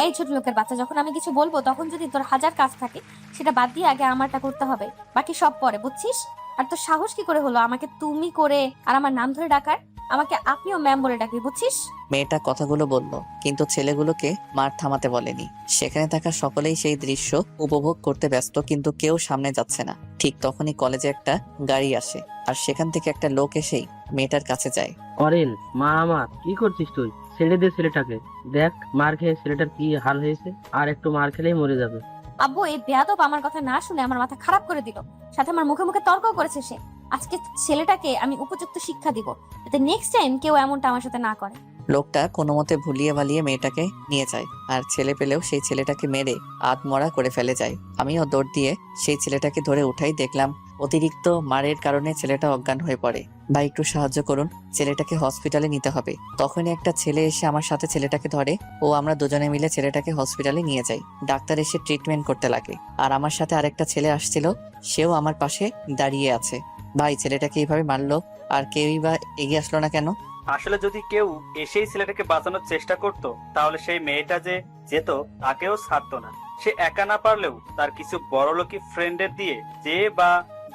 এই ছোট লোকের বাচ্চা, যখন আমি কিছু বলবো তখন যদি তোর হাজার কাজ থাকে সেটা বাদ দিয়ে আগে আমারটা করতে হবে, বাকি সব পরে, বুঝছিস? আর তোর সাহস কি করে হলো আমাকে তুমি করে আর আমার নাম ধরে ডাকার? আমাকে আপনিও ম্যাম বলে ডাকবি, বুঝছিস? মেয়েটা কথাগুলো বলল, কিন্তু ছেলেগুলোকে মার থামাতে বলেনি। সেখানে থাকা সকলেই সেই দৃশ্য উপভোগ করতে ব্যস্ত, কিন্তু কেউ সামনে যাচ্ছে না। ঠিক তখনই কলেজে একটা গাড়ি আসে, আর সেখান থেকে একটা লোক এসেই মেয়েটার কাছে যায়। অরিন, মা আমার, কি করছিস তুই? ছেড়ে দে ছেলেটাকে। দেখ মার খেয়ে ছেলেটার কি হাল হয়েছে, আর একটু মার খেলেই মরে যাবে। আব্বু, এই বেয়াদব আমার কথা না শুনে আমার মাথা খারাপ করে দিল, সাথে আমার মুখে মুখে তর্ক করেছে সে। আজকে ছেলেটাকে আমি উপযুক্ত শিক্ষা দিব, যাতে নেক্সট টাইম কেউ এমনটা আমার সাথে না করে। লোকটা কোনো মতে ভুলিয়ে ভালিয়ে মেয়েটাকে নিয়ে যায়, আর ছেলে পেলেও সেই ছেলেটাকে মেরে আধমরা করে ফেলে যায়। আমিও দৌড় দিয়ে সেই ছেলেটাকে ধরে উঠাই, দেখলাম অতিরিক্ত মারের কারণে ছেলেটা অজ্ঞান হয়ে পড়ে। ভাই একটু সাহায্য করুন, ছেলেটাকে হসপিটালে নিতে হবে। তখনই একটা ছেলে এসে আমার সাথে ছেলেটাকে ধরে, ও আমরা দুজনে মিলে ছেলেটাকে হসপিটালে নিয়ে যাই। ডাক্তার এসে ট্রিটমেন্ট করতে লাগে, আর আমার সাথে আরেকটা ছেলে আসছিল, সেও আমার পাশে দাঁড়িয়ে আছে। ভাই ছেলেটাকে এইভাবে মারলো, আর কেউই বা এগিয়ে আসলো না কেন? আসলে যদি কেউ এসেই ছেলেটাকে বাঁচানোর চেষ্টা করত, তাহলে সেই মেয়েটা যে যেত তাকেও ছাড়তো না। সে একা না পারলেও তার কিছু বড়লোকি ফ্রেন্ডের দিয়ে যে বা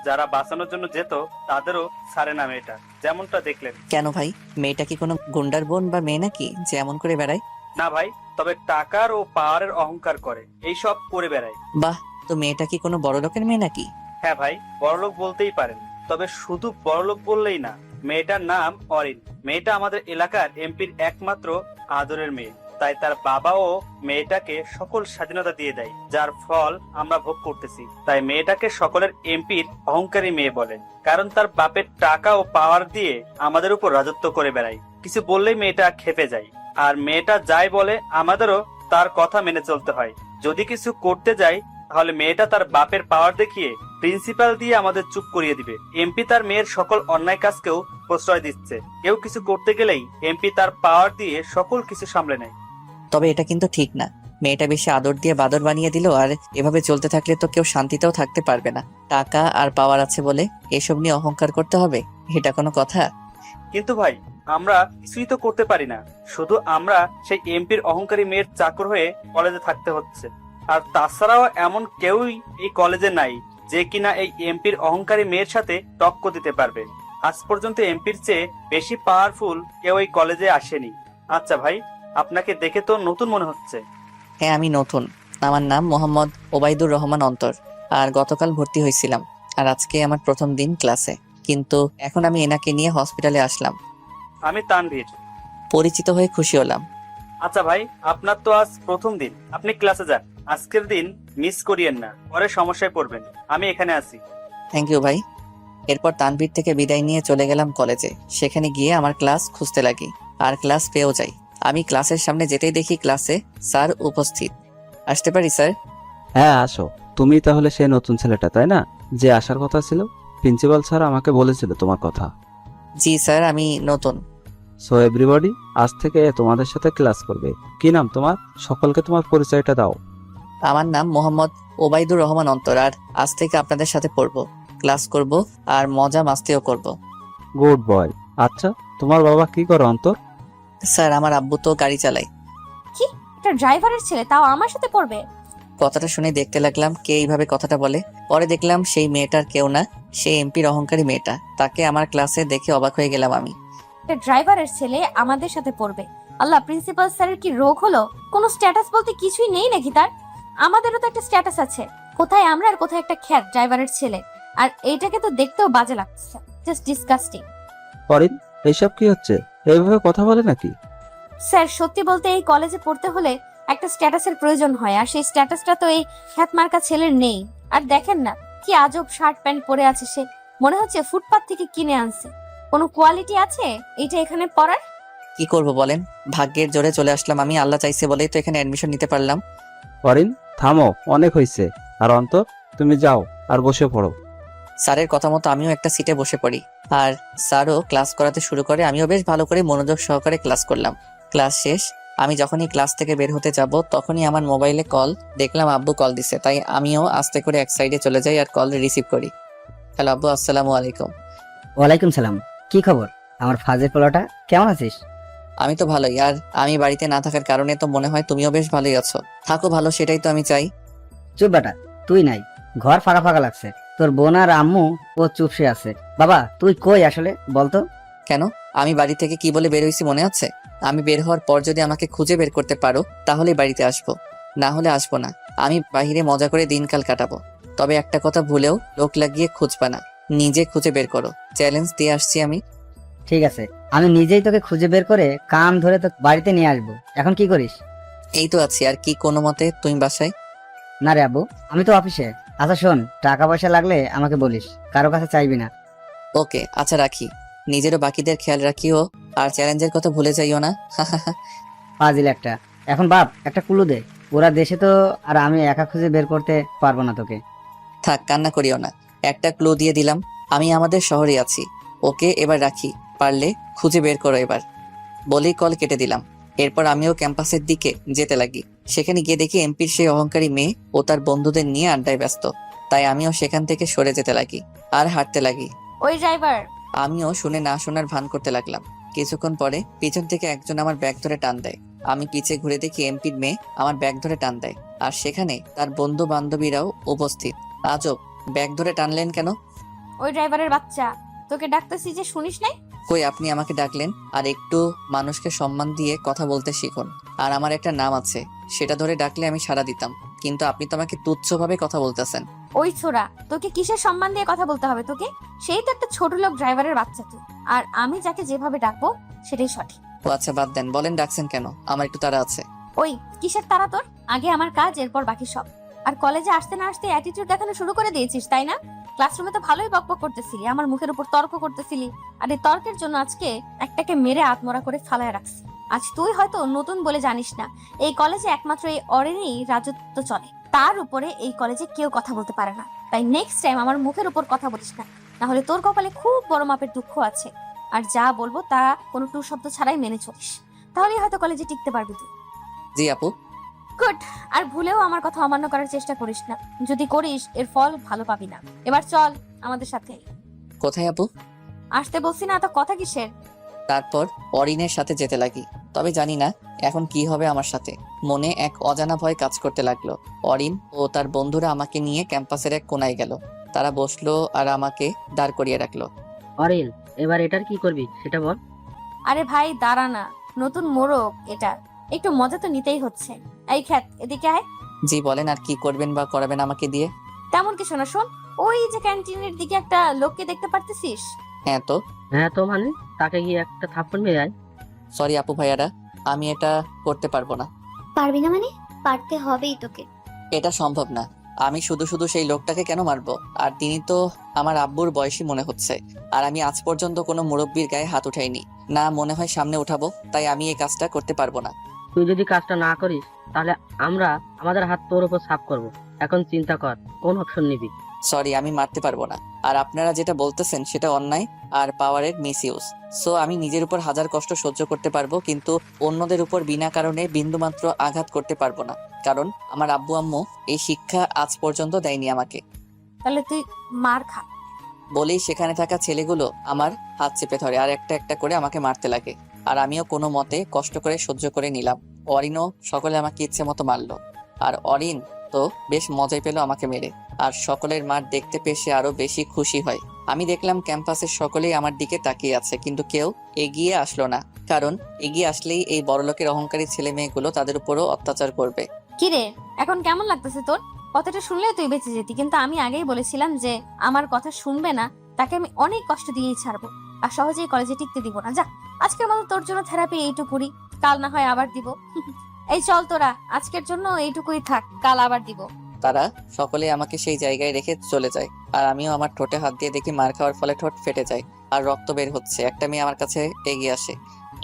যারা বাঁচানোর জন্য যেত তাদেরও ছাড়ে না মেয়েটা, যেমনটা দেখলেন। কেন ভাই, মেয়েটা কি কোনো গুন্ডার বোন বা মেয়ে নাকি যে এমন করে বেড়ায়? না ভাই, তবে টাকার ও পাওয়ারের অহংকার করে, এইসব করে বেড়ায়। বাহ, তো মেয়েটা কি কোনো বড় লোকের মেয়ে নাকি? হ্যাঁ ভাই, বড়লোক বলতেই পারেন, তবে শুধু বড়লোক বললেই না। মেয়েটার নাম অরিন। মেয়েটা আমাদের এলাকার এমপির একমাত্র আদরের মেয়ে, তাই তার বাবাও মেয়েটাকে সকল স্বাধীনতা দিয়ে দেয়, যার ফল আমরা ভোগ করতেছি। তাই মেয়েটাকে সকলের এমপির অহংকারী মেয়ে বলেন, কারণ তার বাপের টাকা ও পাওয়ার দিয়ে আমাদের উপর রাজত্ব করে বেড়ায়। কিছু বললেই মেয়েটা খেপে যায়, আর মেয়েটা যাই বলে আমাদেরও তার কথা মেনে চলতে হয়। যদি কিছু করতে যাই তাহলে মেয়েটা তার বাপের পাওয়ার দেখিয়ে প্রিন্সিপাল দিয়ে আমাদের চুপ করিয়ে দিবে। এমপি তার মেয়ের সকল অন্যায় কাজকেও প্রশ্রয় দিচ্ছে। কেউ কিছু করতে গেলেই এমপি তার পাওয়ার দিয়ে সকল কিছু সামলে নেয়। তবে এটা কিন্তু ঠিক না। মেয়েটা বেশি আদর দিয়ে বাদর বানিয়ে দিল, আর এভাবে চলতে থাকলে তো কেউ শান্তিতেও থাকতে পারবে না। টাকা আর পাওয়ার আছে বলে এসব নিয়ে অহংকার করতে হবে, এটা কোনো কথা? কিন্তু ভাই, আমরা কিছুই তো করতে পারি না, শুধু আমরা সেই এমপির অহংকারী মেয়ের চাকর হয়ে কলেজে থাকতে হচ্ছে। আর তাছাড়াও এমন কেউই এই কলেজে নাই যে কিনা এই এমপির অহংকারী মেয়ের সাথে টক্কর দিতে পারবে। আজ পর্যন্ত এমপির চেয়ে বেশি পাওয়ারফুল কেউ এই কলেজে আসেনি। আচ্ছা ভাই, আপনাকে দেখে তো নতুন মনে হচ্ছে। হ্যাঁ, আমি নতুন। আমার নাম মোহাম্মদ ওবাইদুর রহমান অন্তর, আর গতকাল ভর্তি হয়েছিলাম, আর আজকে আমার প্রথম দিন ক্লাসে। কিন্তু এখন আমি এনাকে নিয়ে হসপিটালে আসলাম। আমি তানভীর। পরিচিত হয়ে খুশি হলাম। আচ্ছা ভাই, আপনার তো আজ প্রথম দিন, আপনি ক্লাসে যান। আজকের দিন মিস করিয়েন না, পরে সমস্যায় পড়বেন। আমি এখানে আছি। থ্যাংক ইউ ভাই। এরপর তানভীর থেকে বিদায় নিয়ে চলে গেলাম কলেজে। সেখানে গিয়ে আমার ক্লাস খুঁজতে লাগি, আর ক্লাস পেয়েও যাই। আমি ক্লাসের সামনে যেতেই দেখি ক্লাসে স্যার উপস্থিত। আসতে পারি স্যার? হ্যাঁ আসো। তুমি তাহলে সেই নতুন ছেলেটা, তাই না, যে আসার কথা ছিল? প্রিন্সিপাল স্যার আমাকে বলেছিল তোমার কথা। জি স্যার, আমি নতুন। সো এভরিবডি, আজ থেকে তোমাদের সাথে ক্লাস করবে। কি নাম তোমার? সকলকে তোমার পরিচয়টা দাও। আমার নাম মোহাম্মদ ওবাইদুর রহমান অন্তর, আর আজ থেকে আপনাদের সাথে পড়বো, ক্লাস করব, আর মজা মাস্তিও করব। Good boy. আচ্ছা, তোমার বাবা কি করে অন্তর? স্যার, আমার আব্বু তো গাড়ি চালায়। কি, এটা ড্রাইভারের ছেলে, তাও আমার সাথে পড়বে? কথাটা শুনে দেখতে লাগলাম কে এইভাবে কথাটা বলে। পরে দেখলাম সেই মেয়েটার কেউ না, সেই এমপির অহংকারী মেয়েটা। তাকে আমার ক্লাসে দেখে অবাক হয়ে গেলাম আমি। এটা ড্রাইভারের ছেলে আমাদের সাথে পড়বে? আল্লাহ, প্রিন্সিপাল স্যারের কি রোগ হলো? কোনো স্ট্যাটাস বলতে কিছুই নেই নাকি তার? আমাদেরও তো একটা স্ট্যাটাস আছে। কোথায় আমরা আর কোথায় একটা খ্যাত ড্রাইভারের ছেলে? আর এইটাকে তো দেখতেও বাজে লাগছে, জাস্ট ডিসগাস্টিং। অরিন, এইসব কি হচ্ছে? এইভাবে কথা বলে নাকি? স্যার, সত্যি বলতে এই কলেজে পড়তে হলে একটা স্ট্যাটাসের প্রয়োজন হয়, আর সেই স্ট্যাটাসটা তো এই খ্যাত মার্কা ছেলের নেই। আর দেখেন না কি আজব শার্ট প্যান্ট পরে আছে সে, মনে হচ্ছে ফুটপাত থেকে কিনে আনছে। কোনো কোয়ালিটি আছে এইটা এখানে পড়ার? কি করব বলেন, ভাগ্যের জোরে চলে আসলাম আমি। আল্লাহ চাইছে বলেই তো এখানে অ্যাডমিশন নিতে পারলাম। অরিন, থামো, অনেক হয়েছে। আর অন্তর, তুমি যাও আর বসে পড়ো। স্যারের কথা মতো আমিও একটা সিটে বসে পড়ি, আর স্যারও ক্লাস করাতে শুরু করে। আমিও বেশ ভালো করে মনোযোগ সহকারে ক্লাস করলাম। ক্লাস শেষ। আমি যখনই ক্লাস থেকে বের হতে যাব, তখনই আমার মোবাইলে কল। দেখলাম আব্বু কল দিছে, তাই আমিও আস্তে করে এক সাইডে চলে যাই আর কল রিসিভ করি। হ্যালো আব্বু, আসসালামু আলাইকুম। ওয়ালাইকুম সালাম। কি খবর আমার ফাজের পোলাটা, কেমন আছিস? আমি তো ভালোই, আর আমি বাড়িতে না থাকার কারণে তো মনে হয় তুমিও বেশ ভালোই আছো। থাকো ভালো, সেটাই তো আমি চাই। চুপ বেটা, তুই নাই, ঘর ফাঁকা ফাঁকা লাগছে। তোর বোন আর আম্মু ও চুপসে আছে। বাবা তুই কই আসলে বলতো? কেন, আমি বাড়ি থেকে কি বলে বের হয়েছি মনে আছে? আমি বের হওয়ার পর যদি আমাকে খুঁজে বের করতে পারো তাহলেই বাড়িতে আসবো, না হলে আসবো না। আমি বাইরে মজা করে দিনকাল কাটাবো। তবে একটা কথা ভুলেও লোক লাগিয়ে খুঁজবা না, নিজে খুঁজে বের করো। চ্যালেঞ্জ দিয়ে আসছি আমি। ঠিক আছে, আমি নিজেই তোকে খুঁজে বের করে কান ধরে তো বাড়িতে নিয়ে আসবো। এখন কি করিস? এই তো আছি, আর কি কোনো মতে। তুমি বাসায়? না রে আব্বু, আমি তো অফিসে। আচ্ছা শোন, টাকা পয়সা লাগলে আমাকে বলিস, কারো কাছে চাইবি না। ওকে আচ্ছা, রাখি। নিজেরও বাকিদের খেয়াল রাখিও, আর চ্যালেঞ্জের কথা ভুলে যাইও না। ফাজিল একটা। এখন বাপ একটা কুলু দে, ওরা দেশে তো, আর আমি একা খুঁজে বের করতে পারবো না তোকে। থাক, কান্না করিও না। একটা ক্লু দিয়ে দিলাম, আমি আমাদের শহরে আছি। ওকে এবার রাখি, পারলে খুঁজে বের করো এবার। বলেই কল কেটে দিলাম। এরপর আমিও ক্যাম্পাসের দিকে যেতে লাগি। সেখানে গিয়ে দেখি এমপির সেই অহংকারী মেয়ে ও তার বন্ধুদের নিয়ে আড্ডায় ব্যস্ত। তাই আমিও সেখান থেকে সরে যেতে লাগি আর হাঁটতে লাগি। ওই ড্রাইভার, আমিও শুনে না শোনার ভান করতে লাগলাম। কিছুক্ষণ পরে পিছন থেকে একজন আমার ব্যাগ ধরে টান দেয়। আমি পিছে ঘুরে দেখি এমপির মেয়ে আমার ব্যাগ ধরে টান দেয়, আর সেখানে তার বন্ধু বান্ধবীরাও উপস্থিত। আজব, ব্যাগ ধরে টানলেন কেন? ওই ড্রাইভারের বাচ্চা, তোকে ডাকতেছি যে শুনিস নাই? কই, আপনি আমাকে ডাকলেন? আর একটু মানুষকে সম্মান দিয়ে কথা বলতে শিখুন। আর আমার একটা নাম আছে, সেটা ধরে ডাকলে আমি সাড়া দিতাম, কিন্তু আপনি তো আমাকে তুচ্ছভাবে কথা বলতেছেন। ওই ছোড়া, তোকে কিসের সম্মান দিয়ে কথা বলতে হবে তোকে? সেই তো একটা ছোট লোক ড্রাইভারের বাচ্চা তুই, আর আমি যাকে যেভাবে ডাকবো সেটাই সঠিক। ও আচ্ছা, বাদ দেন, বলেন ডাকছেন কেন? আমার একটু তাড়া আছে। ওই কিসের তারা তোর? আগে আমার কাজ, এরপর বাকি সব। আর কলেজে আসতে না আসতে অ্যাটিটিউড দেখানো শুরু করে দিয়েছিস, তাই না? ক্লাসরুমে তো ভালোই বকবক করতেছিলি, আমার মুখের উপর তর্ক করতেছিলি। আর এই তর্কের জন্য আজকে একটাকে মেরে আত্মরা করে ফালায় রাখছি। আজ তুই হয়তো নতুন বলে জানিস না, এই কলেজে একমাত্র এই অরেনই রাজত্ব চলে। তার উপরে এই কলেজে কেউ কথা বলতে পারে না। তাই নেক্সট টাইম আমার মুখের উপর কথা বলিস না, না হলে তোর কপালে খুব বড় মাপের দুঃখ আছে। আর যা বলবো তা কোনো টু শব্দ ছাড়াই মেনে চলিস, তাহলেই হয়তো কলেজে টিকতে পারবি তুই। জি আপু। গুড। আর ভুলেও আমার কথা অমান্য করার চেষ্টা করিস না, যদি করিস এর ফল ভালো পাবি না। এবার চল আমাদের সাথে। কোথায় আপু? আসতে বলছি না, তো কথা কিসের? তারপর অরিনের সাথে যেতে লাগি। তবে জানি না এখন কি হবে আমার সাথে। মনে এক অজানা ভয় কাজ করতে লাগলো। অরিন ও তার বন্ধুরা আমাকে নিয়ে ক্যাম্পাসের এক কোনায় গেল। তারা বসলো আর আমাকে দাঁড় করিয়ে রাখলো। অরিন, এবার এটার কি করবি সেটা বল। আরে ভাই দাঁড়া না, নতুন মোড়ক এটা, একটু মজা তো নিতেই হচ্ছে। এই খ্যাত, এদিকে আয়। জি বলেন, আর কি করবেন বা করাবেন আমাকে দিয়ে? তেমন কিছু না, শোন, ওই যে ক্যান্টিনের দিকে একটা লোককে দেখতে পারতেছিস? হ্যাঁ তো। হ্যাঁ তো মানে, তাকে গিয়ে একটা থাপ্পড় মেরে আয়। সরি আপু ভাইয়ারা, আমি এটা করতে পারবো না। পারবি না মানে? পারতে হবেই তোকে। এটা সম্ভব না। আমি শুধু শুধু সেই লোকটাকে কেন মারবো? আর তিনি তো আমার আব্বুর বয়সী মনে হচ্ছে। আর আমি আজ পর্যন্ত কোনো মুরব্বির গায়ে হাত উঠাইনি, না মনে হয় সামনে উঠাবো। তাই আমি এই কাজটা করতে পারবো না। তুই যদি কাজটা না করিস তাহলে আমরা আমাদের হাত তোর উপর সাফ করব। এখন চিন্তা কর কোন অপশন নিবি। সরি, আমি মারতে পারবো না। আর আপনারা যেটা বলতেছেন সেটা অন্যায় আর পাওয়ারের মিসইউজ। সো আমি নিজের উপর হাজার কষ্ট সহ্য করতে পারবো, কিন্তু অন্যদের উপর বিনা কারণে বিন্দুমাত্র আঘাত করতে পারবো না। কারণ আমার আব্বু আম্মু এই শিক্ষা আজ পর্যন্ত দেয়নি আমাকে। তাহলে তুই মার খা। বলেই সেখানে থাকা ছেলেগুলো আমার হাত চেপে ধরে আর একটা একটা করে আমাকে মারতে লাগে। আর আমিও কোনো মতে কষ্ট করে সহ্য করে নিলাম। অরিনও সকলে আমাকে ইচ্ছে মতো মারলো। আর অরিন তো বেশ মজাই পেল আমাকে মেরে। আর সকলের মার দেখতে পেয়ে সে আরো বেশি খুশি হয়। আমি দেখলাম ক্যাম্পাসের সকলেই আমার দিকে তাকিয়ে আছে, কিন্তু কেউ এগিয়ে আসলো না। কারণ এগিয়ে আসলেই এই বড়লোকের অহংকারী ছেলে মেয়েগুলো তাদের উপরও অত্যাচার করবে। কিরে, এখন কেমন লাগতেছে তোর? কথাটা শুনলে তুই বেঁচে যেতি, কিন্তু আমি আগেই বলেছিলাম যে আমার কথা শুনবে না তাকে আমি অনেক কষ্ট দিয়েই ছাড়বো, আর সহজেই কলেজে টিকতে দিব না। যা, আজকের মতো তোর জন্য থেরাপি এইটুকুই, কাল না হয় আবার দিব। এই চল তোরা, আজকের জন্য এইটুকুই থাক, কাল আবার দিব। তারা সকলে আমাকে সেই জায়গায় রেখে চলে যায়। আর আমিও আমার ঠোঁটে হাত দিয়ে দেখি মার খাওয়ার ফলে ঠোঁট ফেটে যায় আর রক্ত বের হচ্ছে। একটা মেয়ে আমার কাছে এগিয়ে আসে।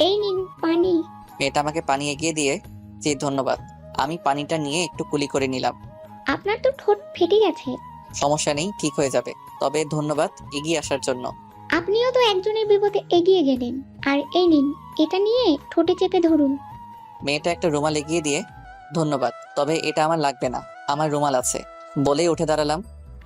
এই নিন পানি। মেয়েটা আমাকে পানি এগিয়ে দিয়ে, জি ধন্যবাদ। আমি পানিটা নিয়ে একটু কুলি করে নিলাম। আপনার তো ঠোঁট ফেটে গেছে। সমস্যা নেই, ঠিক হয়ে যাবে। তবে ধন্যবাদ এগিয়ে আসার জন্য। আপনিও তো একজনের বিপদে এগিয়ে গেলেন। আর এই নিন, এটা নিয়ে ঠোঁটে চেপে ধরুন। মেয়েটা একটা রুমাল এগিয়ে দিয়ে, ধন্যবাদ, তবে এটা আমার লাগবে না, আমার রুমাল আছে, বলেই উঠে দাঁড়ালাম।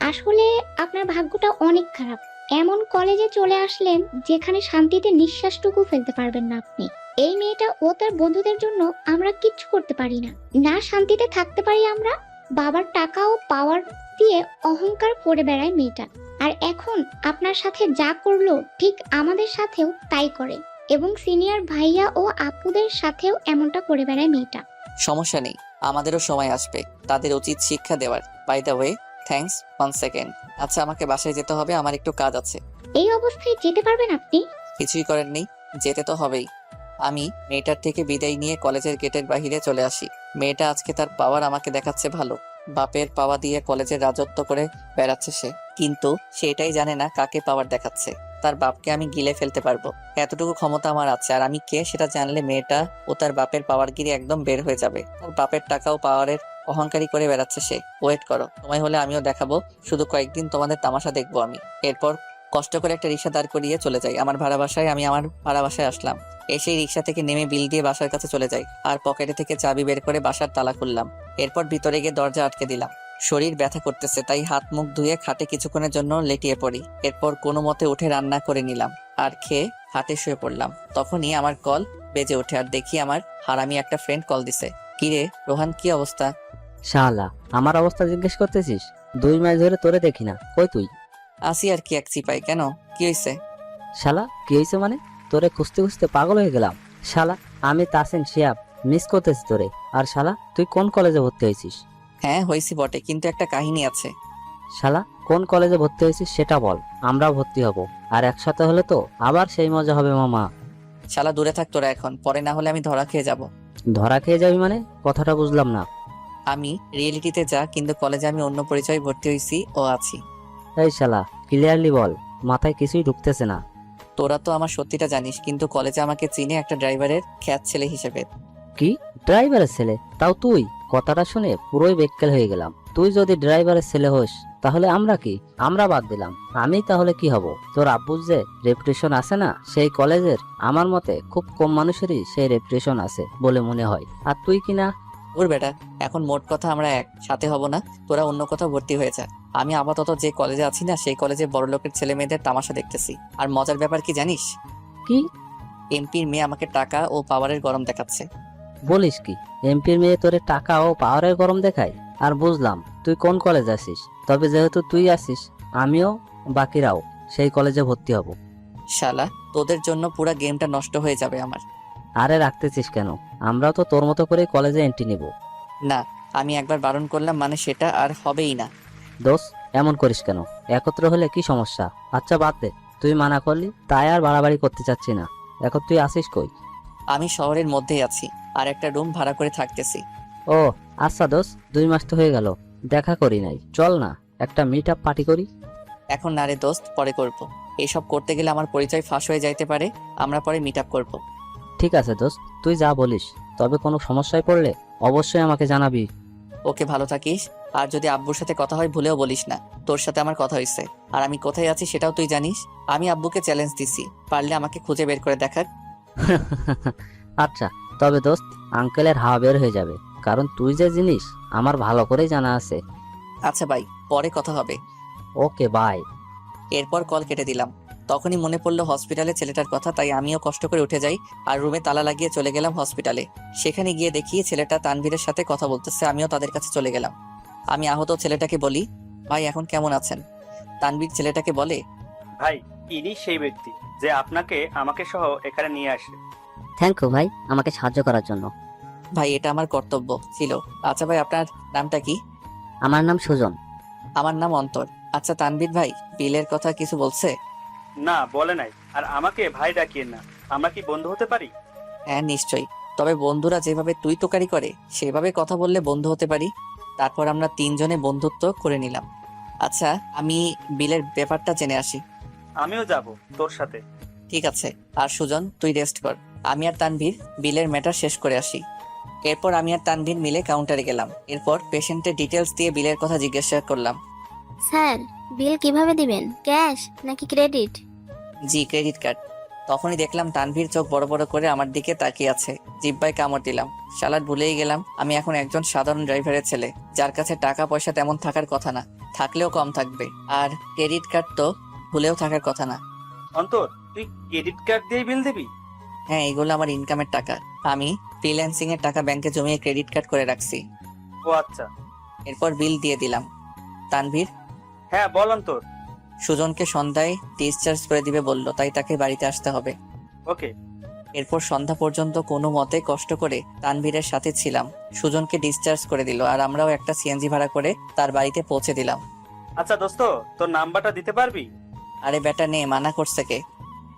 আসলে আপনার ভাগ্যটা অনেক খারাপ। এমন কলেজে চলে আসলেন যেখানে শান্তিতে নিঃশ্বাসটুকু ফেলতে পারবেন না আপনি। এই মেয়েটা ও তার বন্ধুদের জন্য আমরা কিচ্ছু করতে পারি না, না শান্তিতে থাকতে পারি আমরা। বাবার টাকা ও পাওয়ার দিয়ে অহংকার করে বেড়ায় মেয়েটা। আর এখন আপনার সাথে যা করলো ঠিক আমাদের সাথেও তাই করে, এবং সিনিয়র ভাইয়া ও আপুদের সাথেও এমনটা করে বেড়ায় মেয়েটা। সমস্যা নেই, আমাদেরও সময় আসবে তাদের উচিত শিক্ষা দেওয়ার। By the way, thanks, 1 second. আচ্ছা, আমাকে বাসায় যেতে হবে, আমার একটু কাজ আছে। এই অবস্থায় যেতে পারবেন আপনি? কিছুই করার নেই, যেতে তো হবেই। আমি মেয়েটার থেকে বিদায় নিয়ে কলেজের গেটের বাইরে চলে আসি। মেয়েটা আজকে তার পাওয়ার আমাকে দেখাচ্ছে ভালো। বাপের পাওয়া দিয়ে কলেজের রাজত্ব করে বেড়াচ্ছে সে, কিন্তু সেটাই জানে না কাকে পাওয়ার দেখাচ্ছে। তার বাপকে আমি গিলে ফেলতে পারবো, এতটুকু ক্ষমতা আমার আছে। আর আমি কে সেটা জানলে মেয়েটা ও তার বাপের পাওয়ার গিরি একদম বের হয়ে যাবে। তার বাপের টাকা ও পাওয়ারের অহংকারী করে বেড়াচ্ছে সে। ওয়েট করো, সময় হলে আমিও দেখাবো। শুধু কয়েকদিন তোমাদের তামাশা দেখবো আমি। এরপর কষ্ট করে একটা রিক্সা দাঁড় করিয়ে চলে যাই আমার ভাড়া বাসায়। আমি আমার ভাড়া বাসায় আসলাম, এসেই রিক্সা থেকে নেমে বিল দিয়ে বাসার কাছে চলে যাই। আর পকেটে থেকে চাবি বের করে বাসার তালা খুললাম। এরপর ভিতরে গিয়ে দরজা আটকে দিলাম। শরীর ব্যথা করতেছে, তাই হাত মুখ ধুয়ে খাটে কিছুক্ষণের জন্য লেটিয়ে পড়ি। এরপর কোনো মতে উঠে রান্না করে নিলাম আর খেয়ে খাটে শুয়ে পড়লাম। তখনই আমার কল বেজে ওঠে আর দেখি আমার হারামি একটা ফ্রেন্ড কল দিছে। কিরে রোহান, কি অবস্থা? শালা, আমার অবস্থা জিজ্ঞেস করতেছিস? 2 মাস ধরে তোরে দেখি না, কই তুই? আসি আর কি, এক চিপাই। কেন, কি হয়েছে? শালা, কি হয়েছে মানে? তোরে খুঁজতে খুঁজতে পাগল হয়ে গেলাম। শালা, আমি তাসিন শিয়াব মিস করতেছি তোরে। আর শালা, তুই কোন কলেজে ভর্তি হয়েছিস? হ্যাঁ হয়েছি বটে, কিন্তু একটা কাহিনী আছে। শালা, কোন কলেজে ভর্তি হয়েছিস সেটা বল, আমরাও ভর্তি হব। আর একসাথে হলে তো আবার সেই মজা হবে মামা। শালা দূরে থাক তোরা এখন, পরে না হলে আমি ধরা খেয়ে যাব। ধরা খেয়ে যাবি মানে? কথাটা বুঝলাম না। আমি রিয়েলিটিতে যা, কিন্তু কলেজে আমি অন্য পরিচয়ে ভর্তি হয়েছি ও আছি। এই শালা, ক্লিয়ারলি বল, মাথায় কিছুই ঢুকতেছে না। তোরা তো আমার সত্যিটা জানিস, কিন্তু কলেজে আমাকে চিনে একটা ড্রাইভারের খ্যাত ছেলে হিসেবে। কি, ড্রাইভারের ছেলে? তাও তুই? কথাটা শুনে পুরোই বেক্কেল হয়ে গেলাম। তুই যদি ড্রাইভারের ছেলে হোস তাহলে আমরা কি? আমরা বাদ দিলাম, আমি তাহলে কি হব? তোর আব্বুর যে রেপুটেশন আছে না সেই কলেজের, আমার মতে খুব কম মানুষেরই সেই রেপুটেশন আছে বলে মনে হয়। আর তুই কি না? ওর বেটা, এখন মোট কথা আমরা এক সাথে হব না, তোরা অন্য কোথাও ভর্তি হয়ে যা। আমি আপাতত যে কলেজে আছি না সেই কলেজে বড় লোকের ছেলে মেয়েদের তামাশা দেখতেছি। আর মজার ব্যাপার কি জানিস? কি এমপির মেয়ে আমাকে টাকা ও পাওয়ারের গরম দেখাচ্ছে। বলিস কি? এমপির মেয়ে তোরে টাকা ও পাওয়ারের গরম দেখায়? আর বুঝলাম তুই কোন কলেজ আছিস। তবে যেহেতু তুই আছিস, আমিও বাকিরাও সেই কলেজে ভর্তি হব। শালা, তোদের জন্য পুরা গেমটা নষ্ট হয়ে যাবে আমার। আরে রাখতেছিস কেন? আমরাও তো তোর মতো করে কলেজে এন্ট্রি নিব। না, আমি একবার বারণ করলাম মানে সেটা আর হবেই না। দোষ, এমন করিস কেন? একত্র হলে কি সমস্যা? আচ্ছা বাদ দে, তুই মানা করলি তাই আর বাড়াবাড়ি করতে চাচ্ছি না। এখন তুই আসিস কই? আমি শহরের মধ্যেই আছি, আর একটা রুম ভাড়া করে থাকতেছি। ও আচ্ছা দোষ, 2 মাস তো হয়ে গেল, দেখা করি নাই। চল না একটা মিট আপ পার্টি করি। এখন না রে দোস্ত, পরে করব। এইসব করতে গেলে আমার পরিচয় ফাঁস হয়ে যাইতে পারে। আমরা পরে মিট আপ করবো। ঠিক আছে দোস্ত, তুই যা বলিস। তবে কোনো সমস্যায় পড়লে অবশ্যই আমাকে জানাবি। ওকে, ভালো থাকিস। আর যদি আব্বুর সাথে কথা হয় ভুলেও বলিস না তোর সাথে আমার কথা হয়েছে। আর আমি কোথায় আছি সেটাও তুই জানিস। আমি আব্বুকে চ্যালেঞ্জ দিছি, পারলে আমাকে খুঁজে বের করে দেখার। আচ্ছা, তবে দোস্ত আঙ্কেলের হাওয়া বের হয়ে যাবে, কারণ তুই যে জিনিস আমার ভালো করেই জানা আছে। আচ্ছা ভাই, পরে কথা হবে। Okay bye. এরপর কল কেটে দিলাম। তখনই মনে পড়লো হসপিটালে ছেলেটার কথা, তাই আমিও কষ্ট করে উঠে যাই আর রুমে তালা লাগিয়ে চলে গেলাম হসপিটালে। সেখানে গিয়ে দেখি ছেলেটা তানভীরের সাথে কথা বলতেছে। আমিও তাদের কাছে চলে গেলাম। আমি আহত ছেলেটাকে বলি, ভাই এখন কেমন আছেন? তানভীর ছেলেটাকে বলে, ভাই, ইনি সেই ব্যক্তি যে আপনাকে আমাকে সহ এখানে নিয়ে আসে। থ্যাংক ইউ ভাই আমাকে সাহায্য করার জন্য। ভাই এটা আমার কর্তব্য ছিল। আচ্ছা ভাই, আপনার নামটা কি? আমার নাম সুজন। আমার নাম অন্তর। আচ্ছা তানভীর ভাই, বিলের কথা কিছু বলছে? না, বলে নাই। আর আমাকে ভাই ডাকিয়ে না, আমরা কি বন্ধু হতে পারি? হ্যাঁ নিশ্চয়ই, তবে বন্ধুরা যেভাবে তুই তোকারি করে সেভাবে কথা বললে বন্ধু হতে পারি। তারপর আমরা 3 জনে বন্ধুত্ব করে নিলাম। আচ্ছা, আমি বিলের ব্যাপারটা জেনে আসি। আমিও যাব তোর সাথে। ঠিক আছে। আর সুজন, তুই রেস্ট কর। আমি আর তানভীর বিলের ম্যাটার শেষ করে আসি। এরপর আমি আর তানভীর মিলে কাউন্টারে গেলাম। এরপর পেশেন্টের ডিটেলস দিয়ে বিলের কথা জিজ্ঞাসা করলাম। স্যার, বিল কিভাবে দিবেন? ক্যাশ নাকি ক্রেডিট? জি, ক্রেডিট কার্ড। তখনই দেখলাম তানভীর চোখ বড় বড় করে আমার দিকে তাকিয়ে আছে। জিব্বায় কামড় দিলাম। শালার ভুলেই গেলাম আমি এখন একজন সাধারণ ড্রাইভারের ছেলে, যার কাছে টাকা পয়সা তেমন থাকার কথা না, থাকলেও কম থাকবে। আর ক্রেডিট কার্ড তো ভুলেও থাকার কথা না। অন্তর, তুই ক্রেডিট কার্ড দিয়ে বিল দিবি? হ্যাঁ, এগুলো আমার ইনকামের টাকা। আমি ফ্রিল্যান্সিং এর টাকা ব্যাংকে জমিয়ে ক্রেডিট কার্ড করে রাখছি। ও আচ্ছা। এরপর বিল দিয়ে দিলাম। তানভীর হ্যাঁ বল অন্তর। সুজনকে সন্ধ্যায় ডিসচার্জ করে দিবে বলল, তাই তাকে বাড়িতে আসতে হবে। ওকে। এরপর সন্ধ্যা পর্যন্ত কোনো মতে কষ্ট করে তানভীরের সাথে ছিলাম। সুজনকে ডিসচার্জ করে দিল আর আমরাও একটা সিএনজি ভাড়া করে তার বাড়িতে পৌঁছে দিলাম। আচ্ছা দোস্ত, তোর নাম্বারটা দিতে পারবি? আরে বেটা নে, মানা করছে কে?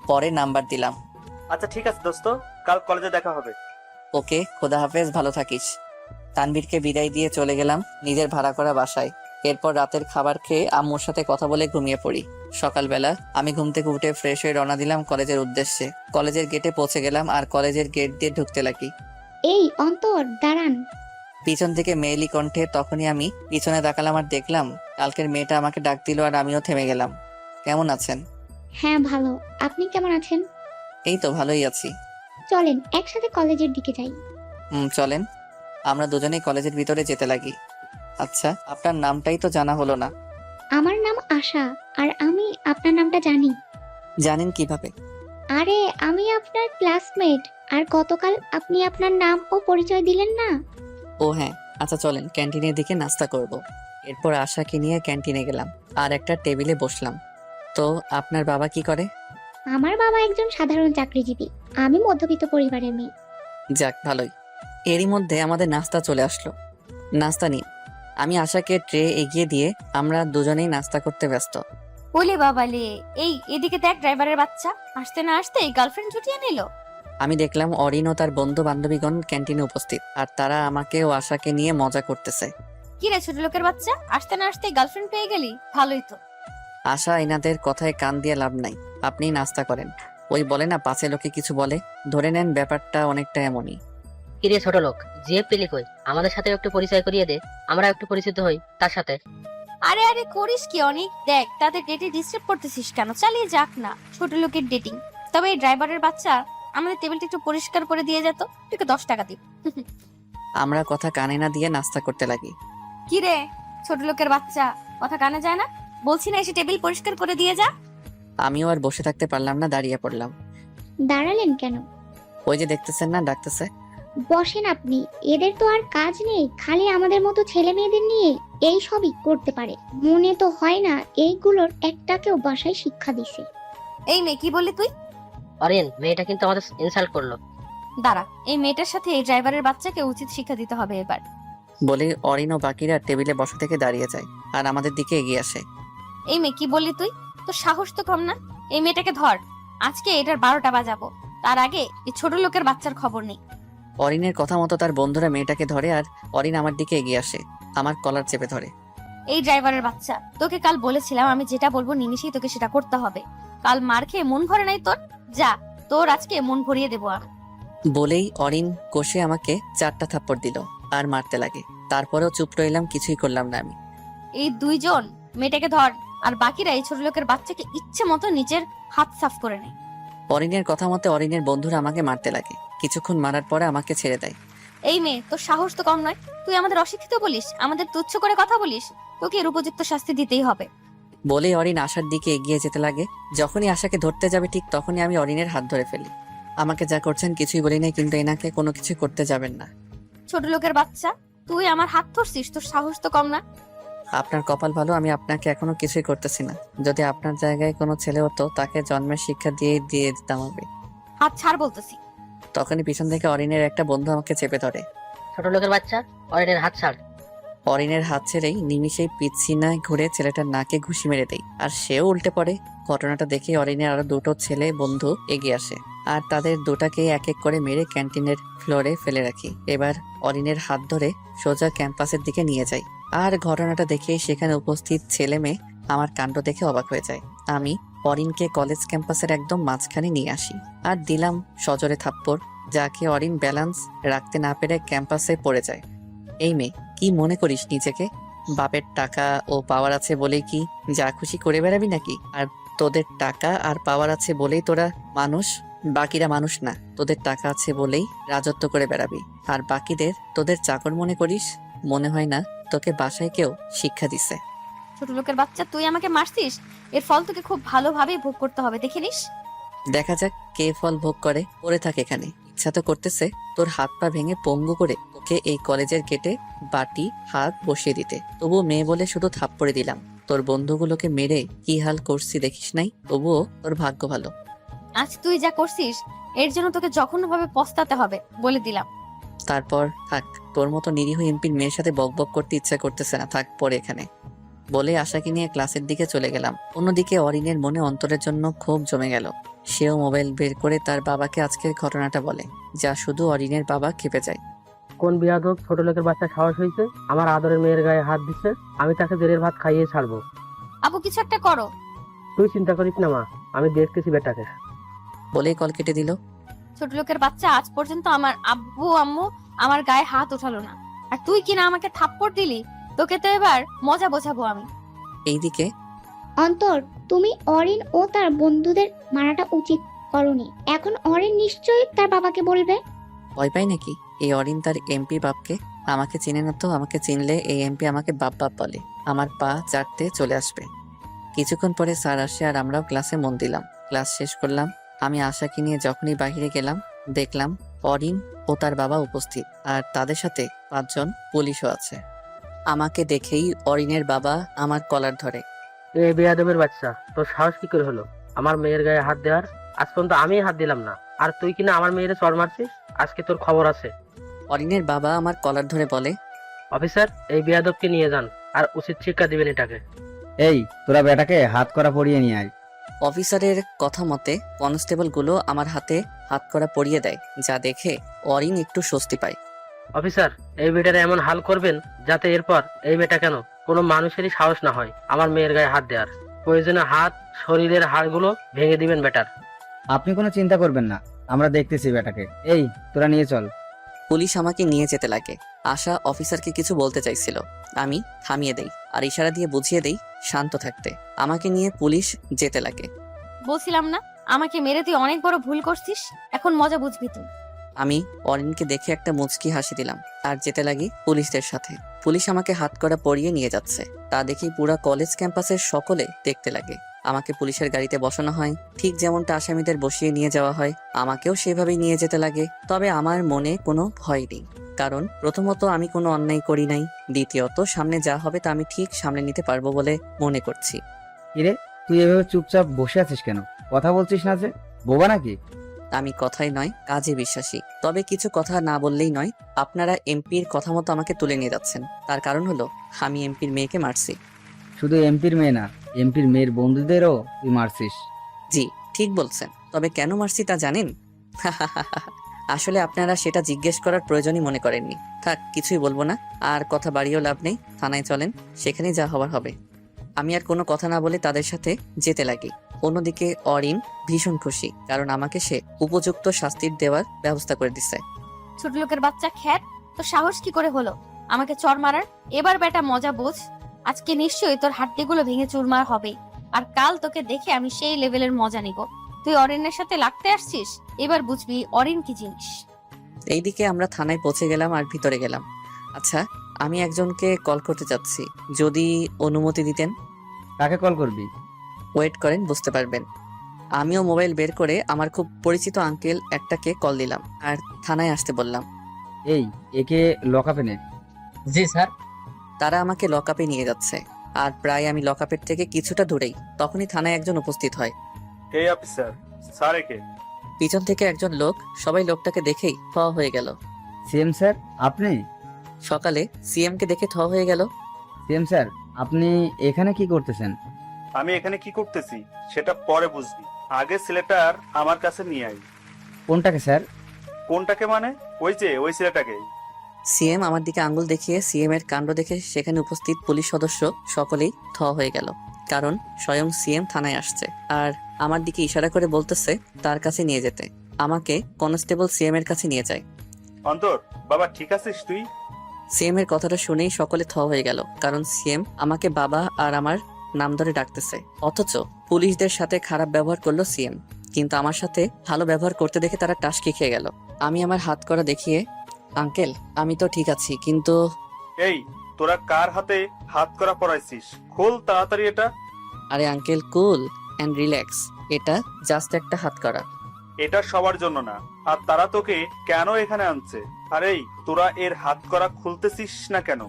পরে নাম্বার দিলাম। আচ্ছা ঠিক আছে দোস্ত, কাল কলেজে দেখা হবে। ওকে, খোদা হাফেজ, ভালো থাকিস। তানভীরকে বিদায় দিয়ে চলে গেলাম নিজের ভাড়া করা বাসায়। এরপর রাতের খাবার খেয়ে আম্মুর সাথে কথা বলে ঘুমিয়ে পড়ি। সকালবেলা আমি ঘুম থেকে উঠে ফ্রেশ হয়ে রওনা দিলাম কলেজের উদ্দেশ্যে। কলেজের গেটে পৌঁছে গেলাম আর কলেজের গেট দিয়ে ঢুকতে লাগি। এই অন্তর, দাঁড়ান। পিছন থেকে মেয়েলি কণ্ঠে। তখনই আমি পিছনে তাকালাম আর দেখলাম কালকের মেয়েটা আমাকে ডাক দিল আর আমিও থেমে গেলাম। কেমন আছেন? হ্যাঁ ভালো, আপনি কেমন আছেন? এই তো ভালোই আছি। চলেন একসাথে কলেজের দিকে যাই। চলেন। আমরা দুজনেই কলেজের ভিতরে যেতে লাগি। আচ্ছা, আপনার নামটাই তো জানা হলো না। আমার নাম আশা, আর আমি আপনার নামটা জানি। জানেন কিভাবে? আরে আমি আপনার ক্লাসমেট, আর গতকাল আপনি আপনার নাম ও পরিচয় দিলেন না। ও হ্যাঁ, আচ্ছা চলেন ক্যান্টিনের দিকে নাস্তা করব। এরপর আশাকে নিয়ে ক্যান্টিনে গেলাম আর একটা টেবিলে বসলাম। তো আপনার বাবা কি করে? আমার বাবা একজন সাধারণ চাকরিজীবী, আমি মধ্যবিত্ত পরিবারের মেয়ে। যাক ভালোই। এরই মধ্যে আমাদের নাস্তা চলে আসলো। নাস্তা নিন। আমি আশাকে ট্রে এগিয়ে দিয়ে আমরা দুজনেই নাস্তা করতে ব্যস্ত। বলি বাবালে, এই এদিকে দেখ, ড্রাইভারের বাচ্চা আসতে না আসতে গার্লফ্রেন্ড জুটিয়ে নিল। আমি দেখলাম অরিন ও তার বন্ধু বান্ধবীগণ ক্যান্টিনে উপস্থিত আর তারা আমাকে ও আশাকে নিয়ে মজা করতেছে। কি রে ছোট লোকের বাচ্চা, আসতে না আসতে গার্লফ্রেন্ড পেয়ে গেলি? ভালোই তো। আশা এনাদের কথায় কান দিয়ে লাভ নাই, আপনি নাস্তা করেন। ওই বলে না, পাছে লোকে কিছু বলে, ধরে নেন ব্যাপারটা অনেকটা এমনই। কিরে ছোট লোক, যে পেলি কই, আমাদের সাথে একটু পরিচয় করিয়ে দে, আমরা একটু পরিচিত হই তার সাথে। আরে আরে করিস কি অনেক, দেখ তাদের ডেটে ডিস্টার্ব করতেছিস কেন? চালিয়ে যাক না ছোট লোকের ডেটিং। তবে এই ড্রাইভারের বাচ্চা আমাদের টেবিলটা একটু পরিষ্কার করে দিয়ে যেত, তোকে 10 টাকা দিব। আমরা কথা কানে না দিয়ে নাস্তা করতে লাগি। কি রে ছোট লোকের বাচ্চা, কথা কানে যায় না? বলছি না এসে টেবিল পরিষ্কার করে দিয়ে যা। আমিও আর বসে থাকতে পারলাম না, দাঁড়িয়ে পড়লাম। দাঁড়ালেন কেন? ওই যে দেখতেছেন না, ডাকতেছে। বসেন আপনি, এদের তো আর কাজ নেই, খালি আমাদের মতো ছেলে মেয়েদের নিয়ে এই সবই করতে পারে। মনে তো হয় না এইগুলোর একটাকেও বাসায় শিক্ষা দিছে। এই মেয়ে, কি বললি তুই? অরিন, মেয়েটা কিন্তু আমাদের ইনসাল্ট করলো। দাঁড়া, এই মেয়েটার সাথে এই ড্রাইভারের বাচ্চাকে উচিত শিক্ষা দিতে হবে এবার। বলে অরিন ও বাকিরা টেবিলে বসা থেকে দাঁড়িয়ে যায় আর আমাদের দিকে এগিয়ে আসে। এই মেয়ে, কি বললি তুই? তোর সাহস তো কম না। এই মেয়েটাকে ধর, আজকে এটার 12টা বাজাবো। তার আগে এই ছোট লোকের বাচ্চার খবর নেই। অরিনের কথা মতো তার বন্ধুরা মেয়েটাকে ধরে আর অরিন আমার দিকে এগিয়ে আসে, আমার কলার চেপে ধরে। এই ড্রাইভারের বাচ্চা, তোকে কাল বলেছিলাম আমি যেটা বলবো নিমিষেই তোকে সেটা করতে হবে। কাল মার খেয়ে মন ভরে নাই তোর? যা, তোর আজকে মন ভরিয়ে দেবো আমি। বলেই অরিন কষে আমাকে 4টা থাপ্পড় দিল আর মারতে লাগে। তারপরেও চুপ রইলাম, কিছুই করলাম না আমি। এই দুইজন মেয়েটাকে ধর, আর বাকিরা এই ছোট লোকের বাচ্চাকে ইচ্ছে মতো নিজের হাত সাফ করে নেয়। অরিনের কথা মতো অরিনের বন্ধুরা আমাকে মারতে লাগে। কিছুক্ষণ মারার পরে আমাকে ছেড়ে দেয়। এই মেয়ে, তোর সাহস তো কম নয়। তুই আমাদের অশিক্ষিত বলিস, আমাদের তুচ্ছ করে কথা বলিস। তোকে এর উপযুক্ত শাস্তি দিতেই হবে। বলেই অরিন আশার দিকে এগিয়ে যেতে লাগে। যখনই আশাকে ধরতে যাবে ঠিক তখনই আমি অরিনের হাত ধরে ফেলি। আমাকে যা করছেন কিছুই বলি নাই, কিন্তু এনাকে কোনো কিছু করতে যাবেন না। ছোট লোকের বাচ্চা, তুই আমার হাত ধরছিস, তোর সাহস তো কম না। আপনার কপাল ভালো, আমি আপনাকে এখনো কিছুই করতেছি না। যদি আপনার জায়গায় কোনো ছেলে হতো তাকে জন্মের শিক্ষা দিয়ে দিতাম আমি। হাত ছাড় বলতেছি। তখনই পিছন থেকে অরিনের একটা বন্ধু আমাকে চেপে ধরে। ছোট লোকের বাচ্চা, অরিনের হাত ছাড়। অরিনের হাত ছেড়েই নিমিষেই পিছিনায় ঘুরে ছেলেটার নাকে ঘুষি মেরে দেই আর সেও উল্টে পড়ে। ঘটনাটা দেখে অরিনের আরো দুটো ছেলে বন্ধু এগিয়ে আসে আর তাদের দুটাকে এক এক করে মেরে ক্যান্টিনের ফ্লোরে ফেলে রাখি। এবার অরিনের হাত ধরে সোজা ক্যাম্পাসের দিকে নিয়ে যাই। আর ঘটনাটা দেখে সেখানে উপস্থিত ছেলে মেয়ে আমার কাণ্ড দেখে অবাক হয়ে যায়। আমি অরিনকে কলেজ ক্যাম্পাসের একদম মাঝখানে নিয়ে আসি আর দিলাম সজোরে থাপ্পড়, যাকে অরিন ব্যালেন্স রাখতে না পেরে ক্যাম্পাসে পড়ে যায়। এই মেয়ে, কি মনে করিস নিজেকে? বাপের টাকা ও পাওয়ার আছে বলেই কি যা খুশি করে বেড়াবি নাকি? আর তোদের টাকা আর পাওয়ার আছে বলেই তোরা মানুষ, বাকিরা মানুষ না। তোদের টাকা আছে বলেই রাজত্ব করে বেড়াবি আর বাকিদের তোদের চাকর মনে করিস। মনে হয় না তোকে বাসায় কেউ শিক্ষা দিছে। ছোট লোকের বাচ্চা, তুই আমাকে মারছিস, এর ফল তোকে খুব ভালোভাবে ভোগ করতে হবে, দেখে নিস। দেখা যাক কে ফল ভোগ করে পড়ে থাকে এখানে। ইচ্ছা তো করতেছে তোর হাত পা ভেঙে পঙ্গু করে তোকে এই কলেজের গেটে বাটি হাত বসিয়ে দিতে, তবুও মেয়ে বলে শুধু থাপ্পড়ে দিলাম। তোর বন্ধুগুলোকে মেরে কি হাল করছি দেখিস নাই, তবুও তোর ভাগ্য ভালো। আজ তুই যা করছিস এর জন্য তোকে জঘন্যভাবে পস্তাতে হবে বলে দিলাম। তারপর থাক, তোর মতো নিরীহ এমপির মেয়ের সাথে বকবক করতে ইচ্ছা করতেছে না, থাক পরে এখানে বলে আশাকে নিয়ে ক্লাসের দিকে চলে গেলাম। অন্যদিকে অরিনের মনে অন্তরের জন্য ক্ষোভ জমে গেল। সেও মোবাইল বের করে তার বাবাকে আজকের ঘটনাটা বলে, যা শুধু অরিনের বাবা খেপে যায়। কোন বিয়াদব ছোট লোকের বাচ্চা সাহস হয়েছে আমার আদরের মেয়ের গায়ে হাত দিচ্ছে, আমি তাকে জেলের ভাত খাইয়ে ছাড়বো। আবু কিছু একটা করো। তুই চিন্তা করিস না মা, আমি দেখতেছি বেটাকে। বলেই কল কেটে দিল। ছোট লোকের বাচ্চা, আজ পর্যন্ত আমার আব্বু আম্মু আমার গায়ে হাত উঠালো না, আর তুই কিনা আমাকে থাপ্পড় দিলি। তোকে তো এবার মজা বোঝাবো আমি। এইদিকে অন্তর, তুমি অরিন ও তার বন্ধুদের মারাটা উচিত করনি। এখন অরিন নিশ্চয়ই তার বাবাকে বলবে। ভয় পাই নাকি? এই অরিন তার এমপি বাপকে আমাকে চিনে না তো, আমাকে চিনলে এই এমপি আমাকে বাপ বাপ বলে, আমার পা চাটতে চলে আসবে। কিছুক্ষণ পরে স্যার আসে আর আমরাও ক্লাসে মন দিলাম। ক্লাস শেষ করলাম। আমি আশাকে নিয়ে যখনই বাইরে গেলাম দেখলাম অরিন ও তার বাবা উপস্থিত, আর তাদের সাথে 5 জন পুলিশও আছে। আমাকে দেখেই অরিনের বাবা আমার কলার ধরে। এ বেয়াদবের বাচ্চা, তোর সাহস কি করে হলো আমার মেয়ের গায়ে হাত দেওয়ার? আজ পর্যন্ত আমি হাত দিলাম না, আর তুই কিনা আমার মেয়ের চড় মারছিস। আজকে তোর খবর আছে। অরিনের বাবা আমার কলার ধরে বলে, অফিসার, এই বেয়াদবকে নিয়ে যান আর উচিত শিক্ষা দিবেন এটাকে। এই তোরা বেটাকে হাত করা পরিয়ে নিয়ে আয়। অফিসারের কথা মতে কনস্টেবল গুলো আমার হাতে হাত করা পরিয়ে দেয়, যা দেখে অরিন একটু স্বস্তি পায়। অফিসার, এই বেটারে এমন হাল করবেন যাতে এরপর এই বেটা কেন কোনো মানুষেরই সাহস না হয় আমার মেয়ের গায়ে হাত দেওয়ার। প্রয়োজনে হাত, শরীরের হাড়গুলো ভেঙে দিবেন বেটার। আপনি কোনো চিন্তা করবেন না, আমরা দেখতেছি বেটাকে। এই তোরা নিয়ে চল। পুলিশ আমাকে নিয়ে যেতে লাগে। আশা অফিসারকে কিছু বলতে চাইছিল, আমি থামিয়ে দেই আর ইশারা দিয়ে বুঝিয়ে দেই শান্ত থাকতে। আমাকে নিয়ে পুলিশ যেতে লাগে। বলছিলাম না আমাকে মেরে তুই অনেক বড় ভুল করছিস, এখন মজা বুঝবি তুই। আমি অরিনকে দেখে একটা মুচকি হাসি দিলাম আর যেতে লাগি পুলিশদের সাথে। পুলিশ আমাকে হাত করা পরিয়ে নিয়ে যাচ্ছে, তা দেখেই পুরা কলেজ ক্যাম্পাসের সকলে দেখতে লাগে। আমাকে পুলিশের গাড়িতে বসানো হয়, ঠিক যেমনটা আসামিদের বসিয়ে নিয়ে যাওয়া হয় আমাকেও সেভাবেই নিয়ে যেতে লাগে। তবে আমার মনে কোনো ভয় নেই, কারণ প্রথমত আমি কোনো অন্যায় করি নাই, দ্বিতীয়ত সামনে যা হবে তা আমি ঠিক সামনে নিতে পারবো বলে মনে করছি। কিরে, তুই এভাবে চুপচাপ বসে আছিস কেন? কথা বলছিস না যে, বোবা নাকি? আমি কথাই নয় কাজে বিশ্বাসী, তবে কিছু কথা না বললেই নয়। আপনারা এমপির কথা মতো আমাকে তুলে নিয়ে যাচ্ছেন, তার কারণ হলো আমি এমপির মেয়েকে মারছি। শুধু এমপির মেয়ে না, এমপির মেয়ের বন্ধুদেরও তুই মারছিস। জি ঠিক বলছেন, তবে কেন মারছি তা জানেন? আসলে আপনারা সেটা জিজ্ঞেস করার প্রয়োজনই মনে করেননি। থাক, কিছুই বলবো না, আর কথা বাড়িয়েও লাভ নেই। থানায় চলেন, সেখানেই যা হবার হবে। আমি আর কোনো কথা না বলে তাদের সাথে যেতে লাগি। অন্যদিকে অরিন ভীষণ খুশি, কারণ আমাকে সে উপযুক্ত শাস্তির দেওয়ার ব্যবস্থা করে দিচ্ছে। ছোট লোকের বাচ্চা খ্যাত, তো সাহস কি করে হলো আমাকে চড় মারার? এবার বেটা মজা বোঝ। আজকে নিশ্চয়ই তোর হাড্ডিগুলো ভেঙে চুরমার হবে, আর কাল তোকে দেখে আমি সেই লেভেলের মজা নিব। তুই অরিনের সাথে লাগতে আসছিস, এবার বুঝবি অরিন কি জিনিস। এইদিকে আমরা থানায় পৌঁছে গেলাম আর ভিতরে গেলাম। আচ্ছা, আমি একজনকে কল করতে চাচ্ছি, যদি অনুমতি দিতেন। কাকে কল করবি? ওয়েট করেন, বুঝতে পারবেন। আমিও মোবাইল বের করে আমার খুব পরিচিত আঙ্কেল একটাকে কল দিলাম আর থানায় আসতে বললাম। এই একে লকআপে নে। জি স্যার। তারা আমাকে লকআপে নিয়ে যাচ্ছে, আর প্রায় আমি লকআপের থেকে কিছুটা দূরেই তখনই থানায় একজন উপস্থিত হয়। হে অফিসার, স্যার একে। পিছন থেকে একজন লোক, সবাই লোকটাকে দেখেই থ হয়ে গেল। সিএম স্যার আপনি? সকালে সিএম কে দেখে থ হয়ে গেল। সিএম স্যার আপনি এখানে কি করতেছেন? আমি এখানে কি করতেছি সেটা পরে বুঝবি, আগে ছেলেটার আমার কাছে নিয়ে আই। কোনটাকে স্যার? কোনটাকে মানে? ওই ছেলেটাকে। সিএম আমার দিকে আঙ্গুল দেখিয়ে সিএম এর কাণ্ড দেখে সেখানে উপস্থিত পুলিশ সদস্য সকলেই থ হয়ে গেল, কারণ স্বয়ং সিএম থানায় আসছে আর আমার দিকে ইশারা করে বলতেছে তার কাছে নিয়ে যেতে। আমাকে কনস্টেবল সিএম এর কাছে নিয়ে যায়। অন্তর বাবা, ঠিক আছিস তুই? সিএম এর কথাটা শুনেই সকলে থ হয়ে গেল, কারণ সিএম আমাকে বাবা আর আমার নাম ধরে ডাকতেছে, অথচ পুলিশদের সাথে খারাপ ব্যবহার করলো সিএম, কিন্তু আমার সাথে ভালো ব্যবহার করতে দেখে তারা টাসকি খেয়ে গেল। আমি আমার হাত করা দেখিয়ে, আঙ্কেল আমি তো ঠিক আছি, কিন্তু এই তোরা কার হাতে হাত করা পড়াইছিস? খোল তাড়াতাড়ি এটা। আরে আঙ্কেল, কুল অ্যান্ড রিল্যাক্স, এটা জাস্ট একটা হাত করা। এটা সবার জন্য না। আর তারা তোকে কেন এখানে আনছে? আরে তোরা এর হাত করা খুলতেছিস না কেন?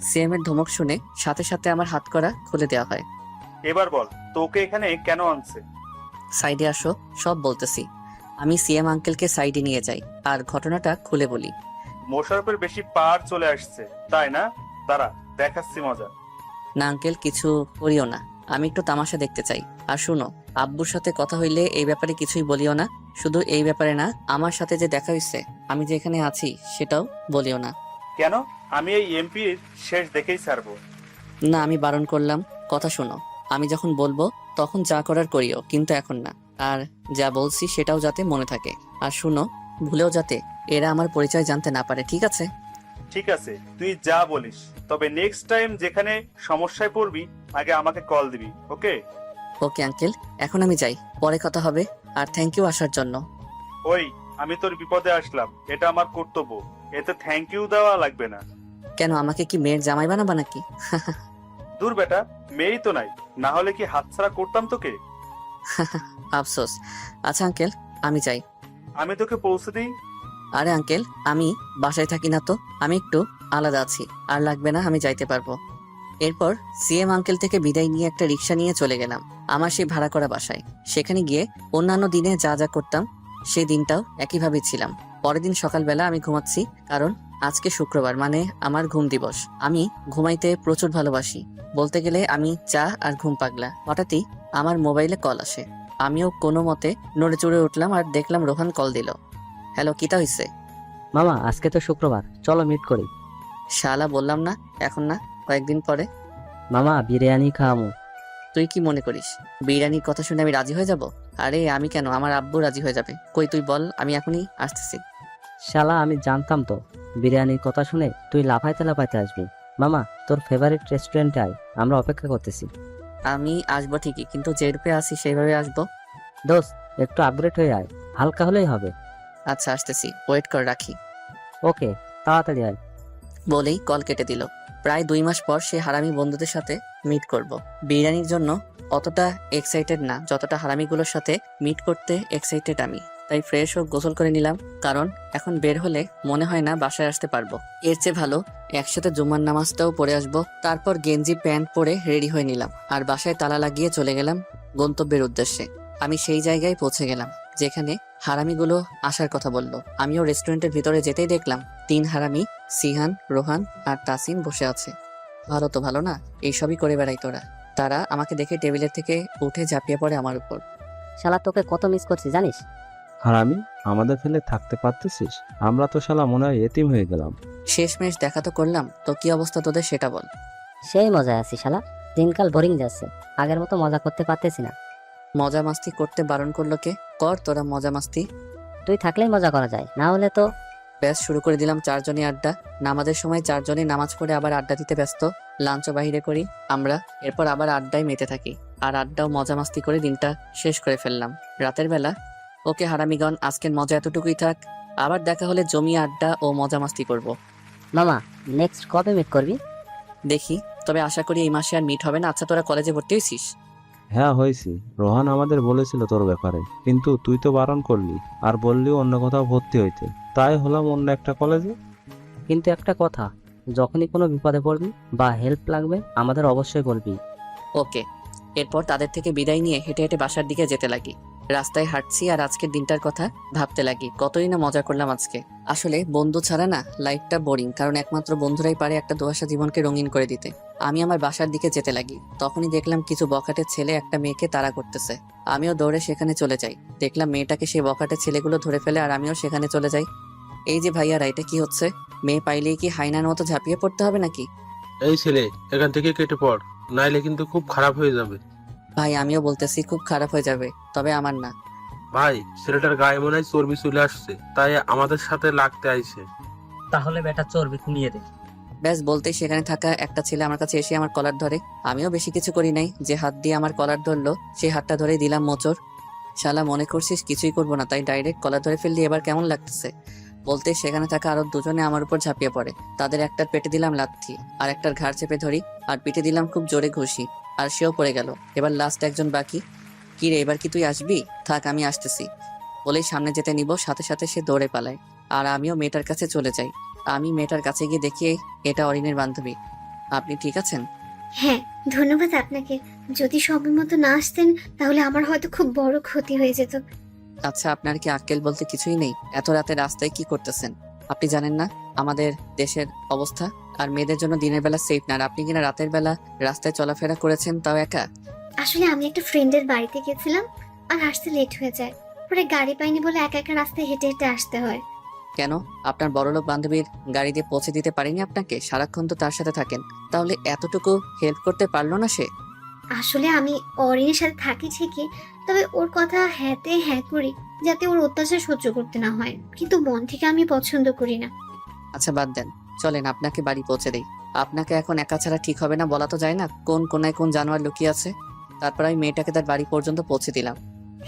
সিএম এর ধমক শুনে সাথে সাথে আমার হাত করা খুলে দেওয়া হয়। এবার বল তোকে এখানে কেন আনছে? সাইডে আসো, সব বলতেছি। আমি সিএম আঙ্কেলকে সাইডে নিয়ে যাই আর ঘটনাটা খুলে বলি। মোশারফের বেশি পার চলে আসছে তাই না? দাঁড়া দেখাচ্ছি মজা। না আঙ্কেল, কিছু করিও না, আমি একটু তামাশা দেখতে চাই। আর শুনো, আব্বুর সাথে কথা হইলে এই ব্যাপারে কিছুই বলিও না। শুধু এই ব্যাপারে না, আমার সাথে যে দেখা হইছে, আমি যে এখানে আছি সেটাও বলিও না। কেন? আমি এই এমপির শেষ দেখেই ছাড়বো। না, আমি বারণ করলাম। কথা শোনো, আমি যখন বলবো তখন যা করার করিও, কিন্তু এখন না। আর যা বলছি সেটাও যাতে মনে থাকে। আর শুনো, ভুলেও যাতে এরা আমার পরিচয় জানতে না পারে, ঠিক আছে? ঠিক আছে, তুই যা বলিস। তবে নেক্সট টাইম যেখানে সমস্যায় পড়বি আগে আমাকে কল দিবি, ওকে? ওকে আঙ্কেল, এখন আমি যাই, পরে কথা হবে। আর থ্যাংক ইউ আসার জন্য। ওই, আমি তোর বিপদে আসলাম, এটা আমার কর্তব্য। এতে থ্যাংক ইউ দেওয়া লাগবে না। কেন, আমাকে কি মেয়ের জামাই বানাবা নাকি? দূর বেটা, মেয়েই তো নাই, না হলে কি হাতছাড়া করতাম তোকে? আফসোস। আচ্ছা আঙ্কেল, আমি যাই। আমি তোকে পৌঁছে দিই। আরে আঙ্কেল, আমি বাসায় থাকি না তো, আমি একটু আলাদা আছি। আর লাগবে না, আমি যাইতে পারবো। এরপর সিএম আঙ্কেল থেকে বিদায় নিয়ে একটা রিক্সা নিয়ে চলে গেলাম আমার সেই ভাড়া করা বাসায়। সেখানে গিয়ে অন্যান্য দিনে যা যা করতাম সেই দিনটাও একইভাবে ছিলাম। পরের দিন সকালবেলা আমি ঘুমাচ্ছি, কারণ আজকে শুক্রবার, মানে আমার ঘুম দিবস। আমি ঘুমাইতে প্রচুর ভালোবাসি, বলতে গেলে আমি চা আর ঘুম পাগলা। হঠাৎই আমার মোবাইলে কল আসে। আমিও কোনো মতে নড়ে চড়ে উঠলাম আর দেখলাম রোহান কল দিল। হ্যালো, কিতা হইছে? মামা, আজকে তো শুক্রবার, চলো মিট করি। শালা, বললাম না এখন না, কয়েকদিন পরে। মামা, বিরিয়ানি খাওয়ামু। তুই কি মনে করিস বিরিয়ানির কথা শুনে আমি রাজি হয়ে যাব? আরে আমি কেন, আমার আব্বু রাজি হয়ে যাবে। কই তুই বল, আমি এখনই আসতেছি। শালা, আমি জানতাম তো বিরিয়ানির কথা শুনে তুই লাফাইতে লাফাইতে আসবি। মামা, তোর ফেভারিট রেস্টুরেন্টে আয়, আমরা অপেক্ষা করতেছি। আমি আসবো ঠিকই, কিন্তু যে রূপে আসি সেইভাবে আসবো। দোস্ত, একটু আপগ্রেড হয়ে আয়, হালকা হলেই হবে। আচ্ছা আসতেছি, ওয়েট কর, রাখি। ওকে, তাড়াতাড়ি আয়। বলেই কল কেটে দিল। প্রায় 2 মাস পর সে হারামি বন্ধুদের সাথে মিট করব। বিরিয়ানির জন্য অতটা এক্সাইটেড না যতটা হারামিগুলোর সাথে মিট করতে এক্সাইটেড আমি। তাই ফ্রেশ হোক, গোসল করে নিলাম, কারণ এখন বের হলে মনে হয় না বাসায় আসতে পারবো। এর চেয়ে ভালো একসাথে জুম্মার নামাজটাও পড়ে আসবো। তারপর গেঞ্জি প্যান্ট পরে রেডি হয়ে নিলাম আর বাসায় তালা লাগিয়ে চলে গেলাম গন্তব্যের উদ্দেশ্যে। আমি সেই জায়গায় পৌঁছে গেলাম যেখানে হারামিগুলো আসার কথা বলল। আমিও রেস্টুরেন্টের ভিতরে যেতেই দেখলাম 3 হারামি, সিহান, রোহান আর তাসিন বসে আছে। ভালো তো ভালো না, এইসবই করে বেড়াই তোরা। তারা আমাকে দেখে টেবিলের থেকে উঠে ঝাঁপিয়ে পড়ে আমার উপর। শালা, তোকে কত মিস করছি জানিস? হারামি, আমাদের ফেলে থাকতে পারতেছিস? আমরা তো শালা মনে হয় এতিম হয়ে গেলাম। শেষমেশ দেখা তো করলাম, তো কি অবস্থা তোদের সেটা বল। সেই মজায় আছি শালা, দিনকাল বোরিং যাচ্ছে, আগের মতো মজা করতে পারতেছি না। মজা মাস্তি করতে বারণ করলো কে? কর তোরা মজা মাস্তি। তুই থাকলেই মজা করা যায়, না হলে তো। ব্যাস শুরু করে দিলাম 4 জনই আড্ডা। নামাজের সময় 4 জনই নামাজ পড়ে আবার আড্ডা দিতে ব্যস্ত। লাঞ্চও বাহিরে করি আমরা, এরপর আবার আড্ডায় মেতে থাকি। আর আড্ডাও মজা মাস্তি করে দিনটা শেষ করে ফেললাম। রাতের বেলা, ওকে হারামিগণ, আজকের মজা এতটুকুই থাক। আবার দেখা হলে জমিয়ে আড্ডা ও মজা মাস্তি করবো। মামা, নেক্সট কবে মিট করবি? দেখি, তবে আশা করি এই মাসে আর মিট হবে না। আচ্ছা, তোরা কলেজে ভর্তি হয়েছিস? হ্যাঁ হয়েছি, রোহান আমাদের বলেছিল তোর ব্যাপারে, কিন্তু তুই তো বারণ করলি আর বললি অন্য কোথাও ভর্তি হইতে, তাই হলাম অন্য একটা কলেজে। কিন্তু একটা কথা, যখনই কোনো বিপদে পড়বি বা হেল্প লাগবে আমাদের অবশ্যই বলবি। ওকে। এরপর তাদের থেকে বিদায় নিয়ে হেঁটে হেঁটে বাসার দিকে যেতে লাগি। রাস্তায় হাঁটছি আর আজকের দিনটার কথা ভাবতে লাগি। কতই না মজা করলাম আজকে। আসলে বন্ধু ছাড়া না লাইফটা বোরিং, কারণ একমাত্র বন্ধুরাই পারে একটা দোয়াশা জীবনকে রঙিন করে দিতে। আমি আমার বাসার দিকে যেতে লাগি, তখনই দেখলাম কিছু বখাটের ছেলে একটা মেয়েকে তাড়া করতেছে। আমিও দৌড়ে সেখানে চলে যাই। দেখলাম মেয়েটাকে সেই বখাটের ছেলেগুলো ধরে ফেলে আর আমিও সেখানে চলে যাই। এই যে ভাইয়ারা, এটা কি হচ্ছে? মেয়ে পাইলেই কি হাইনার মতো ঝাঁপিয়ে পড়তে হবে নাকি? এই ছেলে, এখান থেকে কেটে পড়, নাইলে কিন্তু খুব খারাপ হয়ে যাবে। ভাই, আমিও বলতেছি খুব খারাপ হয়ে যাবে, তবে আমার না। ভাই, ছেলেটার গায়ে মনে হয় চর্বি চলে আসছে, তাই আমাদের সাথে লাগতে আইছে। তাহলে বেটা চর্বি কমিয়ে দে। ব্যাস বলতেই সেখানে থাকা একটা ছেলে আমার কাছে এসে আমার কলার ধরে। আমিও বেশি কিছু করি নাই, যে হাত দিয়ে আমার কলার ধরলো সেই হাতটা ধরে দিলাম মোচড়। শালা, মনে করছিস কিছুই করবো না তাই ডাইরেক্ট কলার ধরে ফেললি, এবার কেমন লাগতেছে? বলতে সেখানে থাকা আরো 2 জনে আমার উপর ঝাঁপিয়ে পড়ে। তাদের একটার পেটে দিলাম লাথি, আর একটার ঘাড় চেপে ধরি আর পিঠে দিলাম খুব জোরে ঘুষি, আর সেও পড়ে গেল। এবার লাস্ট একজন বাকি। কি রে, এবার কি তুই আসবি? থাক, আমি আসতেছি। বলেই সামনে যেতে নিব, সাথে সাথে সে দৌড়ে পালায়। আর আমিও মেয়েটার কাছে চলে যাই। আমি মেয়েটার কাছে গিয়ে দেখি এটা অরিনের বান্ধবী। আপনি ঠিক আছেন? হ্যাঁ, ধন্যবাদ আপনাকে। যদি সময় মতো না আসতেন তাহলে আমার হয়তো খুব বড় ক্ষতি হয়ে যেত। আচ্ছা, আপনার কি আক্কেল বলতে কিছুই নেই? এত রাতে রাস্তায় কি করতেছেন? আপনি জানেন না আমাদের দেশের অবস্থা? আর মেয়েদের জন্য দিনের বেলা সেফ না, আর আপনি কিনা রাতের বেলা রাস্তায় চলাফেরা করেছেন, তাও একা। আসলে আমি একটা ফ্রেন্ডের বাড়িতে গেছিলাম আর আসতে লেট হয়ে যায়, পরে গাড়ি পাইনি বলে একা একা রাস্তায় হেঁটে হেঁটে আসতে হয়। কেন? আপনার বড়লোক বান্ধবীর গাড়ি দিয়ে পৌঁছে দিতে পারেনি আপনাকে? সারাক্ষণ তো তার সাথে থাকেন, তাহলে এতটুকু হেল্প করতে পারলো না সে? আসলে আমি অরিনের সাথে থাকি ঠিকই, তবে ওর কথা হ্যাঁতে হ্যাঁ করি যাতে ওর অত্যাচার সহ্য করতে না হয়, কিন্তু মন থেকে আমি পছন্দ করি না। আচ্ছা বাদ দেন, চলেন আপনাকে বাড়ি পৌঁছে দেই। আপনাকে এখন একা ছাড়া ঠিক হবে না, বলা তো যায় না কোন কোনায় কোন জানোয়ার লুকিয়ে আছে। তারপর আমি মেয়েটাকে তার বাড়ি পর্যন্ত পৌঁছে দিলাম।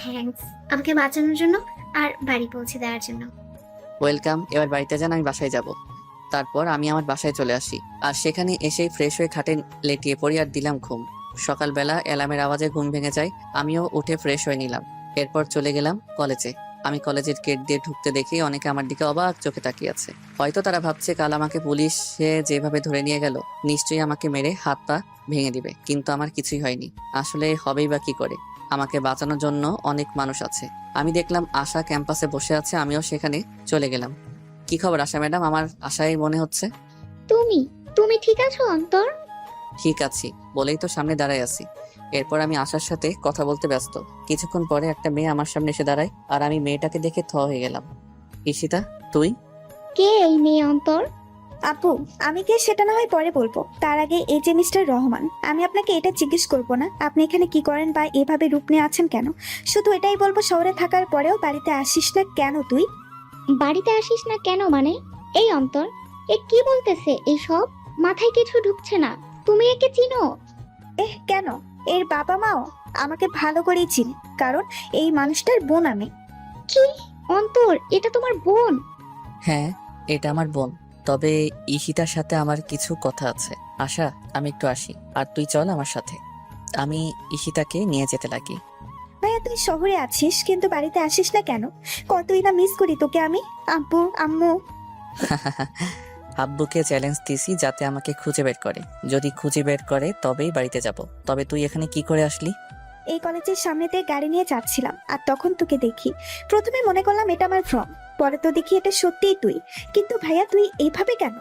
থ্যাঙ্কস আমাকে বাঁচানোর জন্য আর বাড়ি পৌঁছে দেওয়ার জন্য। ওয়েলকাম, এবার বাড়িতে যান, আমি বাসায় যাব। তারপর আমি আমার বাসায় চলে আসি, আর সেখানে এসেই ফ্রেশ হয়ে খাটে লেটিয়ে পড়ি আর দিলাম ঘুম। সকালবেলা অ্যালার্মের আওয়াজে ঘুম ভেঙে যায়, আমিও উঠে ফ্রেশ হয়ে নিলাম। এরপর চলে গেলাম কলেজে। আমি কলেজের গেট দিয়ে ঢুকতে দেখি অনেকে আমার দিকে অবাক চোখে তাকিয়ে আছে। হয়তো তারা ভাবছে কাল আমাকে পুলিশে যেভাবে ধরে নিয়ে গেল নিশ্চয়ই আমাকে মেরে হাত পা ভেঙে দিবে, কিন্তু আমার কিছুই হয়নি। আসলে হবেই বা কি করে, আমাকে বাঁচানোর জন্য অনেক মানুষ আছে। আমি দেখলাম আশা ক্যাম্পাসে বসে আছে, আমিও সেখানে চলে গেলাম। কি খবর আশা ম্যাডাম? আমার আশাই মনে হচ্ছে। তুমি তুমি ঠিক আছো অন্তর? ঠিক আছি বলেই তো সামনে দাঁড়ায় আছি। এরপর আমি আশার সাথে কথা বলতে ব্যস্ত। কিছুক্ষণ পরে একটা মেয়ে আমার সামনে এসে দাঁড়ায়, আর আমি মেয়েটাকে দেখে থ হয়ে গেলাম। ঈশিতা, তুই? কে এই মেয়ে অন্তর? আপু, আমি কে সেটা না হয় পরে বলবো, তার আগে এই যে মিস্টার রহমান, আমি আপনাকে এটা জিজ্ঞেস করবো না আপনি এখানে কি করেন বা এভাবে রূপ নিয়ে আছেন কেন। শুধু এটাই বলবো শহরে থাকার পরেও বাড়িতে আসিস না কেন তুই? বাড়িতে আসিস না কেন মানে? এই অন্তর, এ কি বলতেছে এইসব? মাথায় কিছু ঢুকছে না। তুমি একে চিনো? কেন? এর বাবা মাও আমাকে ভালো করেই চিনে, কারণ এই মানুষটার বোন আমি। কি? অন্তর, এটা তোমার বোন? হ্যাঁ, এটা আমার বোন। তবে ঈশিতার সাথে আমার কিছু কথা আছে। আশা, আমি একটু আসি, আর তুই চল আমার সাথে। আমি ঈশিতাকে নিয়ে যেতে লাগি। ভাইয়া, তুই শহরে আছিস কিন্তু বাড়িতে আসিস না কেন? কতই না মিস করি তোকে আমি। আব্বু, আম্মু। আব্বুকে চ্যালেঞ্জ দিছি যাতে আমাকে খুঁজে বের করে, যদি খুঁজে বের করে তবেই বাড়িতে যাব। তবে তুই এখানে কি করে আসলি? এই কলেজের সামনে দিয়ে গাড়ি নিয়ে যাচ্ছিলাম আর তখন তোকে দেখি। প্রথমে মনে করলাম এটা আমার ভ্রম, পরে তো দেখি এটা সত্যিই তুই। কিন্তু ভাইয়া, তুই এইভাবে কেন?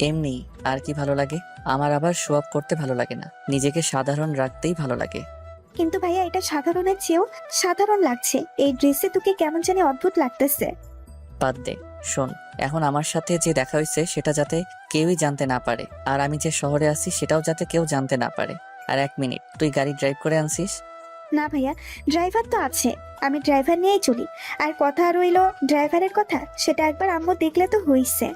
এমনি আর কি ভালো লাগে, আমার আবার শো অফ করতে ভালো লাগে না, নিজেকে সাধারণ রাখতেই ভালো লাগে। কিন্তু ভাইয়া, এটা সাধারণের চেয়েও সাধারণ লাগছে। এই ড্রেসে তোকে কেমন জানি অদ্ভুত লাগতেছে। বাদ দে, শোন, এখন আমার সাথে যে দেখা হয়েছে সেটা যাতে কেউই জানতে না পারে, আর আমি যে শহরে আছি সেটাও যাতে কেউ জানতে না পারে। আর 1 মিনিট, তুই গাড়ি ড্রাইভ করে আনছিস? না ভাইয়া, ড্রাইভার তো আছে, আমি ড্রাইভার নিয়েই চলি। আর কথা রইলো ড্রাইভারের কথা, সেটা একবার আম্মু দেখলে তো হইছে।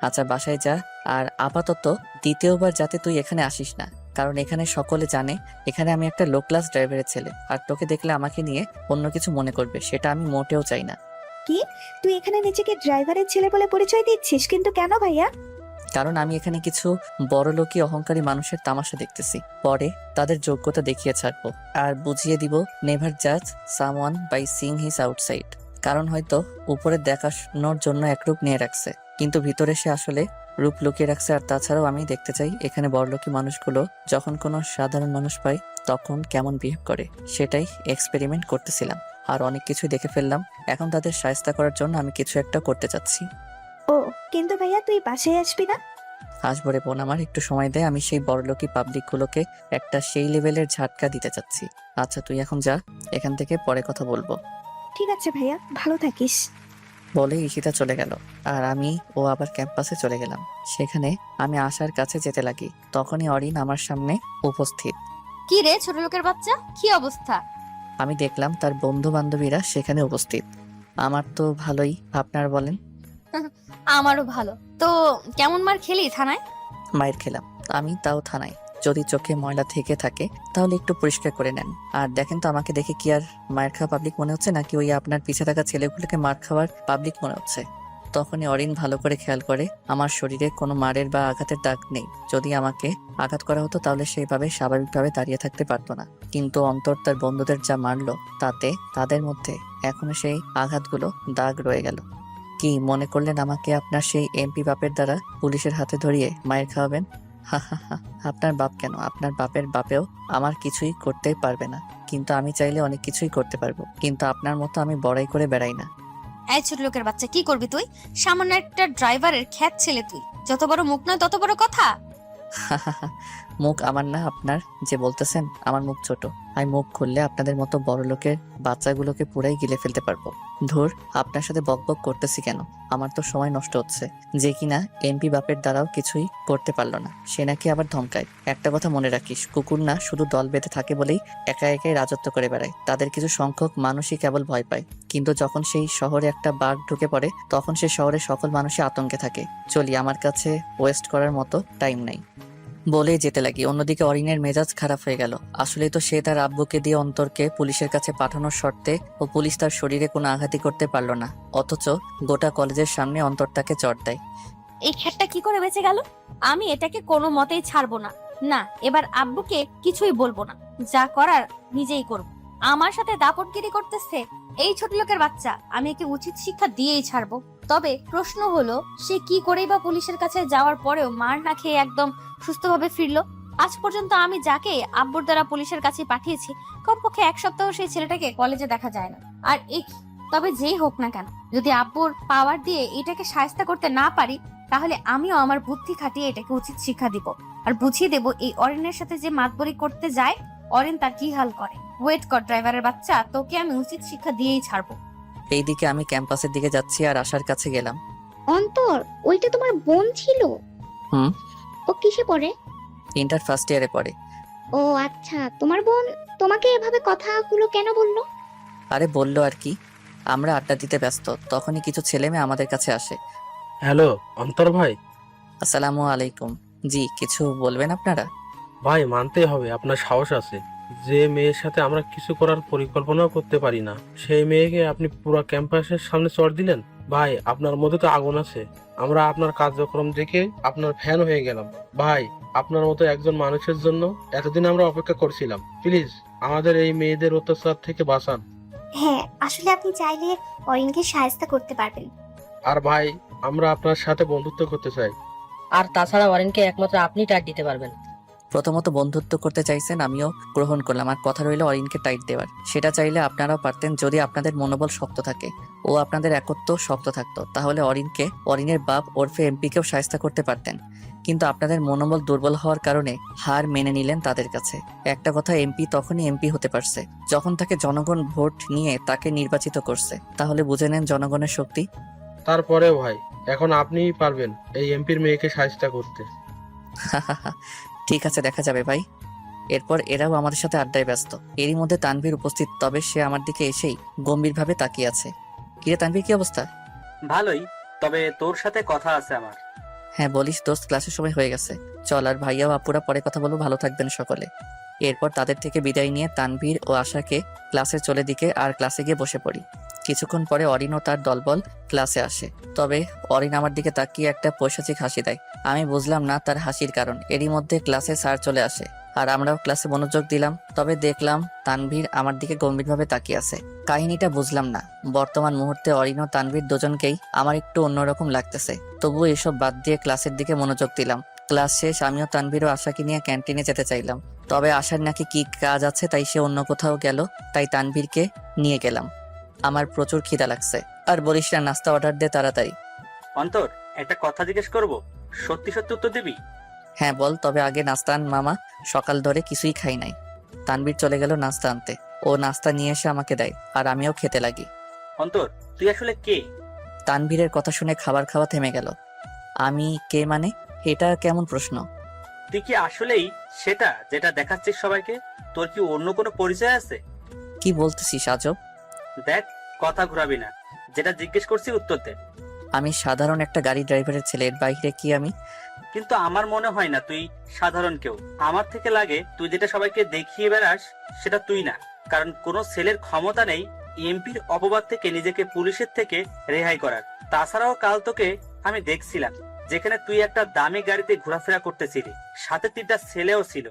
আচ্ছা বাসায় যা, আর আপাতত দ্বিতীয়বার যাতে তুই এখানে আসিস না, কারণ এখানে সকলে জানে এখানে আমি একটা লো ক্লাস ড্রাইভারের ছেলে, আর তোকে দেখলে আমাকে নিয়ে অন্য কিছু মনে করবে, সেটা আমি মোটেও চাই না। কি? তুই এখানে নিজেকে ড্রাইভারের ছেলে বলে পরিচয় দিচ্ছিস? কিন্তু কেন ভাইয়া? কারণ আমি এখানে কিছু বড়লোকী অহংকারী মানুষের তামাশা দেখতেছি, পরে তাদের যোগ্যতা দেখিয়ে ছাড়বো আর বুঝিয়ে দিব নেভার জাজ someone by seeing his outside. কারণ হয়তো উপরে দেখানোর জন্য এক রূপ নিয়ে রাখছে, কিন্তু ভিতরে সে আসলে রূপ লুকিয়ে রাখছে। আর তাছাড়াও আমি দেখতে চাই এখানে বড়লোকী মানুষগুলো যখন কোনো সাধারণ মানুষ পায় তখন কেমন বিহেভ করে, সেটাই এক্সপেরিমেন্ট করতেছিলাম। আর অনেক কিছুই দেখে ফেললাম, এখন তাদের সাহায্য করার জন্য আমি কিছু একটা করতে চাচ্ছি। ও, কিন্তু ভাইয়া তুই বাসায় আসবি না? আসবো রে বোন, আমার একটু সময় দেয়, আমি সেই বড়লোকী পাবলিকগুলোকে একটা সেই লেভেলের ঝাটকা দিতে চাচ্ছি। আচ্ছা তুই এখন যা, এখান থেকে পরে কথা বলবো। ঠিক আছে ভাইয়া, ভালো থাকিস। বলে ঈশিতা চলে গেল, আর আমি ও আবার ক্যাম্পাসে চলে গেলাম। সেখানে আমি আশার কাছে যেতে লাগি, তখনই অরিন আমার সামনে উপস্থিত। কি রে ছোট লোকের বাচ্চা, কি অবস্থা? আমি দেখলাম তার বন্ধু বান্ধবীরা সেখানে উপস্থিত। আমার তো ভালোই, আপনার বলেন? আমারও ভালো। তো কেমন মার খেলি থানায়? মায়ের খেলাম আমি, তাও থানায়। যদি চোখে ময়লা থেকে থাকে তাহলে একটু পরিষ্কার করে নেন। আর দেখেন তো আমাকে দেখে কি আর মায়ের খাওয়া পাবলিক মনে হচ্ছে, নাকি ওই আপনার পিছে থাকা ছেলেগুলোকে মার খাওয়ার পাবলিক মনে হচ্ছে? তখনই অরিন ভালো করে খেয়াল করে আমার শরীরে কোনো মারের বা আঘাতের দাগ নেই। যদি আমাকে আঘাত করা হতো তাহলে সেইভাবে স্বাভাবিকভাবে দাঁড়িয়ে থাকতে পারতো না। কিন্তু অন্তর তার বন্ধুদের যা মারলো তাতে তাদের মধ্যে এখনো সেই আঘাতগুলো দাগ রয়ে গেল। কি মনে করলেন আমাকে আপনার সেই এমপি বাপের দ্বারা পুলিশের হাতে ধরিয়ে মায়ের খাওয়াবেন? হা হা হা, আপনার বাপ কেন, আপনার বাপের বাপেও আমার কিছুই করতে পারবে না। কিন্তু আমি চাইলে অনেক কিছুই করতে পারবো, কিন্তু আপনার মতো আমি বড়াই করে বেড়াই না। এই ছোট লোকের বাচ্চা, কি করবি তুই? সামান্য একটা ড্রাইভারের খ্যাত ছেলে তুই, যত বড় মুখ নয় তত বড় কথা। মুখ আমার না আপনার, যে বলতেছেন আমার মুখ ছোট। আমি মুখ খুললে আপনাদের মতো বড় লোকের বাচ্চাগুলোকে পুরাই গিলে ফেলতে পারবো। ধুর, আপনার সাথে বকবক করতেছি কেন? আমার তো সময় নষ্ট হচ্ছে। যে কিনা এমপি বাপের দ্বারাও কিছুই করতে পারলো না, সে নাকি আবার ধমকায়। একটা কথা মনে রাখিস, কুকুর না শুধু দল বেঁধে থাকে বলেই একা একাই রাজত্ব করে বেড়ায়। তাদের কিছু সংখ্যক মানুষই কেবল ভয় পায়, কিন্তু যখন সেই শহরে একটা বাঘ ঢুকে পড়ে তখন সেই শহরের সকল মানুষই আতঙ্কে থাকে। চলি, আমার কাছে ওয়েস্ট করার মতো টাইম নাই। বলেই যেতে লাগি। অন্যদিকে অরিনের মেজাজ খারাপ হয়ে গেল। আসলেই তো সে তার আব্বুকে দিয়ে অন্তরকে পুলিশের কাছে পাঠানোর শর্তে ও পুলিশ তার শরীরে কোনো আঘাতই করতে পারলো না, অথচ গোটা কলেজের সামনে অন্তর তাকে চড় দেয়। এই খ্যাতটা কি করে বেঁচে গেল? আমি এটাকে কোনো মতেই ছাড়বো না। না, এবার আব্বুকে কিছুই বলবো না, যা করার নিজেই করব। আমার সাথে দাপটগিরি করতেছে এই ছোট লোকের বাচ্চা, আমি একে উচিত শিক্ষা দিয়েই ছাড়বো। তবে প্রশ্ন হলো, সে কি করেই বা পুলিশের কাছে যাওয়ার পরেও মার না খেয়ে একদম সুস্থভাবে ফিরলো? আজ পর্যন্ত আমি যাকে আব্বুর দ্বারা পুলিশের কাছে পাঠিয়েছি, কমপক্ষে 1 সপ্তাহ সেই ছেলেটাকে কলেজে দেখা যায় না। আর তবে যেই হোক না কেন, যদি আব্বুর পাওয়ার দিয়ে এটাকে শায়েস্তা করতে না পারি, তাহলে আমিও আমার বুদ্ধি খাটিয়ে এটাকে উচিত শিক্ষা দিব আর বুঝিয়ে দেব এই অরিনের সাথে যে মাতবরি করতে যায়, অরিন তার কি হাল করে। ওয়েট কর ড্রাইভারের বাচ্চা, তোকে আমি উচিত শিক্ষা দিয়েই ছাড়বো। এইদিকে আমি ক্যাম্পাসের দিকে যাচ্ছি আর আশার কাছে গেলাম। অন্তর, ওইটা তোমার বোন ছিল? হুম। ও কিসে পড়ে? ইন্টার ফার্স্ট ইয়ারে পড়ে। ও আচ্ছা, তোমার বোন তোমাকে এভাবে কথাগুলো কেন বললো? আরে বললো আর কি, আমরা আড্ডা দিতে ব্যস্ত, তখনই কিছু ছেলে মেয়ে আমাদের কাছে আসে। হ্যালো অন্তর ভাই। আসসালামু আলাইকুম। জি, কিছু বলবেন আপনারা? ভাই মানতেই হবে আপনার সাহস আছে। যে মেয়ের সাথে আমরা কিছু করার পরিকল্পনাও করতে পারি না, সেই মেয়েকে আপনি পুরো ক্যাম্পাসের সামনে চড় দিলেন। ভাই আপনার মধ্যে তো আগুন আছে। আমরা আপনার কার্যক্রম দেখে আপনার ফ্যান হয়ে গেলাম। ভাই আপনার মতো একজন মানুষের জন্য এতদিন আমরা অপেক্ষা করছিলাম। প্লিজ আমাদের এই মেয়েদের অত্যাচার থেকে বাঁচান। হ্যাঁ, আসলে আপনি চাইলে অরিনকে সাহায্য করতে পারবেন। আর ভাই আমরা আপনার সাথে বন্ধুত্ব করতে চাই। আর তাছাড়া অরিনকে একমাত্র আপনি টাইট দিতে পারবেন। প্রথমত বন্ধুত্ব করতে চাইছেন, আমিও গ্রহণ করলাম। আর কথা রইল অরিনকে টাইট দেওয়ার, সেটা চাইলে আপনারাও পারতেন যদি আপনাদের মনোবল শক্ত থাকে ও আপনাদের একত্ব শক্ত থাকতো, তাহলে অরিনের বাপ ওরফে এমপিকেও সাহায্য করতে পারতেন। কিন্তু আপনাদের মনোবল দুর্বল হওয়ার কারণে হার মেনে নিলেন তাদের কাছে। একটা কথা, এমপি তখনই এমপি হতে পারছে যখন তাকে জনগণ ভোট নিয়ে তাকে নির্বাচিত করছে। তাহলে বুঝে নেন জনগণের শক্তি। তারপরে ভাই এখন আপনিই পারবেন এই এমপির মেয়েকে সাহায্য করতে। ঠিক আছে, দেখা যাবে ভাই। এরপর এরাও আমাদের সাথে আড্ডায় ব্যস্ত। এরই মধ্যে তানভীর উপস্থিত, তবে সে আমার দিকে এসেই গম্ভীরভাবে তাকিয়ে আছে। কিরে তানভীর, কি অবস্থা? ভালোই, তবে তোর সাথে কথা আছে আমার। হ্যাঁ বলিস দোস্ত, ক্লাসের সময় হয়ে গেছে, চল। আর ভাইয়া ও আপুরা পরে কথা বলবো, ভালো থাকবেন সকলে। এরপর তাদের থেকে বিদায় নিয়ে তানভীর ও আশাকে ক্লাসে চলে দিকে আর ক্লাসে গিয়ে বসে পড়ি। কিছুক্ষণ পরে অরিন ও তার দলবল ক্লাসে আসে। তবে অরিন আমার দিকে তাকিয়ে একটা পৈশাচিক হাসি দেয়। আমি বুঝলাম না তার হাসির কারণ। এরই মধ্যে ক্লাসে স্যার চলে আসে আর আমরাও ক্লাসে মনোযোগ দিলাম। তবে দেখলাম তানভীর আমার দিকে গম্ভীরভাবে তাকিয়ে আছে। কাহিনীটা বুঝলাম না। বর্তমান মুহূর্তে অরিন ও তানভীর দুজনকেই আমার একটু অন্যরকম লাগতেছে। তবুও এসব বাদ দিয়ে ক্লাসের দিকে মনোযোগ দিলাম। ক্লাস শেষ আমিও তানভীর ও আশাকে নিয়ে ক্যান্টিনে যেতে চাইলাম, তবে আশার নাকি কি কাজ আছে তাই সে অন্য কোথাও গেল, তাই তানভীরকে নিয়ে গেলাম। আমার প্রচুর খিদা লাগছে। আর বলিস না, নাস্তা অর্ডার দে তাড়াতাড়ি। অন্তর, একটা কথা জিজ্ঞেস করব, সত্যি সত্যি উত্তর দিবি? হ্যাঁ বল, তবে আগে নাস্তা আন মামা, সকাল ধরে কিছুই খাই নাই। তানভীর চলে গেল নাস্তা আনতে। ও নাস্তা নিয়ে এসে আমাকে দেয় আর আমিও খেতে লাগি। অন্তর, তুই আসলে কে? তানভীরের কথা শুনে খাবার খাওয়া থেমে গেল। আমি কে মানে? এটা কেমন প্রশ্ন? তুই কি আসলেই সেটা যেটা দেখাচ্ছিস সবাইকে? তোর কি অন্য কোনো পরিচয় আছে? কি বলতেছিস আজব? দেখ, কথা ঘুরাবি না, যেটা জিজ্ঞেস করছি উত্তর দে। আমি সাধারণ একটা গাড়ি ড্রাইভারের ছেলে, এর বাইরে কি আমি? কিন্তু আমার মনে হয় না তুই সাধারণ কেউ। আমার থেকে লাগে তুই যেটা সবাইকে দেখিয়ে বেড়াস সেটা তুই না। কারণ কোনো ছেলের ক্ষমতা নেই এমপির অপবাদ থেকে নিজেকে পুলিশের থেকে রেহাই করার। তাছাড়াও কাল তোকে আমি দেখছিলাম, যেখানে তুই একটা দামি গাড়িতে ঘোরাফেরা করতেছিলি, সাথে 3টা ছেলেও ছিল,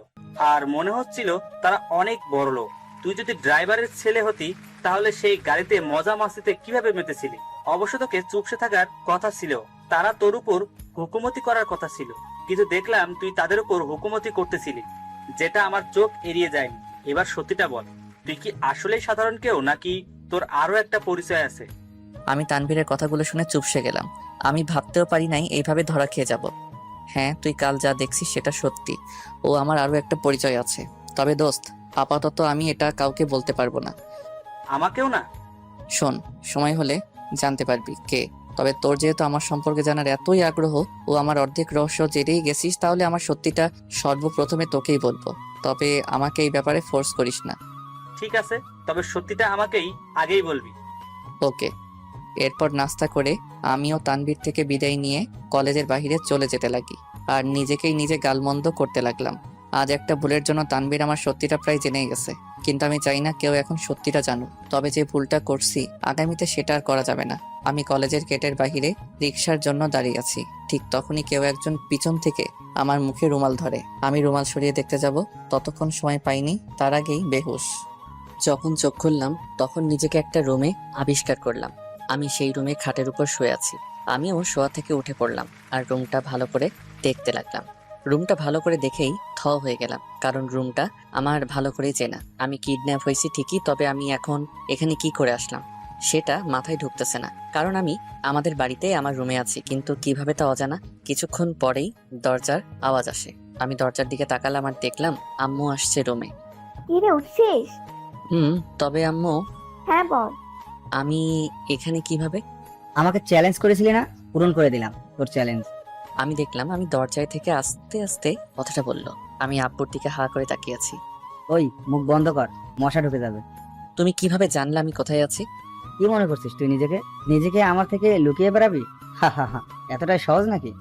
আর মনে হচ্ছিল তারা অনেক বড় লোক। তুই যদি ড্রাইভারের ছেলে হতি তাহলে সেই গাড়িতে মজা মাস্তিতে কিভাবে মেতেছিলি? অবশ্য তোকে চুপসে থাকার কথা ছিল, তারা তোর উপর হুকুমতি করার কথা ছিল, কিন্তু দেখলাম তুই তাদের উপর হুকুমতি করতেছিলি, যেটা আমার চোখ এড়িয়ে যায়নি। এবার সত্যিটা বল, তুই কি আসলেই সাধারণ কেউ, নাকি তোর আরো একটা পরিচয় আছে? আমি তানভীরের কথাগুলো শুনে চুপসে গেলাম। আমি ভাবতেও পারি নাই এইভাবে ধরা খেয়ে যাব। হ্যাঁ, তুই কাল যা দেখছিস সেটা সত্যি। ও আমার আরো একটা পরিচয় আছে, তবে দোস্ত আপাতত আমি এটা কাউকে বলতে পারবো না। আমাকেও না? শোন, সময় হলে জানতে পারবি কে। তবে তোর যেহেতু আমার সম্পর্কে জানার এতই আগ্রহ ও আমার অর্ধেক রহস্য জেনেই গেছিস, তাহলে আমার সত্যিটা সর্বপ্রথমে তোকেই বলবো। তবে আমাকে এই ব্যাপারে ফোর্স করিস না। ঠিক আছে, তবে সত্যিটা আমাকেই আগেই বলবি। ওকে। এরপর নাস্তা করে আমিও তানভীর থেকে বিদায় নিয়ে কলেজের বাইরে চলে যেতে লাগি, আর নিজেকেই নিজে গালমন্দ করতে লাগলাম। আজ একটা ভুলের জন্য তানভীর আমার সত্যিটা প্রায় জেনেই গেছে, কিন্তু আমি চাই না কেউ এখন সত্যিটা জানুক। তবে যে ভুলটা করছি আগামীতে সেটা আর করা যাবে না। আমি কলেজের গেটের বাইরে রিক্সার জন্য দাঁড়িয়ে আছি, ঠিক তখনই কেউ একজন পিছন থেকে আমার মুখে রুমাল ধরে। আমি রুমাল সরিয়ে দেখতে যাব, ততক্ষণ সময় পাইনি, তার আগেই বেহুশ। যখন চোখ খুললাম তখন নিজেকে একটা রুমে আবিষ্কার করলাম। আমি সেই রুমে খাটের উপর শুয়ে আছি। আমিও শোয়া থেকে উঠে পড়লাম আর রুমটা ভালো করে দেখতে লাগলাম। রুমটা ভালো করে দেখেই থ হয়ে গেলাম, কারণ রুমটা আমার ভালো করেই চেনা। আমি কিডন্যাপ হয়েছি ঠিকই, তবে আমি এখন এখানে কি করে আসলাম সেটা মাথায় ঢুকতেছে না। কারণ আমি আমাদের বাড়িতেই আমার রুমে আছি, কিন্তু কিভাবে তা অজানা। কিছুক্ষণ পরেই দরজার আওয়াজ আসে। আমি দরজার দিকে তাকালাম আর দেখলাম আম্মু আসছে রুমে। কি রে, উঠছিস? তবে আম্মু, হ্যাঁ বল। আমি এখানে কিভাবে? আমাকে চ্যালেঞ্জ করেছিলি না, পূরণ করে দিলাম তোর চ্যালেঞ্জ। আমি দেখলাম আমি দরজায় থেকে আস্তে আস্তে কথাটা বলল। আমি আব্বুর দিকে হা করে তাকিয়ে আছি। ওই মুখ বন্ধ কর, মশা ঢুকে যাবে। তুমি কিভাবে জানলে আমি কোথায় আছি? কি মনে করছিস তুই নিজেকে? নিজেকে আমার থেকে লুকিয়ে বেড়াবি? হা হা হা, এতটাই সহজ নাকি?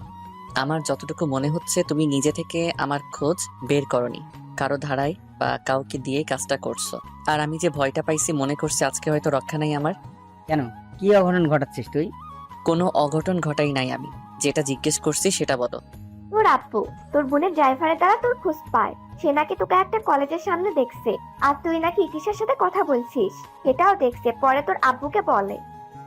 আমার যতটুকু মনে হচ্ছে তুমি নিজে থেকে আমার খোঁজ বের করনি, কারো ধারায় বা কাউকে দিয়ে কাজটা করছো। আর আমি যে ভয়টা পাইছি মনে করছি আজকে হয়তো রক্ষা নাই আমার। কেন, কি অঘটন ঘটাচ্ছিস তুই? কোনো অঘটন ঘটাই নাই আমি, যেটা জিজ্ঞেস করছি সেটা বলো। তোর আব্বু তোর বোনের ড্রাইভারের দ্বারা তোর খোঁজ পায়। সে নাকি তোকে একটা কলেজের সামনে দেখছে, আর তুই নাকি ইতিশের সাথে কথা বলছিস এটাও দেখছে। পরে তোর আব্বুকে বলে,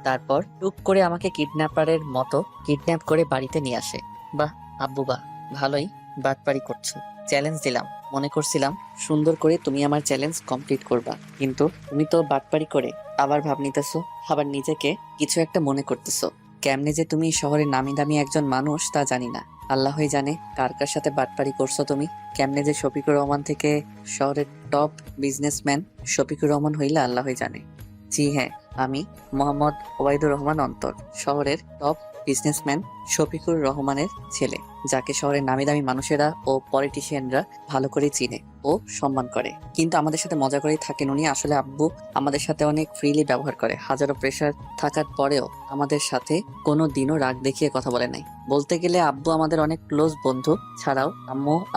তারপর টুক করে আমাকে কিডন্যাপারের মতো কিডন্যাপ করে বাড়িতে নিয়ে আসে। বাহ আব্বু বাহ, ভালোই বাটপারি করছো। চ্যালেঞ্জ দিলাম, মনে করছিলাম সুন্দর করে তুমি আমার চ্যালেঞ্জ কমপ্লিট করবা, কিন্তু তুমি তো বাটপারি করে আবার ভাব নিতেছো, আবার নিজেকে কিছু একটা মনে করতেছো। কেমনে যে তুমি শহরের নামি দামি একজন মানুষ তা জানি না, আল্লাহই জানে কার কার সাথে বাটপারি করছো তুমি। কেমনে যে শফিকুর রহমান থেকে শহরের টপ বিজনেসম্যান শফিকুর রহমান হইলা আল্লাহই জানে। জি হ্যাঁ, আমি মোহাম্মদ ওবায়দুর রহমান অন্তর, শহরের টপ বিজনেসম্যান শফিকুর রহমানের ছেলে, যাকে শহরের নামি দামি মানুষেরা ও পলিটিশিয়ানরা ভালো করে চিনে ও সম্মান করে। কিন্তু আমাদের সাথে মজা করেই থাকেন উনি। আসলে আব্বু আমাদের সাথে অনেক ফ্রিলি ব্যবহার করে, হাজারো প্রেশার থাকার পরেও আমাদের সাথে কোনো দিনও রাগ দেখিয়ে কথা বলে নাই। বলতে গেলে আব্বু আমাদের অনেক ক্লোজ বন্ধু। ছাড়াও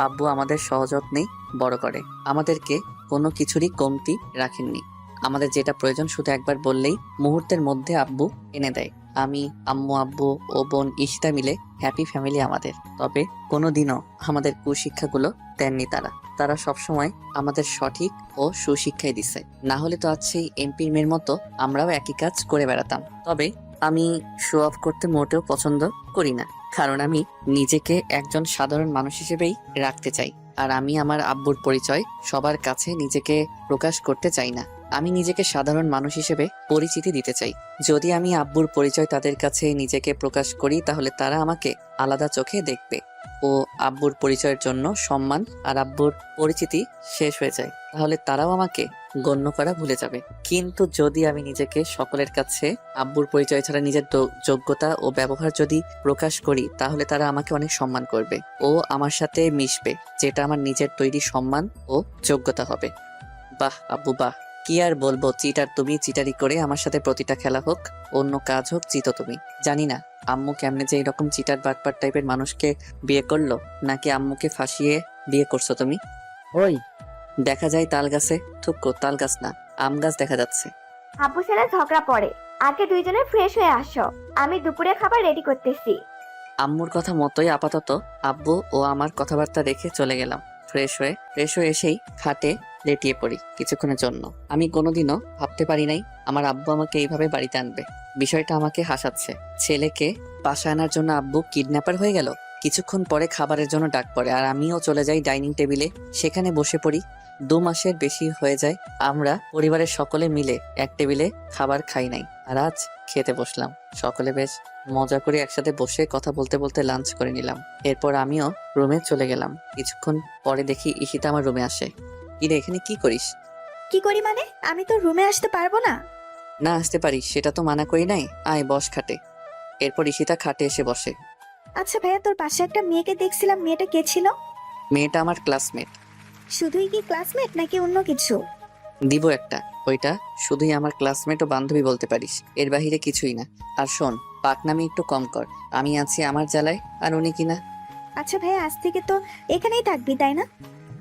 আব্বু আমাদের সযত্নেই বড় করে, আমাদেরকে কোনো কিছুরই কমতি রাখেননি। আমাদের যেটা প্রয়োজন শুধু একবার বললেই মুহূর্তের মধ্যে আব্বু এনে দেয়। আমি, আম্মু, আব্বু ও বোন ইশিতা মিলে হ্যাপি ফ্যামিলি আমাদের। তবে কোনোদিনও আমাদের কুশিক্ষাগুলো দেননি তারা সবসময় আমাদের সঠিক ও সুশিক্ষাই দিছে। না হলে তো আজ সেই এমপির মেয়ের মতো আমরাও একই কাজ করে বেড়াতাম। তবে আমি শো অফ করতে মোটেও পছন্দ করি না, কারণ আমি নিজেকে একজন সাধারণ মানুষ হিসেবেই রাখতে চাই। আর আমি আমার আব্বুর পরিচয় সবার কাছে নিজেকে প্রকাশ করতে চাই না। আমি নিজেকে সাধারণ মানুষ হিসেবে পরিচিতি দিতে চাই। যদি আমি আব্বুর পরিচয় তাদের কাছে নিজেকে প্রকাশ করি তাহলে তারা আমাকে আলাদা চোখে দেখবে ও আব্বুর পরিচয়ের জন্য সম্মান আর আব্বুর পরিচিতি শেষ হয়ে যায়, তাহলে তারাও আমাকে গণ্য করা ভুলে যাবে। কিন্তু যদি আমি নিজেকে সকলের কাছে আব্বুর পরিচয় ছাড়া নিজের যোগ্যতা ও ব্যবহার যদি প্রকাশ করি তাহলে তারা আমাকে অনেক সম্মান করবে ও আমার সাথে মিশবে, যেটা আমার নিজের তৈরি সম্মান ও যোগ্যতা হবে। বাহ আব্বু বাহ, কি আর বলবো, চিটার তুমি। চিটারি করে আমার সাথে প্রতিটা খেলা হোক, অন্য কাজ হোক, জিতো তুমি। জানি না আম্মু কেমনে যে এরকম চিটার বাটপার টাইপের মানুষকে বিয়ে করলো, নাকি আম্মুকে ফাঁসিয়ে বিয়ে করছো তুমি। ওই দেখা যায় তাল গাছে থুক্কো, তাল গাছ না আম গাছ দেখা যাচ্ছে। আব্বু ছেলে ঝগড়া পড়ে, আগে দুইজনে ফ্রেশ হয়ে আসো, আমি দুপুরে খাবার রেডি করতেছি। আম্মুর কথা মতোই আপাতত আব্বু ও আমার কথাবার্তা রেখে চলে গেলাম। ফ্রেশ হয়ে এসেই খাটে লেটিয়ে পড়ি কিছুক্ষণের জন্য। আমি কোনোদিনও ভাবতে পারি নাই আমার আব্বু আমাকে এইভাবে বাড়িতে আনবে। বিষয়টা আমাকে হাসাচ্ছে। ছেলেকে বাসায় আনার জন্য আব্বু কিডন্যাপার হয়ে গেল। কিছুক্ষণ পরে খাবারের জন্য ডাক পড়ে আর আমিও চলে যাই ডাইনিং টেবিলে, সেখানে বসে পড়ি। 2 মাসের বেশি হয়ে যায় আমরা পরিবারের সকলে মিলে এক টেবিলে খাবার খাই নাই, আর আজ খেতে বসলাম। সকলে বেশ মজা করে একসাথে বসে কথা বলতে বলতে লাঞ্চ করে নিলাম। এরপর আমিও রুমে চলে গেলাম। কিছুক্ষণ পরে দেখি ঈশিতা আমার রুমে আসে। কিরে, এখানে কি করিস? কি করি মানে? আমি তো রুমে আসতে পারবো না। না আসতে পারিস সেটা তো মানা করি নাই, আয় বস খাটে। এরপর ঈশিতা খাটে এসে বসে। আচ্ছা ভাইয়া, তোর পাশে একটা মেয়েকে দেখছিলাম, মেয়েটা কে ছিল? মেয়েটা আমার ক্লাসমেট। শুধুই কি ক্লাসমেট নাকি অন্য কিছু? দিব একটা, ওইটা শুধুই আমার ক্লাসমেট ও বান্ধবী বলতে পারিস, এর বাহিরে কিছুই না। আর শোন, পাকনামি একটু কম কর, আমি আছি আমার জ্বালায় আর উনি কিনা। আচ্ছা ভাইয়া, আজ থেকে তো এখানেই থাকবি তাই না?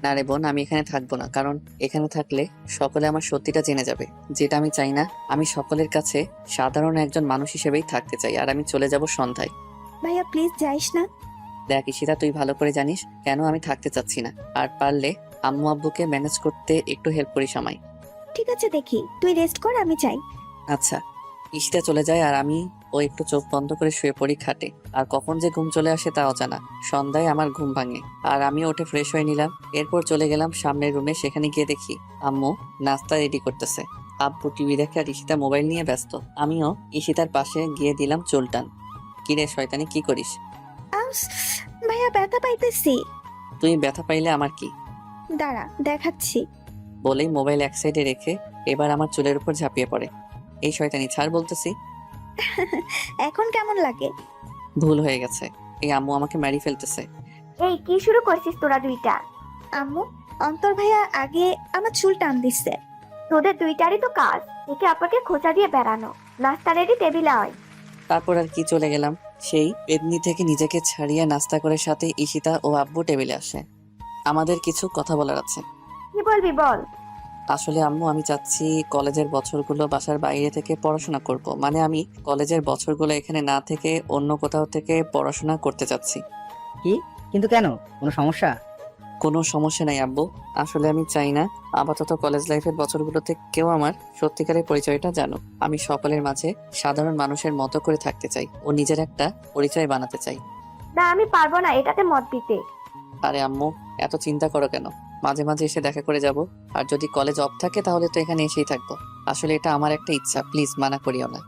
না রে বোন, আমি এখানে থাকবো না, কারণ এখানে থাকলে সকলে আমার সত্যিটা জেনে যাবে, যেটা আমি চাই না। আমি সকলের কাছে সাধারণ একজন মানুষ হিসেবেই থাকতে চাই, আর আমি চলে যাব সন্ধ্যায়। ভাইয়া প্লিজ যাইস না। দেখ ঈশিতা, তুই ভালো করে জানিস কেন আমি থাকতে চাচ্ছি না, আর পারলে আম্মু আব্বুকে ম্যানেজ করতে একটু হেল্প করিস আমায়। ঠিক আছে, দেখি, তুই রেস্ট কর, আমি চাই। আচ্ছা। ঈশিতা চলে যায় আর আমি ও একটু চোখ বন্ধ করে শুয়ে পড়ি খাটে। আর কখন যে ঘুম চলে আসে তা অজানা। সন্ধ্যায় আমার ঘুম ভাঙে আর আমি উঠে ফ্রেশ হয়ে নিলাম। এরপর চলে গেলাম সামনের রুমে। সেখানে গিয়ে দেখি আম্মু নাস্তা রেডি করতেছে, আব্বু টিভি দেখে আর ঈশিতা মোবাইল নিয়ে ব্যস্ত। আমিও ঈশিতার পাশে গিয়ে দিলাম চুলটান। কিরে শয়তানি, কি করিস? আউস, ভাইয়া ব্যথা পাইতেছি। তুই ব্যথা পাইলে আমার কি? দাঁড়া, দেখাচ্ছি। বলেই মোবাইল এক সাইডে রেখে এবার আমার চুলের উপর ঝাঁপিয়ে পড়ে। এই শয়তানি ছাড় বলতেছি। এখন কেমন লাগে? ভুল হয়ে গেছে, এই আম্মু আমাকে মারি ফেলতেছে। এই কি শুরু করছিস তোরা দুইটা? আম্মু, অন্তর ভাইয়া আগে আমার চুল টান দিচ্ছে। তোদের দুইটারই তো কাজ একে অপরকে খোঁচা দিয়ে বেড়ানো। নাস্তা রেডি, টেবিলে আয়। তারপর আর কি, চলে গেলাম। সেই পেদনি থেকে নিজেকে ছাড়িয়ে নাস্তা করে সাথে ঈশিতা ও আব্বু টেবিলে আসে। আমাদের কিছু কথা বলার আছে। কি বলবি বল। আসলে আম্মু, আমি চাচ্ছি কলেজের বছরগুলো বাসার বাইরে থেকে পড়াশোনা করব। মানে আমি কলেজের বছরগুলো এখানে না থেকে অন্য কোথাও থেকে পড়াশোনা করতে চাচ্ছি। কি? কিন্তু কেন? কোনো সমস্যা? কোনো সমস্যা নাই আব্বু, আসলে আমি চাই না আপাতত কলেজ লাইফের বছরগুলোতে কেউ আমার সত্যিকারের পরিচয়টা জানুক। আমি সকলের মাঝে সাধারণ মানুষের মতো করে থাকতে চাই ও নিজের একটা পরিচয় বানাতে চাই। না, আমি পারবো না এটাতে মত দিতে। আরে আম্মু, এত চিন্তা করো কেন? মাঝে মাঝে এসে দেখা করে যাব। আর যদি কলেজ অফ থাকে তাহলে তো এখানে এসেই থাকবো। আসলে এটা আমার একটা ইচ্ছা, প্লিজ মানা করিও না।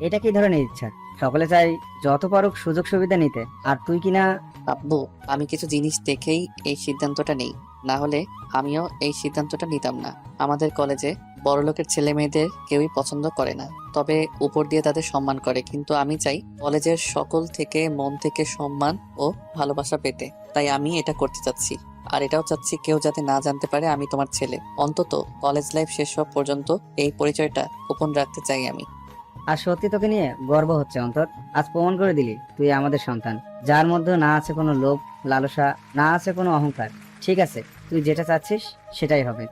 এটা কি ধরনের ইচ্ছা? সকলে চাই যত পারুক সুযোগ সুবিধা নিতে, আর তুই কিনা। আব্বু, আমি কিছু জিনিস দেখেই এই সিদ্ধান্তটা নেই, না হলে আমিও এই সিদ্ধান্তটা নিতাম না। আমাদের কলেজে বড়লোকের ছেলে মেয়েদের কেউই পছন্দ করে না, তবে উপর দিয়ে তাদের সম্মান করে। কিন্তু আমি চাই কলেজের সকল থেকে মন থেকে সম্মান ও ভালোবাসা পেতে। তাই আমি এটা করতে চাচ্ছি। আর এটাও চাচ্ছি কেউ যাতে না জানতে পারে আমি তোমার ছেলে। অন্তত কলেজ লাইফ শেষ হওয়া পর্যন্ত এই পরিচয়টা গোপন রাখতে চাই আমি। আর সত্যি তোকে নিয়ে গর্ব হচ্ছে অন্তর। আজ প্রমাণ করে দিলি তুই আমাদের সন্তান, যার মধ্যে না আছে কোনো লোভ লালসা, না আছে কোনো অহংকার। ঠিক আছে, তুই যেটা চাচ্ছিস সেটাই হবে।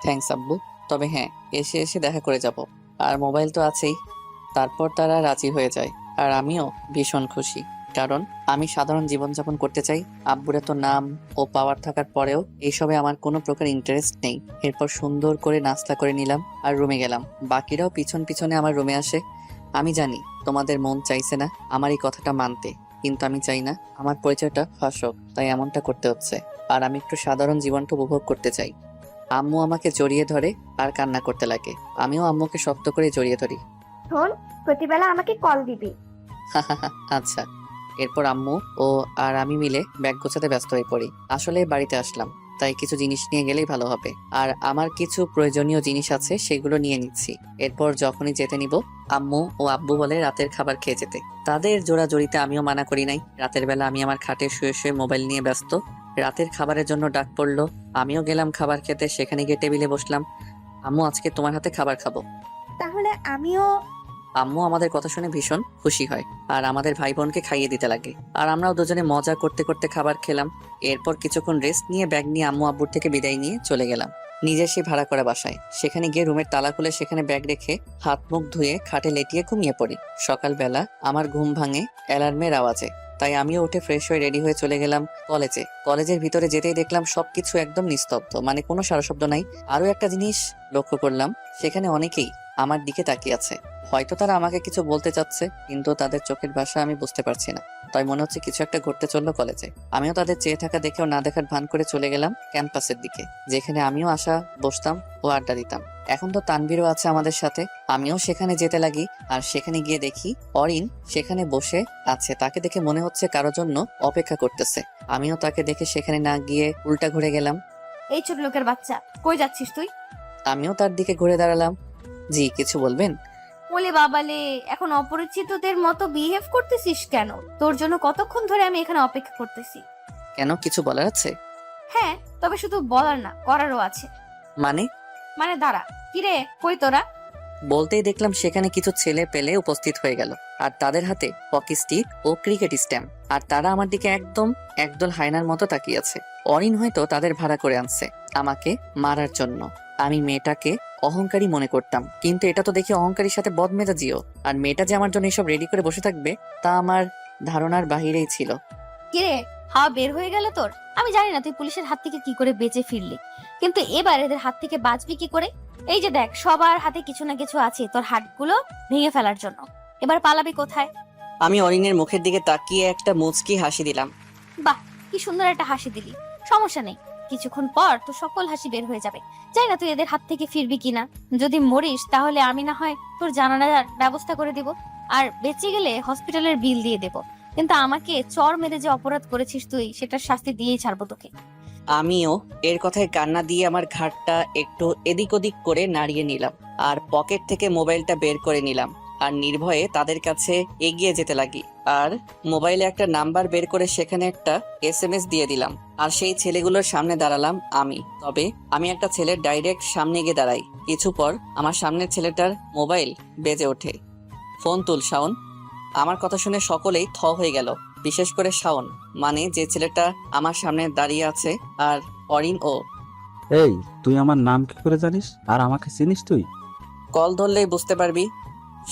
থ্যাঙ্কস আব্বু, তবে হ্যাঁ, এসে এসে দেখা করে যাব। আর মোবাইল তো আছেই। তারপর তারা রাজি হয়ে যায় আর আমিও ভীষণ খুশি, কারণ আমি সাধারণ জীবনযাপন করতে চাই। আব্বুর এত নাম ও পাওয়ার থাকার পরেও এইসবে আমার কোনো প্রকার ইন্টারেস্ট নেই। এরপর সুন্দর করে নাস্তা করে নিলাম আর রুমে গেলাম। বাকিরাও পিছন পিছনে আমার রুমে আসে। আমি জানি তোমাদের মন চাইছে না আমার এই কথাটা মানতে, কিন্তু আমি চাই না আমার পরিচয়টা ফাঁস হোক, তাই এমনটা করতে হচ্ছে। আর আমি একটু সাধারণ জীবনটা উপভোগ করতে চাই। আম্মু আমাকে জড়িয়ে ধরে আর কান্না করতে লাগে। আমিও আম্মুকে শক্ত করে জড়িয়ে ধরি। শোন, প্রতিবেলা আমাকে কল দিবি। আচ্ছা। এরপর আম্মু ও আর আমি মিলে ব্যাগ গোছাতে ব্যস্ত হয়ে পড়ি। আসলে বাড়িতে আসলাম, তাই কিছু জিনিস নিয়ে গেলেই ভালো হবে। আর আমার কিছু প্রয়োজনীয় জিনিস আছে, সেগুলো নিয়ে নিচ্ছি। এরপর যখনই যেতে নিব, আম্মু ও আব্বু বলে রাতের খাবার খেয়ে যেতে। তাদের জোড়াজড়িতে আমিও মানা করি নাই। রাতের বেলা আমি আমার খাটে শুয়ে শুয়ে মোবাইল নিয়ে ব্যস্ত। রাতের খাবারের জন্য ডাক পড়লো, আমিও গেলাম খাবার খেতে। সেখানে গিয়ে টেবিলে বসলাম। আম্মু, আজকে তোমার হাতে খাবার খাবো। তাহলে আমিও। আম্মু আমাদের কথা শুনে ভীষণ খুশি হয় আর আমাদের ভাই বোনকে খাইয়ে দিতে লাগে। আর আমরাও দুজনে মজা করতে করতে খাবার খেলাম। এরপর কিছুক্ষণ রেস্ট নিয়ে ব্যাগ নিয়ে আম্মু আব্বুর থেকে বিদায় নিয়ে চলে গেলাম। নিজের সেই ভাড়া করা বাসায়। সেখানে গিয়ে রুমের তালা খুলে সেখানে ব্যাগ রেখে হাত মুখ ধুয়ে খাটে লেটিয়ে ঘুমিয়ে পড়ি। সকালবেলা আমার ঘুম ভাঙে অ্যালার্মের আওয়াজে। তাই আমিও উঠে ফ্রেশ হয়ে রেডি হয়ে চলে গেলাম কলেজে। কলেজের ভিতরে যেতেই দেখলাম সবকিছু একদম নিস্তব্ধ, মানে কোনো সারাশব্দ নাই। আরো একটা জিনিস লক্ষ্য করলাম, সেখানে অনেকেই আমার দিকে তাকিয়ে আছে। হয়তো তারা আমাকে কিছু বলতে চাচ্ছে, কিন্তু তাদের চোখের ভাষা আমি বুঝতে পারছি না। তাই মনে হচ্ছে কিছু একটা ঘটতে চললো কলেজে। আমিও তাদের চেয়ে থাকা দেখেও না দেখার ভান করে চলে গেলাম ক্যাম্পাসের দিকে, যেখানে আমিও আসা বসতাম ও আড্ডা দিতাম। এখন তো তানভীরও আছে আমাদের সাথে। আমিও সেখানে যেতে লাগি, আর সেখানে গিয়ে দেখি অরিন সেখানে বসে আছে। তাকে দেখে মনে হচ্ছে কারো জন্য অপেক্ষা করতেছে। আমিও তাকে দেখে সেখানে না গিয়ে উল্টা ঘুরে গেলাম। এই ছোট লোকের বাচ্চা, কই যাচ্ছিস তুই? আমিও তার দিকে ঘুরে দাঁড়ালাম। জি, কিছু বলবেন? বলে বাবালে, এখন অপরিচিতদের মতো বিহেভ করতেছিস কেন? তোর জন্য কতক্ষণ ধরে আমি এখানে অপেক্ষা করতেছি। কেন, কিছু বলার আছে? হ্যাঁ, তবে শুধু বলার না, করারও আছে। মানে দাঁড়া, কিরে কই তোরা? বলতেই দেখলাম সেখানে কিছু ছেলে পেলে উপস্থিত হয়ে গেল, আর তাদের হাতে হকি স্টিক ও ক্রিকেট স্ট্যাম্প। আর তারা আমার দিকে একদম একদল হায়নার মতো তাকিয়ে আছে। অরিন হয়তো তাদের ভাড়া করে আনছে আমাকে মারার জন্য। আমি মেয়েটাকে অহংকারী মনে করতাম, কিন্তু এটা তো দেখি অহংকারীর সাথে বদমেজাজিও। আর মেয়েটা যে আমার জন্য এসব রেডি করে বসে থাকবে তা আমার ধারণার বাহিরেই ছিল। কিরে, হাওয়া বের হয়ে গেল তোর? আমি জানি না তুই পুলিশের হাত থেকে কি করে বেঁচে ফিরলি, কিন্তু এবার এদের হাত থেকে বাঁচবি কি করে? এই যে দেখ, সবার হাতে কিছু না কিছু আছে তোর হাতগুলো ভেঙে ফেলার জন্য। এবার পালাবি কোথায়? আমি অরিনের মুখের দিকে তাকিয়ে একটা মুচকি হাসি দিলাম। বাহ, কি সুন্দর একটা হাসি দিলি। সমস্যা নেই, কিছুক্ষণ পর তো সকল হাসি বের হয়ে যাবে। জানি না তুই এদের হাত থেকে ফিরবি কিনা। যদি মরিস তাহলে আমি না হয় তোর জানালার ব্যবস্থা করে দিব, আর বেঁচে গেলে হসপিটালের বিল দিয়ে দেব। কিন্তু আমাকে চর মেরে যে অপরাধ করেছিস তুই, সেটার শাস্তি দিয়েই ছাড়বো তোকে। আমিও এর কথায় কান্না দিয়ে আমার ঘাটটা একটু এদিক ওদিক করে নাড়িয়ে নিলাম, আর পকেট থেকে মোবাইলটা বের করে নিলাম, আর নির্ভয়ে তাদের কাছে এগিয়ে যেতে লাগি। আর মোবাইলে একটা নাম্বার বের করে সেখানে একটা SMS দিয়ে দিলাম, আর সেই ছেলেগুলোর সামনে দাঁড়ালাম আমি। তবে আমি একটা ছেলের ডাইরেক্ট সামনে গিয়ে দাঁড়াই। কিছু পর আমার সামনের ছেলেটার মোবাইল বেজে ওঠে। ফোন তুল শাওন। আমার কথা শুনে সকলেই থ হয়ে গেল, বিশেষ করে শাওন, মানে যে ছেলেটা আমার সামনে দাঁড়িয়ে আছে। আর অরিন ও। এই, তুই আমার নাম কি করে জানিস আর আমাকে চিনিস তুই? কল ধরলেই বুঝতে পারবি।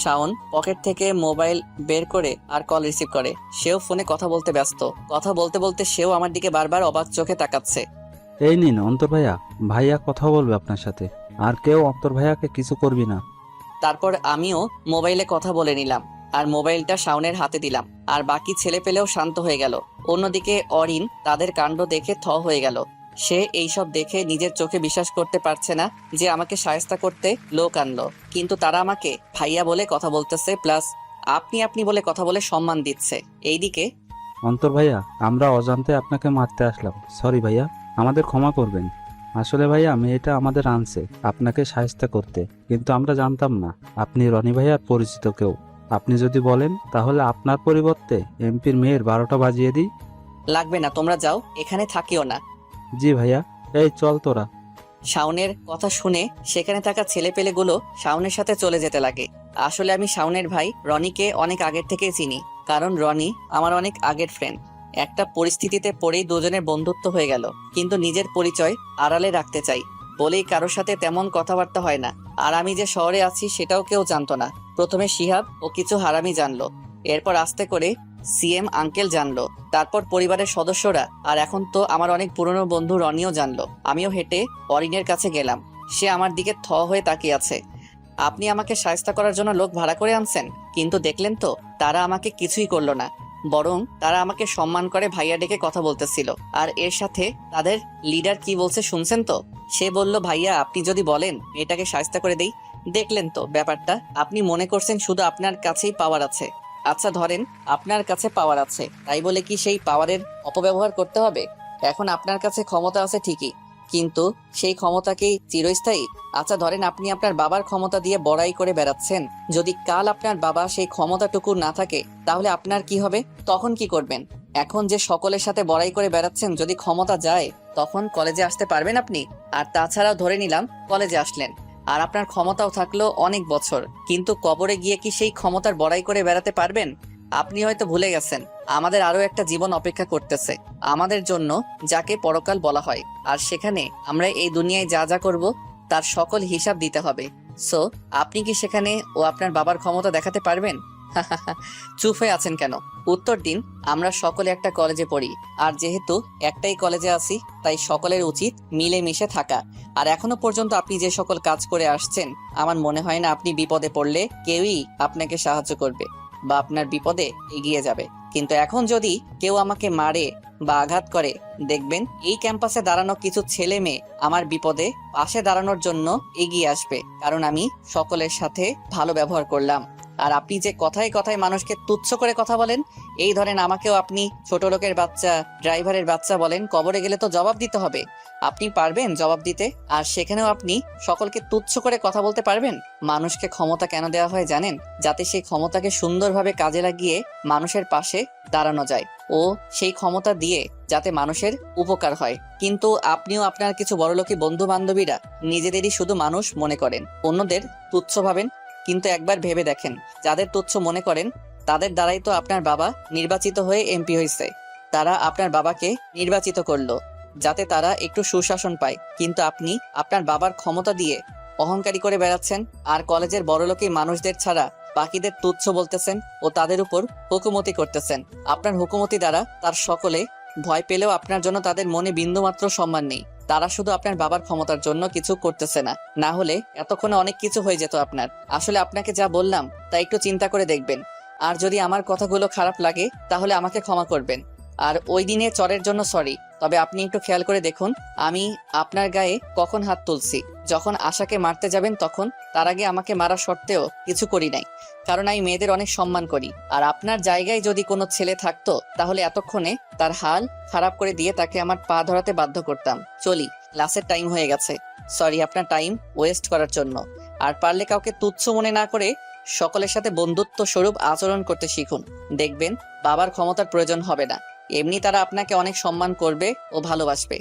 শাওন পকেট থেকে মোবাইল বের করে আর কল রিসিভ করে। সেও ফোনে কথা বলতে ব্যস্ত। কথা বলতে বলতে সেও আমার দিকে বারবার অবাক চোখে তাকাচ্ছে। এই নিন অন্তর ভাইয়া, ভাইয়া কথা বলবে আপনার সাথে। আর কেউ অন্তর ভাইয়াকে কিছু করবি না। তারপর আমিও মোবাইলে কথা বলে নিলাম, আর মোবাইলটা শাওনের হাতে দিলাম। আর বাকি ছেলে পেলেও শান্ত হয়ে গেল। অন্যদিকে অরিন তাদের কাণ্ড দেখে থ হয়ে গেল। সে এইসব দেখে নিজের চোখে বিশ্বাস করতে পারছে না যে আমাকে শায়েস্তা করতে লোক আনলো, কিন্তু তারা আমাকে ভাইয়া বলে কথা বলতেছে, প্লাস আপনি বলে কথা বলে সম্মান দিচ্ছে। এইদিকে অন্তর ভাইয়া, আমরা অজান্তে আপনাকে মারতে আসলাম, সরি ভাইয়া, আমাদের ক্ষমা করবেন। আসলে ভাইয়া মেয়েটা আমাদের আনছে আপনাকে সাহায্য করতে, কিন্তু আমরা জানতাম না আপনি রনি ভাইয়ার পরিচিত কেউ। আপনি যদি বলেন তাহলে আপনার পরিবর্তে এমপির মেয়ের 12টা বাজিয়ে দিই। লাগবে না, তোমরা যাও, এখানে থাকিও না। জি ভাইয়া, এই চল তোরা। শাওনের কথা শুনে সেখানে থাকা ছেলেপেলেগুলো শাওনের সাথে চলে যেতে লাগে। আসলে আমি শাওনের ভাই রনিকে অনেক আগের থেকে চিনি, কারণ রনি আমার অনেক আগের ফ্রেন্ড। একটা পরিস্থিতিতে পড়েই দুজনের বন্ধুত্ব হয়ে গেল, কিন্তু নিজের পরিচয় আড়ালে রাখতে চাই বলেই কারোর সাথে তেমন কথাবার্তা হয় না। আর আমি যে শহরে আছি সেটাও কেউ জানতো না। প্রথমে শিহাব ও কিছু হারামি জানলো, এরপর আস্তে করে সিএম আঙ্কেল জানলো, তারপর পরিবারের সদস্যরা, আর এখন তো আমার অনেক পুরনো বন্ধু রনিও জানলো। আমিও হেঁটে অরিনের কাছে গেলাম। সে আমার দিকে থ হয়ে তাকিয়ে আছে। আপনি আমাকে সাহায্য করার জন্য লোক ভাড়া করে আনছেন, কিন্তু দেখলেন তো তারা আমাকে কিছুই করলো না, বরং তারা আমাকে সম্মান করে ভাইয়া ডেকে কথা বলতেছিল। আর এর সাথে তাদের লিডার কি বলছে শুনছেন তো? সে বলল, ভাইয়া আপনি যদি বলেন মেয়েটাকে সাহায্য করে দেই। দেখলেন তো ব্যাপারটা? আপনি মনে করছেন শুধু আপনার কাছেই পাওয়ার আছে। আচ্ছা ধরেন আপনার কাছে পাওয়ার আছে, তাই বলে কি সেই পাওয়ারের অপব্যবহার করতে হবে? এখন আপনার কাছে ক্ষমতা আছে ঠিকই, কিন্তু সেই ক্ষমতা কি চিরস্থায়ী? আচ্ছা ধরেন আপনি আপনার বাবার ক্ষমতা দিয়ে বড়াই করে বেড়াচ্ছেন। যদি কাল আপনার বাবা সেই ক্ষমতাটুকু না থাকে তাহলে আপনার কি হবে? তখন কি করবেন? এখন যে সকলের সাথে বড়াই করে বেড়াচ্ছেন, যদি ক্ষমতা যায় তখন কলেজে আসতে পারবেন আপনি? আর তাছাড়াও ধরে নিলাম কলেজে আসলেন, আর আপনার ক্ষমতাও থাকলো অনেক বছর, কিন্তু কবরে গিয়ে কি সেই ক্ষমতার বড়াই করে বেড়াতে পারবেন? আপনি হয়তো ভুলে গেছেন আমাদের আরো একটা জীবন অপেক্ষা করতেছে আমাদের জন্য, যাকে পরকাল বলা হয়। আর সেখানে আমরা এই দুনিয়ায় যা যা করব তার সকল হিসাব দিতে হবে। সো আপনি কি সেখানে ও আপনার বাবার ক্ষমতা দেখাতে পারবেন? চুপ হয়ে আছেন কেন? উত্তর দিন। আমরা সকলে একটা কলেজে পড়ি, আর যেহেতু একটাই কলেজে আছি তাই সকলের উচিত মিলেমিশে থাকা। আর এখনো পর্যন্ত আপনি যে সকল কাজ করে আসছেন, আমার মনে হয় না আপনি বিপদে পড়লে কেউই আপনাকে সাহায্য করবে বা আপনার বিপদে এগিয়ে যাবে। কিন্তু এখন যদি কেউ আমাকে মারে বা আঘাত করে, দেখবেন এই ক্যাম্পাসে দাঁড়ানো কিছু ছেলে মেয়ে আমার বিপদে পাশে দাঁড়ানোর জন্য এগিয়ে আসবে, কারণ আমি সকলের সাথে ভালো ব্যবহার করলাম। আর আপনি যে কথায় কথায় মানুষকে তুচ্ছ করে কথা বলেন, এই ধরেন আমাকেও আপনি ছোট লোকের বাচ্চা, ড্রাইভারের বাচ্চা বলেন, কবরে গেলে তো জবাব দিতে হবে। আপনি পারবেন জবাব দিতে? আর সেখানেও আপনি সকলকে তুচ্ছ করে কথা বলতে পারবেন? মানুষকে ক্ষমতা কেন দেওয়া হয় জানেন? যাতে সেই ক্ষমতাকে সুন্দরভাবে কাজে লাগিয়ে মানুষের পাশে দাঁড়ানো যায়, ও সেই ক্ষমতা দিয়ে যাতে মানুষের উপকার হয়। কিন্তু আপনিও আপনার কিছু বড়লোকী বন্ধু বান্ধবীরা নিজেদেরই শুধু মানুষ মনে করেন, অন্যদের তুচ্ছ ভাবেন। কিন্তু একবার ভেবে দেখেন, যাদের তুচ্ছ মনে করেন তাদের দ্বারাই তো আপনার বাবা নির্বাচিত হয়ে এমপি হয়েছে। তারা আপনার বাবাকে নির্বাচিত করলো যাতে তারা একটু সুশাসন পায়, কিন্তু আপনি আপনার বাবার ক্ষমতা দিয়ে অহংকারী করে বেড়াচ্ছেন। আর কলেজের বড়লোকী মানুষদের ছাড়া বাকিদের তুচ্ছ বলতেছেন ও তাদের উপর হুকুমতি করতেছেন। আপনার হুকুমতি দ্বারা তার সকলে ভয় পেলেও আপনার জন্য তাদের মনে বিন্দুমাত্র সম্মান নেই। তারা শুধু আপনার বাবার ক্ষমতার জন্য কিছু করতেছে না, না হলে এতক্ষণে অনেক কিছু হয়ে যেত আপনার। আসলে আপনাকে যা বললাম তা একটু চিন্তা করে দেখবেন। আর যদি আমার কথাগুলো খারাপ লাগে তাহলে আমাকে ক্ষমা করবেন। আর ওই দিনে চরের জন্য সরি, তবে আপনি একটু খেয়াল করে দেখুন আমি আপনার গায়ে কখন হাত তুলছি। যখন আশাকে মারতে যাবেন তখন, তার আগে আমাকে মারা সত্ত্বেও কিছু করি নাই, কারণ আমি মেয়েদের অনেক সম্মান করি। আর আপনার জায়গায় যদি কোনো ছেলে থাকতো তাহলে এতক্ষণে তার হাল খারাপ করে দিয়ে তাকে আমার পা ধরাতে বাধ্য করতাম। চলি, ক্লাসের টাইম হয়ে গেছে। সরি আপনার টাইম ওয়েস্ট করার জন্য। আর পারলে কাউকে তুচ্ছ মনে না করে সকলের সাথে বন্ধুত্ব স্বরূপ আচরণ করতে শিখুন। দেখবেন বাবার ক্ষমতার প্রয়োজন হবে না, এমনি তারা আপনাকে অনেক সম্মান করবে ও ভালোবাসবে।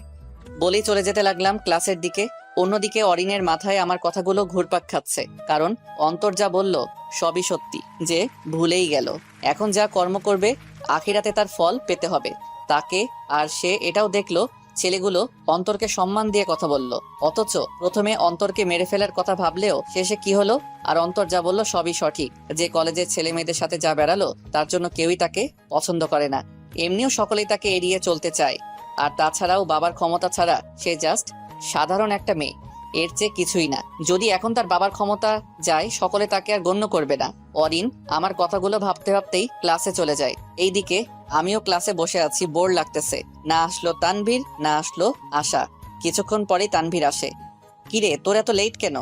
বলেই চলে যেতে লাগলাম ক্লাসের দিকে। অন্যদিকে অরিনের মাথায় আমার কথাগুলো ঘুরপাক খাচ্ছে, কারণ অন্তর যা বলল সবই সত্যি, যে ভুলেই গেল। এখন যা কর্ম করবে আখিরাতে তার ফল পেতে হবে তাকে। আর সে এটাও দেখলো ছেলেগুলো অন্তরকে সম্মান দিয়ে কথা বলল, অথচ প্রথমে অন্তরকে মেরে ফেলার কথা ভাবলেও শেষে কি হলো? আর অন্তর যা বলল সবই সঠিক, যে কলেজের ছেলে মেয়েদের সাথে যা বেড়ালো তার জন্য কেউই তাকে পছন্দ করে না, এমনিও সকলেই তাকে এড়িয়ে চলতে চায়। আর তাছাড়াও বাবার ক্ষমতা ছাড়া সে জাস্ট সাধারণ একটা মেয়ে, এর চেয়ে কিছুই না। যদি এখন তার বাবার ক্ষমতা যায় সকলে তাকে আর গণ্য করবে না। অরিন আমার কথাগুলো ভাবতে ভাবতেই ক্লাসে চলে যায়। এইদিকে আমিও ক্লাসে বসে আছি, বোর লাগতেছে। না আসলো তানভীর, না আসলো আশা। কিছুক্ষণ পরেই তানভীর আসে। কিরে তোর এত লেট কেন?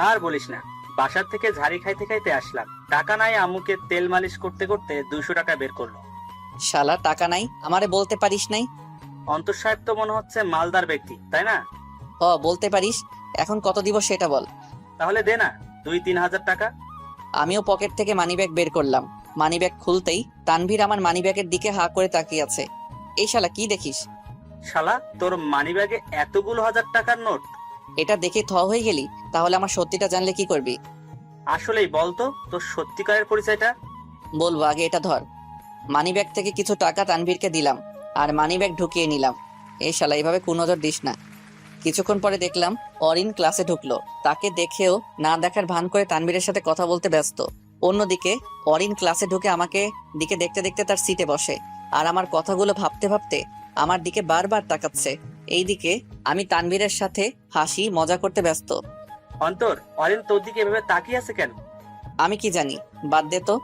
আর বলিস না, বাসার থেকে ঝাড়ি খাইতে খাইতে আসলাম। টাকা নাই, আম্মুকে তেল মালিশ করতে করতে 200 টাকা বের করলো। শালা টাকা নাই, আমারে বলতে পারিস নাই? অন্তর সাহেব তো মনে হচ্ছে মালদার ব্যক্তি, তাই না? বলতে পারিস। এখন কত দিব সেটা বল। তাহলে দে না 2-3 হাজার টাকা। আমিও পকেট থেকে মানিব্যাগ বের করলাম। মানিব্যাগ খুলতেই তানভীর আমার মানিব্যাগের দিকে হা করে তাকিয়ে আছে। এই শালা কি দেখিস? শালা তোর মানিব্যাগে এতগুলো হাজার টাকার নোট? এটা দেখে থ হয়ে গেলি? তাহলে আমার সত্যিটা জানলে কি করবি? আসলেই বলতো তোর সত্যিকারের পরিচয়টা। বলবো, আগে এটা ধর। মানিব্যাগ থেকে কিছু টাকা তানভীরকে দিলাম আর মানিব্যাগ ঢুকিয়ে নিলাম। এই শালা এইভাবে কুনজর দিস না। কিছুক্ষণ পরে দেখলাম অরিন ক্লাসে ঢুকলো। তাকে দেখেও না দেখার ভান করে তানভীরের সাথে কথা বলতে ব্যস্ত। অন্যদিকে অরিন ক্লাসে ঢুকে আমাকে দিকে দেখতে দেখতে তার সিটে বসে, আর আমার কথাগুলো ভাবতে ভাবতে আমার দিকে বারবার তাকাচ্ছে। এইদিকে আমি তানভীরের সাথে হাসি মজা করতে ব্যস্ত। অন্তর, অরিন তোর দিকে এভাবে তাকিয়ে আছে কেন? আমি কি জানি, বাদ দে তো।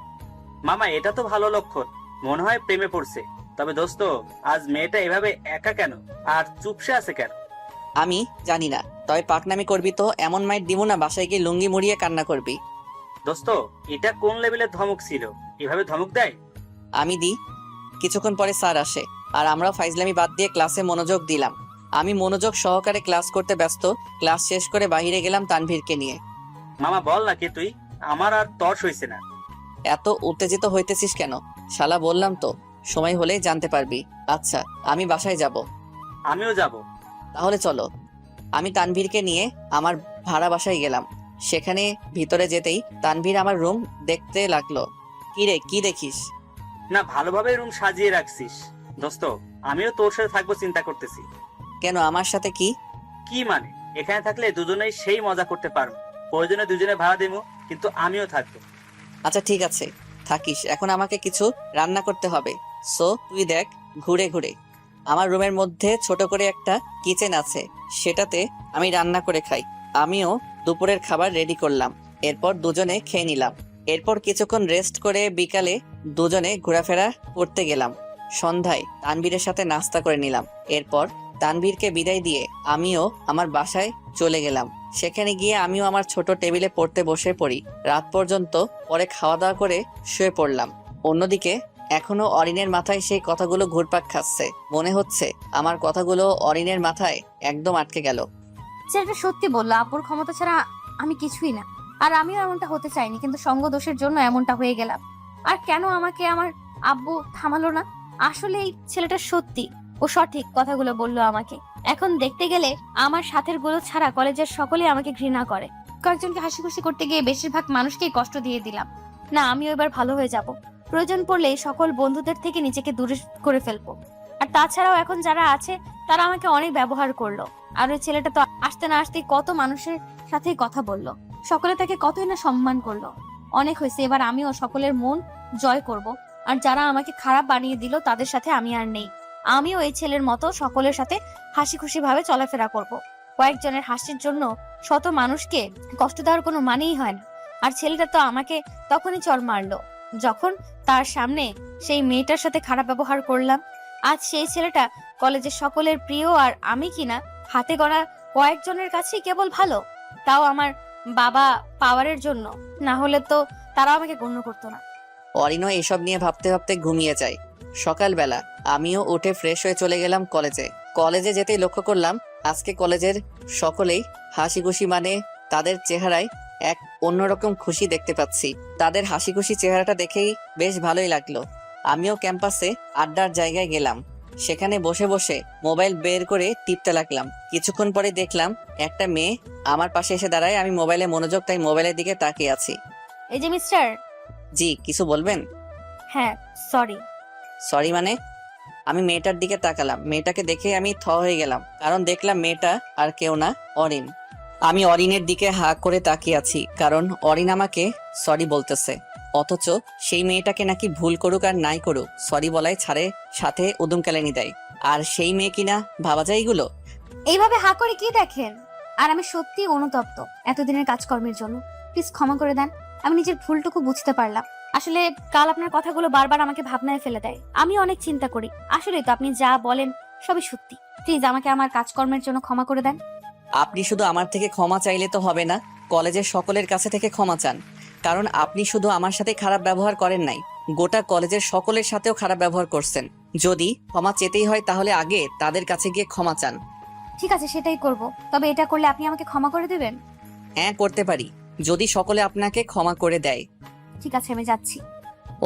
মামা, এটা তো ভালো লক্ষণ, মনে হয় প্রেমে পড়ছে। তবে দোস্ত, আজ মেয়েটা এভাবে একা কেন আর চুপসে আছে কেন? আমি জানি না, তবে পাকনামি করবি তো এমন মাইট দিব না বাসায় গিয়ে লুঙ্গি মুড়িয়ে কান্না করবি। দোস্ত, এটা কোন লেভেলের ধমক ছিল? এভাবে ধমক দেয়? আমি দিই। কিছুক্ষণ পরে স্যার আসে আর আমরাও ফাইজলামি বাদ দিয়ে ক্লাসে মনোযোগ দিলাম। আমি মনোযোগ সহকারে ক্লাস করতে ব্যস্ত। ক্লাস শেষ করে বাইরে গেলাম তানভীরকে নিয়ে। মামা বল না কে তুই? আমার আর তর্স হইছে না। এত উত্তেজিত হইতেছিস কেন? শালা বললাম তো, সময় হলেই জানতে পারবি। আচ্ছা, আমি বাসায় যাব। আমিও যাব। তাহলে চলো। আমি তানভীরকে নিয়ে আমার ভাড়া বাসায় গেলাম। সেখানে ভিতরে যেতেই তানভীর আমার রুম দেখতে লাগলো। কি রে, কি দেখিস? না ভালোভাবে রুম সাজিয়ে রাখছিস। দোস্ত, আমিও তোর সাথে থাকবো চিন্তা করতেছি। কেন, আমার সাথে কি? কি মানে? এখানে থাকলে দুজনেই সেই মজা করতে পারবো। প্রয়োজনে দুজনে ভাড়া দেবো, কিন্তু আমিও থাকবো। আচ্ছা ঠিক আছে, থাকিস। এখন আমাকে কিছু রান্না করতে হবে। সো তুই দেখ, ঘুরে ঘুরে আমার রুমের মধ্যে ছোট করে একটা কিচেন আছে, সেটাতে আমি রান্না করে খাই। আমিও দুপুরের খাবার রেডি করলাম, এরপর দুজনে খেয়ে নিলাম। এরপর কিছুক্ষণ রেস্ট করে বিকালে দুজনে ঘোরাফেরা করতে গেলাম। সন্ধ্যায় তানভীরের সাথে নাস্তা করে নিলাম। এরপর তানভীরকে বিদায় দিয়ে আমিও আমার বাসায় চলে গেলাম। সেখানে গিয়ে আমিও আমার ছোট টেবিলে পড়তে বসে পড়ি রাত পর্যন্ত। পরে খাওয়া দাওয়া করে শুয়ে পড়লাম। অন্যদিকে এখনো অরিনের মাথায় সেই কথাগুলো ঘুরপাক খাচ্ছে। মনে হচ্ছে আমার কথাগুলো অরিনের মাথায় একদম আটকে গেল। ছেলেটা সত্যি বললো, আপুর ক্ষমতা ছাড়া আমি কিছুই না। আর আমিও এমনটা হতে চাইনি, কিন্তু সঙ্গ দোষের জন্য এমনটা হয়ে গেলাম। আর কেন আমাকে আমার আব্বু থামালো না? আসলে এই ছেলেটা সত্যি ও সঠিক কথাগুলো বললো আমাকে। এখন দেখতে গেলে আমার সাথের গুলো ছাড়া কলেজের সকলেই আমাকে ঘৃণা করে। কয়েকজনকে হাসি খুশি করতে গিয়ে বেশিরভাগ মানুষকেই কষ্ট দিয়ে দিলাম। না, আমিও এবার ভালো হয়ে যাব। প্রয়োজন পড়লে সকল বন্ধুদের থেকে নিজেকে দূরে করে ফেলবো। আর তাছাড়াও এখন যারা আছে তারা আমাকে অনেক ব্যবহার করলো। আর ওই ছেলেটা তো আসতে না আসতেই কত মানুষের সাথেই কথা বললো, সকলে তাকে কতই না সম্মান করলো। অনেক হয়েছে, এবার আমিও সকলের মন জয় করব। আর যারা আমাকে খারাপ বানিয়ে দিল তাদের সাথে আমি আর নেই। আমিও এই ছেলের মতো সকলের সাথে হাসি খুশি ভাবে চলাফেরা করব। কয়েকজনের হাসির জন্য শত মানুষকে কষ্ট দেওয়ার কোনো মানেই হয় না। আর ছেলেটা তো আমাকে তখনই চড় মারলো যখন তার সামনে সেই মেয়েটার সাথে খারাপ ব্যবহার করলাম। আজ সেই ছেলেটা কলেজের সকলের প্রিয়, আর আমি কিনা হাতে গড়া কয়েকজনের কাছেই কেবল ভালো, তাও আমার বাবা পাওয়ারের জন্য। না হলে তো তারা আমাকে গণ্য করতো না। অরিনও এসব নিয়ে ভাবতে ভাবতে ঘুমিয়ে যায়। সকালবেলা আমিও উঠে ফ্রেশ হয়ে চলে গেলাম কলেজে। কলেজে যেতেই লক্ষ্য করলাম আজকে কলেজের সকলেই হাসি খুশি, মানে তাদের চেহারায় এক অন্যরকম খুশি দেখতে পাচ্ছি। তাদের হাসি খুশি চেহারাটা দেখেই বেশ ভালোই লাগলো। আমিও ক্যাম্পাসে আড্ডার জায়গায় গেলাম। সেখানে বসে বসে মোবাইল বের করে টিপতে লাগলাম। কিছুক্ষণ পরে দেখলাম একটা মেয়ে আমার পাশে এসে দাঁড়ায়। আমি মোবাইলে মনোযোগ, তাই মোবাইলের দিকে তাকিয়ে আছি। এই যে মিস্টার। জি, কিছু বলবেন? হ্যাঁ, সরি। সরি মানে? আমি মেয়েটার দিকে তাকালাম। মেয়েটাকে দেখে আমি থ হয়ে গেলাম, কারণ দেখলাম মেয়েটা আর কেউ না, অরিন। আমি অরিনের দিকে হা করে তাকিয়ে আছি, কারণ অরিন আমাকে সরি বলতেছে। অথচ সেই মেয়েটাকে নাকি ভুল করুক আর নাই করুক, সরি বলাই ছাড়ে, সাথে উদুম কেলানি দেয়। আর সেই মেয়ে কিনা, ভাবা যায় এগুলো? এইভাবে হা করে কি দেখেন? আর আমি সত্যি অনুতপ্ত এতদিনের কাজকর্মের জন্য। প্লিজ ক্ষমা করে দেন, আমি নিজের ভুলটুকু বুঝতে পারলাম। আসলে কাল আপনার কথাগুলো বারবার আমাকে ভাবনায় ফেলে দেয়। আমি অনেক চিন্তা করি। আসলে তো আপনি যা বলেন সবই সত্যি। প্লিজ আমাকে আমার কাজকর্মের জন্য ক্ষমা করে দেন। আপনি শুধু আমার থেকে ক্ষমা চাইলে তো হবে না, কলেজের সকলের কাছে থেকে ক্ষমা চান। কারণ আপনি শুধু আমার সাথে খারাপ ব্যবহার করেন নাই, গোটা কলেজের সকলের সাথেও খারাপ ব্যবহার করছেন। যদি ক্ষমা চেতেই হয় তাহলে আগে তাদের কাছে গিয়ে ক্ষমা চান। ঠিক আছে, সেটাই করব। তবে এটা করলে আপনি আমাকে ক্ষমা করে দেবেন? হ্যাঁ, করতে পারি, যদি সকলে আপনাকে ক্ষমা করে দেয়। ঠিক আছে, আমি যাচ্ছি।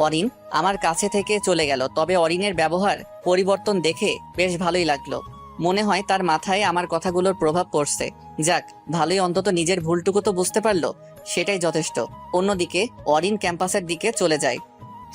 অরিন আমার কাছে থেকে চলে গেল। তবে অরিনের ব্যবহার পরিবর্তন দেখে বেশ ভালোই লাগলো। মনে হয় তার মাথায় আমার কথাগুলোর প্রভাব পড়ছে। যাক, ভালোই, অন্তত নিজের ভুলটুকু তো বুঝতে পারলো, সেটাই যথেষ্ট। অন্যদিকে অরিন ক্যাম্পাসের দিকে চলে যায়।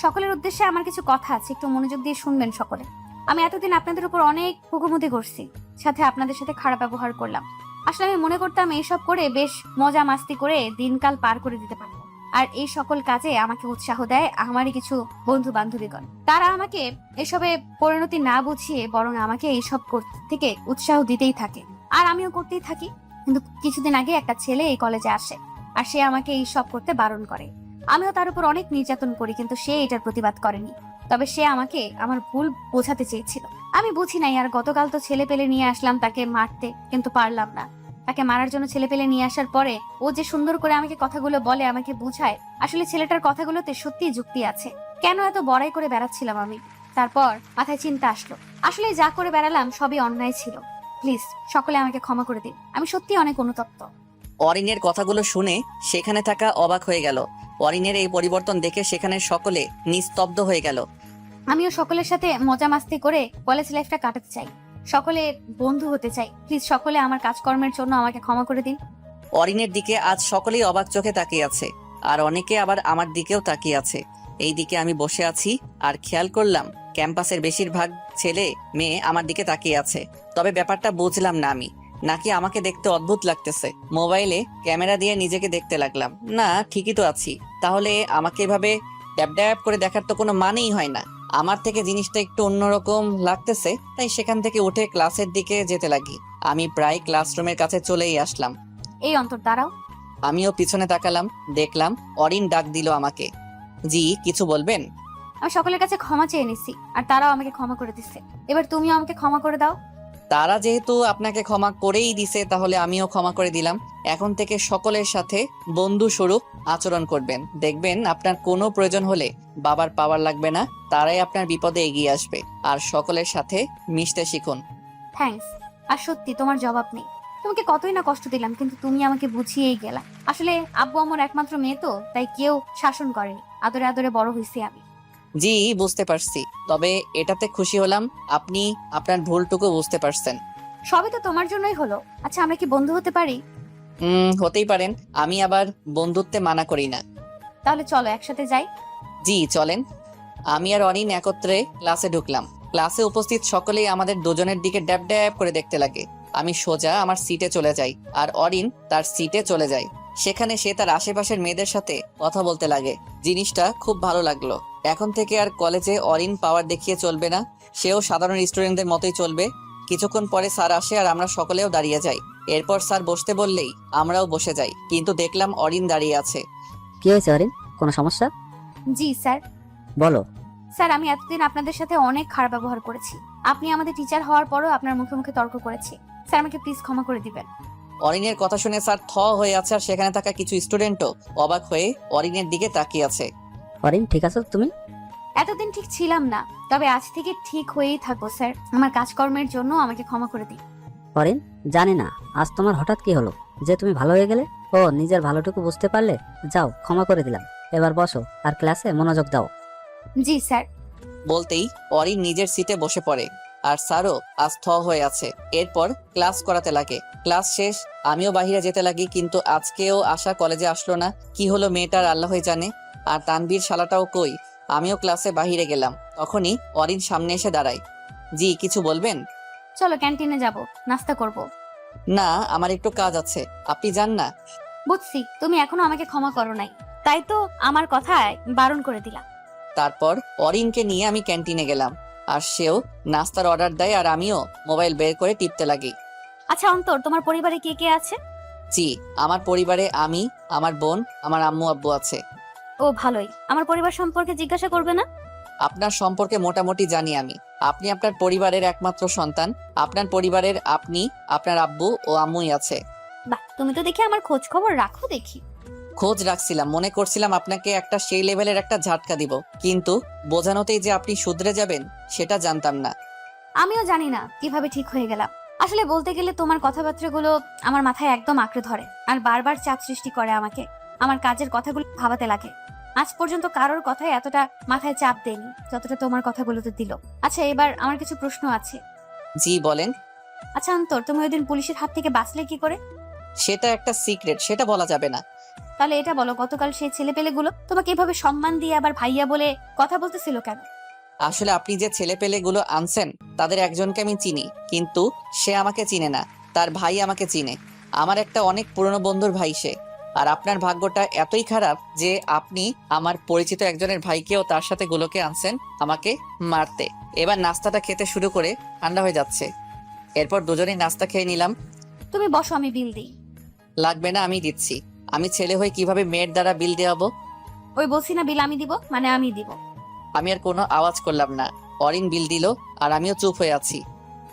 সকলের উদ্দেশ্যে আমার কিছু কথা আছে, একটু মনোযোগ দিয়ে শুনবেন সকলে। আমি এতদিন আপনাদের উপর অনেক হুকুমতি করছি, সাথে আপনাদের সাথে খারাপ ব্যবহার করলাম। আসলে আমি মনে করতাম এইসব করে বেশ মজা মাস্তি করে দিনকাল পার করে দিতে পারবো। আর এই সকল কাজে আমাকে উৎসাহ দেয় আমারই কিছু বন্ধু বান্ধবীগণ। তারা আমাকে এসবে পরিণতি না বুঝিয়ে বরং আমাকে এইসব করতে থেকে উৎসাহ দিতেই থাকে, আর আমিও করতেই থাকি। কিন্তু কিছুদিন আগে একটা ছেলে এই কলেজে আসে, আর সে আমাকে এই সব করতে বারণ করে। আমিও তার উপর অনেক নির্যাতন করি, কিন্তু সে এটার প্রতিবাদ করেনি। তবে সে আমাকে আমার ভুল বোঝাতে চেয়েছিল, আমি বুঝি নাই। আর গতকাল তো ছেলে পেলে নিয়ে আসলাম তাকে মারতে, কিন্তু পারলাম না। তাকে মারার জন্য ছেলে পেলে নিয়ে আসার পরে ও যে সুন্দর করে আমাকে কথাগুলো বলে, আমাকে বোঝায়, আসলে ছেলেটার কথাগুলোতে সত্যিই যুক্তি আছে। কেন এত বড়াই করে বেড়াচ্ছিলাম আমি? তারপর মাথায় চিন্তা আসলো, আসলে যা করে বেড়ালাম সবই অন্যায় ছিল। প্লিজ সকলে আমাকে ক্ষমা করে দিন, আমি সত্যি অনেক অনুতপ্ত। অরিনের কথাগুলো শুনে সেখানে থাকা অবাক হয়ে গেল। অরিনের এই পরিবর্তন দেখে সেখানে সকলে নিস্তব্ধ হয়ে গেল। আমিও সকলের সাথে মজা মাস্তি করে কলেজ লাইফটা কাটাতে চাই, সকলে বন্ধু হতে চাই। প্লিজ সকলে আমার কাজকর্মের জন্য আমাকে ক্ষমা করে দিন। অরিনের দিকে আজ সকলেই অবাক চোখে তাকিয়ে আছে, আর অনেকে আবার আমার দিকেও তাকিয়ে আছে। এইদিকে আমি বসে আছি আর খেয়াল করলাম ক্যাম্পাসের বেশিরভাগ ছেলে মেয়ে আমার দিকে তাকিয়ে আছে। তবে ব্যাপারটা বুঝলাম না, আমি নাকি আমাকে দেখতে অদ্ভুত লাগতেছে। মোবাইলে ক্যামেরা দিয়ে নিজেকে দেখতে লাগলাম, না ঠিকই তো আছি। তাহলে আমাকে এভাবে ড্যাব ড্যাব করে দেখার তো কোনো মানেই হয় না। আমার থেকে জিনিসটা একটু অন্যরকম লাগতেছে, তাই সেখান থেকে উঠে ক্লাসের দিকে যেতে লাগি। আমি প্রায় ক্লাসরুমের কাছে চলেই আসলাম। এই অন্তর দাঁড়াও। আমিও পিছনে তাকালাম, দেখলাম অরিন ডাক দিল আমাকে। জি, কিছু বলবেন? আমি সকলের কাছে ক্ষমা চেয়ে নিছি, আর তারাও আমাকে ক্ষমা করে দিচ্ছে। এবার তুমিও আমাকে ক্ষমা করে দাও। তারা যেহেতু আপনাকে ক্ষমা করেই দিছে, তাহলে আমিও ক্ষমা করে দিলাম। এখন থেকে সকলের সাথে বন্ধু স্বরূপ আচরণ করবেন। দেখবেন আপনার কোনো প্রয়োজন হলে বাবার পাওয়ার লাগবে না, তারাই আপনার বিপদে এগিয়ে আসবে। আর সকলের সাথে মিশতে শিখুন। থ্যাঙ্কস। আর সত্যি তোমার জবাব নেই। তোমাকে কতই না কষ্ট দিলাম, কিন্তু তুমি আমাকে বুঝিয়েই গেলা। আসলে আব্বু আমার একমাত্র মেয়ে তো, তাই কেউ শাসন করেনি। আদরে আদরে বড় হয়েছি আমি। জি, বুঝতে পারছি। তবে এটাতে খুশি হলাম আপনি আপনার ভুলটুকু বুঝতে পারছেন। সবই তো তোমার জন্যই হলো। আচ্ছা, আমরা কি বন্ধু হতে পারি? হতেই পারেন, আমি আবার বন্ধুত্বে মানা করি না। তাহলে চলো একসাথে যাই। জি চলেন। আমি আর অরিন একত্রে ক্লাসে ঢুকলাম। ক্লাসে উপস্থিত সকলেই আমাদের দুজনের দিকে ড্যাব ড্যাব করে দেখতে লাগে। আমি সোজা আমার সিটে চলে যাই, আর অরিন তার সিটে চলে যায়। সেখানে সে তার আশেপাশের মেয়েদের সাথে কথা বলতে লাগে। জিনিসটা খুব ভালো লাগলো। এখন থেকে আর কলেজে অরিন পাওয়ার দেখিয়ে চলবে না, সেও সাধারণ স্টুডেন্টদের মতোই চলবে। কিছুক্ষণ পরে স্যার আসে আর আমরা সকলেও দাঁড়িয়ে যাই। এরপর স্যার বসতে বললেই আমরাও বসে যাই, কিন্তু দেখলাম অরিন দাঁড়িয়ে আছে। কি হয়েছে অরিন, কোনো সমস্যা? জি স্যার। বলো। স্যার, আমি এতদিন আপনাদের সাথে অনেক খারাপ ব্যবহার করেছি। আপনি আমাদের টিচার হওয়ার পরও আপনার মুখে মুখে তর্ক করেছি। স্যার, আমাকে প্লিজ ক্ষমা করে দিবেন। অরিনের কথা শুনে স্যার থ হয়ে আছে, আর সেখানে থাকা কিছু স্টুডেন্টও অবাক হয়ে অরিনের দিকে তাকিয়ে আছে। অরিন, ঠিক আছো তুমি? এতদিন ঠিক ছিলাম না, তবে আজ থেকে ঠিক হয়েই থাকবো স্যার। আমার কাজকর্মের জন্য আমাকে ক্ষমা করে দিন। অরিন, জানি না আজ তোমার হঠাৎ কি হলো যে তুমি ভালো হয়ে গেলে। ও নিজের ভালোটুকু বুঝতে পারলে। যাও, ক্ষমা করে দিলাম। এবার বসো আর ক্লাসে মনোযোগ দাও। জি স্যার। বলতেই অরিন নিজের সিটে বসে পড়ে, আর স্যারও আজ থ হয়ে আছে। এরপর ক্লাস করাতে লাগে। ক্লাস শেষ, আমিও বাহিরে যেতে লাগি, কিন্তু আজকেও আশা কলেজে আসলো না। কি হলো মেয়েটার আল্লাহই জানে। আর তানবীর শালাটাও কই। আমিও ক্লাসে বাহিরে গেলাম, তখনই অরিন সামনে এসে দাঁড়ায়। জি, কিছু বলবেন? চলো ক্যান্টিনে যাব, নাস্তা করব। না, আমার একটু কাজ আছে, আপনি যান না। বুঝছি, তুমি এখনো আমাকে ক্ষমা করো নাই, তাই তো আমার কথায় বারণ করে দিলাম। তারপর অরিনকে নিয়ে আমি ক্যান্টিনে গেলাম, আর সেও নাস্তার অর্ডার দেয়, আর আমিও মোবাইল বের করে টিপতে লাগি। আচ্ছা অন্তর, তোমার পরিবারে কে কে আছে? জি, আমার পরিবারে আমি, আমার বোন, আমার আম্মু আব্বু আছে। ও ভালোই। আমার পরিবার সম্পর্কে জিজ্ঞাসা করবে না? আপনার সম্পর্কে মোটামুটি জানি আমি। আপনি আপনার পরিবারের একমাত্র সন্তান। আপনার পরিবারের আপনি, আপনার আব্বু ও আম্মুই আছে। বাহ, তুমি তো দেখি আমার খোঁজ খবর রাখো দেখি। খোঁজ রাখছিলাম, মনে করছিলাম আপনাকে একটা সেই লেভেলের একটা ঝাটকা দিব, কিন্তু বোঝানোতেই যে আপনি শুধরে যাবেন সেটা জানতাম না। আমিও জানি না কিভাবে ঠিক হয়ে গেলাম। আসলে বলতে গেলে তোমার কথাবার্তাগুলো আমার মাথায় একদম আঁকড়ে ধরে, আর বারবার চাপ সৃষ্টি করে আমাকে। আমার কাজের কথাগুলো ভাবাতে লাগে। আজ পর্যন্ত কারোর কথায় এতটা মাথায় চাপ দেয়নি যতটা তোমার কথাগুলোতে দিল। আচ্ছা, এবার আমার কিছু প্রশ্ন আছে। জি বলেন। আচ্ছা অন্তর, তুমি ওই দিন পুলিশের হাত থেকে বাঁচলে কি করে? সেটা একটা সিক্রেট, সেটা বলা যাবে না। তাহলে এটা বলো, গতকাল সেই ছেলেপেলেগুলো তোমাকে এভাবে সম্মান দিয়ে আবার ভাইয়া বলে কথা বলতেছিল কেন? আসলে আপনি যে ছেলেপেলেগুলো আনছেন তাদের একজনকে আমি চিনি, কিন্তু সে আমাকে চিনে না। তার ভাই আমাকে চিনে। আমার একটা অনেক পুরনো বন্ধুর ভাই সে। আর আপনার ভাগ্যটা এতই খারাপ যে আপনি আমার পরিচিত একজনের ভাইকেও তার সাথে গুলোকে আনছেন আমাকে মারতে। এবার নাস্তাটা খেতে শুরু করে ঠান্ডা হয়ে যাচ্ছে। এরপর দুজনেই নাস্তা খেয়ে নিলাম। তুমি বসো, আমি বিল দিই। লাগবে না, আমি দিচ্ছি। আমি ছেলে হয়ে কিভাবে মেয়ের দ্বারা বিল দেওয়াবো? ওই বলছি না, বিল আমি দিব, মানে আমি দিব। আমি আর কোনো আওয়াজ করলাম না। অরিন বিল দিল, আর আমিও চুপ হয়ে আছি।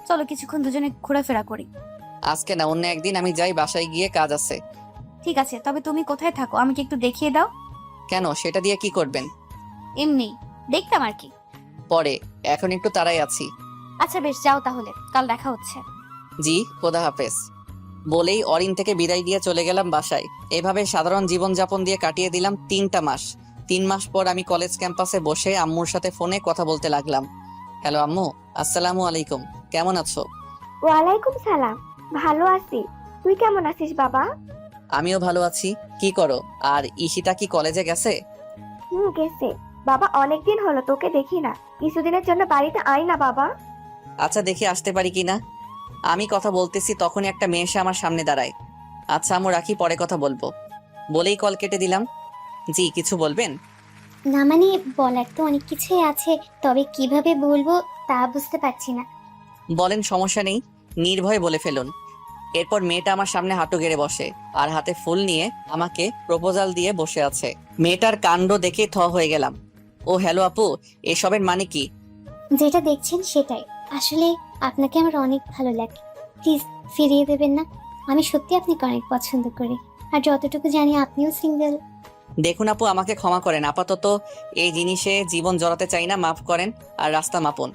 চলো কিছুক্ষণ দুজনে ঘোরাফেরা করি। আজকে না, অন্য একদিন আমি যাই, বাসায় গিয়ে কাজ আছে। ঠিক আছে, তবে তুমি কোথায় থাকো আমাকে একটু দেখিয়ে দাও। কেন, সেটা দিয়ে কি করবেন? এমনি দেখতাম আর কি। পরে, এখন একটু তাড়াই আছি। আচ্ছা বেশ, যাও তাহলে, কাল দেখা হচ্ছে। জি, খোদা হাফেজ। বলেই অরিন থেকে বিদায় দিয়ে চলে গেলাম বাসায়। এভাবে সাধারণ জীবনযাপন দিয়ে কাটিয়ে দিলাম 3টা মাস। 3 মাস পর আমি কলেজ ক্যাম্পাসে বসে আম্মুর সাথে ফোনে কথা বলতে লাগলাম। হ্যালো আম্মু, আসসালামু আলাইকুম, কেমন আছো? ওয়ালাইকুম সালাম, ভালো আছি। তুই কেমন আছিস বাবা? আমিও ভালো আছি। কি করো? আর ঈশিতা কি কলেজে গেছে? গেছে। বাবা অনেকদিন হলো তোকে দেখি না, কিছুদিনের জন্য বাড়িতে আয় না বাবা। আচ্ছা দেখি আসতে পারি কি না। আমি কথা বলতেছি তখনই একটা মেয়ে এসে আমার সামনে দাঁড়ায়। আচ্ছা আম্মু রাখি, পরে কথা বলবো বলেই কল কেটে দিলাম। জি কিছু বলবেন? না মানে বলার তো অনেক কিছুই আছে, তবে কিভাবে বলবো তা বুঝতে পারছি না। বলেন, সমস্যা নেই, নির্ভয়ে বলে ফেলুন। এরপর মেয়েটা আমার সামনে হাঁটু গেড়ে বসে আর হাতে ফুল নিয়ে আমাকে প্রপোজাল দিয়ে বসে আছে। মেয়েটার কাণ্ড দেখে থ হয়ে গেলাম। ও হ্যালো আপু, এসবের মানে কি? যেটা দেখছেন সেটাই। আসলে আপনাকে আমার অনেক ভালো লাগে, প্লিজ ফিরিয়ে দেবেন না। আমি সত্যি আপনাকে অনেক পছন্দ করি, আর যতটুকু জানি আপনিও সিঙ্গেল। দেখুন আপু, আমাকে ক্ষমা করেন, আপাতত এই জিনিসে জীবন জড়াতে চাই না, মাফ করেন আর রাস্তা মাপুন।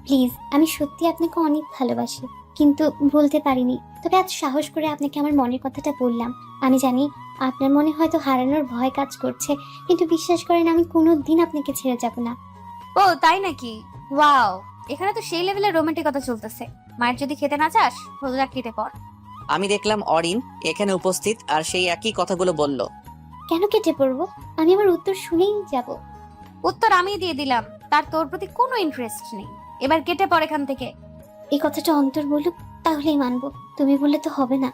প্লিজ, আমি সত্যি আপনাকে অনেক ভালোবাসি, কিন্তু বলতে পারিনি। তবে আজ সাহস করে আপনাকে আমার মনের কথাটা বললাম। আমি জানি আপনার মনে হয়তো হারানোর ভয় কাজ করছে, কিন্তু বিশ্বাস করেন আমি কোনোদিন আপনাকে ছেড়ে যাব না। ও তাই নাকি? ওয়াও, এখানে তো সেই লেভেলের রোমান্টিকতা চলতেছে। মায়ের যদি খেতে না চাস, রোজা কেটে পড়। আমি দেখলাম অরিন এখানে উপস্থিত আর সেই একই কথাগুলো বলল। কেন কেটে পড়বো? আমি আমার উত্তর শুনেই যাব। উত্তর আমি দিয়ে দিলাম, তার তোর প্রতি কোনো ইন্টারেস্ট নেই। এবার কেটে পড় এখান থেকে। এই কথাটা অন্তর বলুক, তাহলেই মানবো। তুমি বললে তো হবে না।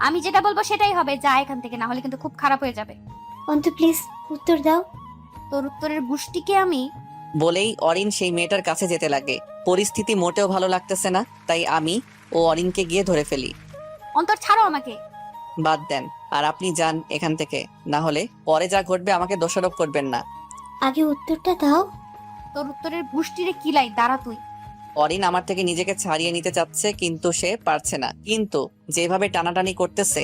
আমি যেটা বলবো সেটাই হবে, যা এখান থেকে, না হলে কিন্তু খুব খারাপ হয়ে যাবে। অন্তর প্লিজ উত্তর দাও। তোর উত্তরের গুষ্টিকে আমি। বলেই অরিন সেই মেয়েটার কাছে যেতে লাগে। পরিস্থিতি মোটেও ভালো লাগতেছে না, তাই আমি ও অরিনকে গিয়ে ধরে ফেলি। অন্তর ছাড়ো আমাকে। বাদ দেন, আর আপনি যান এখান থেকে, না হলে পরে যা ঘটবে আমাকে দোষারোপ করবেন না। আগে উত্তরটা দাও। তোর উত্তরের গুষ্টিরে কিলাই, দাঁড়া তুই। অরিন আমার থেকে নিজেকে ছাড়িয়ে নিতে চাচ্ছে, কিন্তু সে পারছে না। কিন্তু যেভাবে টানাটানি করতেছে,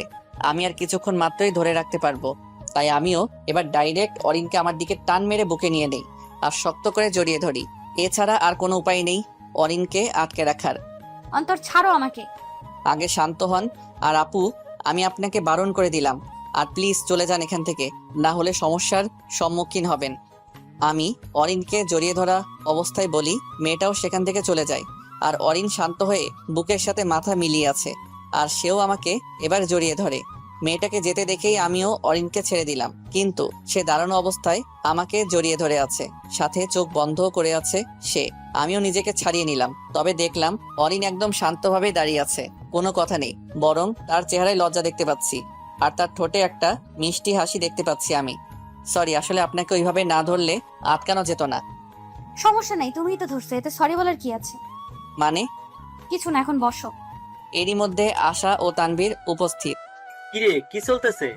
আমি আর কিছুক্ষণ মাত্রই ধরে রাখতে পারবো। তাই আমিও এবার ডাইরেক্ট অরিনকে আমার দিকে টান মেরে বুকে নিয়ে নেই আর শক্ত করে জড়িয়ে ধরি। এছাড়া আর কোনো উপায় নেই অরিনকে আটকে রাখার। অন্তর ছাড়ো আমাকে। আগে শান্ত হন। আর আপু, আমি আপনাকে বারণ করে দিলাম, আর প্লিজ চলে যান এখান থেকে, না হলে সমস্যার সম্মুখীন হবেন। আমি অরিনকে জড়িয়ে ধরা অবস্থায় বলি, মেয়েটাও সেখান থেকে চলে যায়। আর অরিন শান্ত হয়ে বুকের সাথে মাথা মিলিয়ে আছে, আর সেও আমাকে এবার জড়িয়ে ধরে। মেয়েটাকে যেতে দেখেই আমিও অরিনকে ছেড়ে দিলাম, কিন্তু সে দাঁড়ানো অবস্থায় আমাকে জড়িয়ে ধরে আছে, সাথে চোখ বন্ধ করে আছে সে। আমিও নিজেকে ছাড়িয়ে নিলাম, তবে দেখলাম অরিন একদম শান্তভাবে দাঁড়িয়ে আছে, কোনো কথা নেই, বরং তার চেহারায় লজ্জা দেখতে পাচ্ছি, আর তার ঠোঁটে একটা মিষ্টি হাসি দেখতে পাচ্ছি আমি। সরি, আসলে আপনাকে ওইভাবে না ধরলে আটকানো যেত না। সমস্যা নাই, তুমিই তো ধরছো, এতে সরি বলার কি আছে? মানে? কিছু না, এখন বসো। এরই মধ্যে আশা ও তানভীর উপস্থিত। কিরে, কি চলতেছে?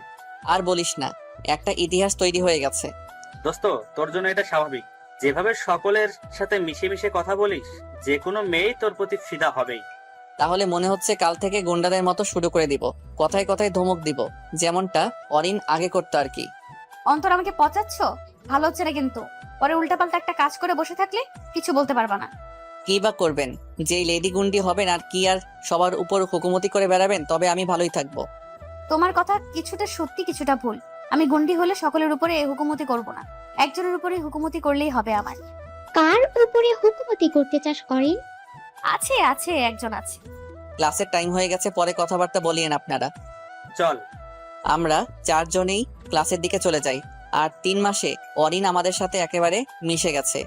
আর বলিস না, একটা ইতিহাস তৈরি হয়ে গেছে। দোস্ত, তোর জন্য এটা স্বাভাবিক। যেভাবে সকলের সাথে মিশে মিশে কথা বলিস, যে কোনো মেয়েই তোর প্রতি ফিদা হবেই। তাহলে মনে হচ্ছে কাল থেকে গুন্ডাদের মতো শুরু করে দিব, কথায় কথায় ধমক দিব, যেমনটা অরিন আগে করতো আর কি। অন্তর আমাকে পচাচ্ছ? ভালো হচ্ছে না কিন্তু। পরে উল্টাপাল্টা একটা কাজ করে বসে থাকলে কিছু বলতে পারবা না। কি বা করবেন? যেই লেডি গুন্ডি হবেন আর কি, আর সবার উপর হুকুমতি করে বেড়াবেন, তবে আমি ভালোই থাকবো। তোমার কথা কিছুটা সত্যি কিছুটা ভুল। আমি গুন্ডি হলে সকলের উপরে হুকুমতি করব না, একজনের উপরে হুকুমতি করলেই হবে আমার। কার উপরে হুকুমতি করতে চাস অরিন? আছে আছে, একজন আছে। ক্লাসের টাইম হয়ে গেছে, পরে কথাবার্তা বলিয়েন আপনারা। চল। আমরা চারজনেই ক্লাসের দিকে চলে যাই। আর 3 মাসে অরিন আমাদের সাথে একেবারে মিশে গেছে।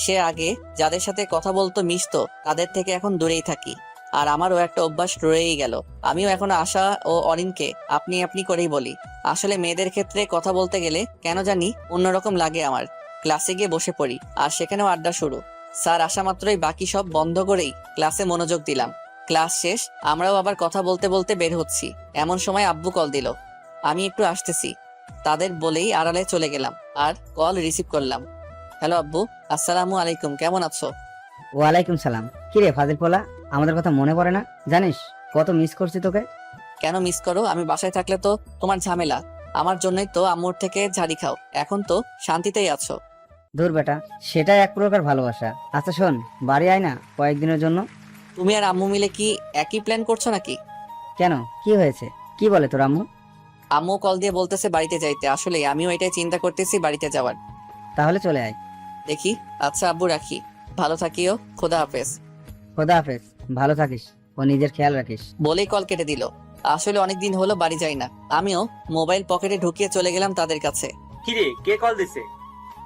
সে আগে যাদের সাথে কথা বলতো, মিশতো, তাদের থেকে এখন দূরেই থাকি। আর আমারও একটা অভ্যাস রয়েই গেল, আমিও এখন আশা ও অরিনকে আপনি আপনি করেই বলি। আসলে মেয়েদের ক্ষেত্রে কথা বলতে গেলে কেন জানি অন্যরকম লাগে আমার। ক্লাসে গিয়ে বসে পড়ি, আর সেখানেও আড্ডা শুরু। স্যার আসা মাত্রই বাকি সব বন্ধ করেই ক্লাসে মনোযোগ দিলাম। ক্লাস শেষ, আমরাও আবার কথা বলতে বলতে বের হচ্ছি। এমন সময় আব্বু কল দিল, আমি একটু আসতেছি তাদের বলেই আড়ালে চলে গেলাম আর কল রিসিভ করলাম। হ্যালো আব্বু, আসসালামু আলাইকুম, কেমন আছো? ওয়ালাইকুম সালাম। কিরে ফাজিল পোলা, আমাদের কথা মনে পড়ে না? জানিস কত মিস করছি তোকে। কেন মিস করো? আমি বাসায় থাকলে তো তোমার ঝামেলা, আমার জন্যই তো আম্মুর থেকে ঝাড়ি খাও। এখন তো শান্তিতেই আছো। দূর বেটা, সেটাই এক প্রকার ভালোবাসা। আচ্ছা শোন, বাড়ি আয় না কয়েকদিনের জন্য। তুমি আর আম্মু মিলে কি একই প্ল্যান করছো নাকি? কেন, কি হয়েছে? কি বলে তোর আম্মু? আম্মু কল দিয়ে বলতেছে বাড়িতে যাইতে। আসলে আমিও এটাই চিন্তা করতেছি, বাড়িতে যাওয়ার। তাহলে চলে আয়। দেখি। আচ্ছা আব্বু, রাখি, ভালো থাকিও, খোদা হাফেজ। খোদা হাফেজ, ভালো থাকিস ও নিজের খেয়াল রাখিস। বলেই কল কেটে দিল। আসলে অনেকদিন হলো বাড়ি যাই না। আমিও মোবাইল পকেটে ঢুকিয়ে চলে গেলাম তাদের কাছে। কিরে, কে কল দিছে?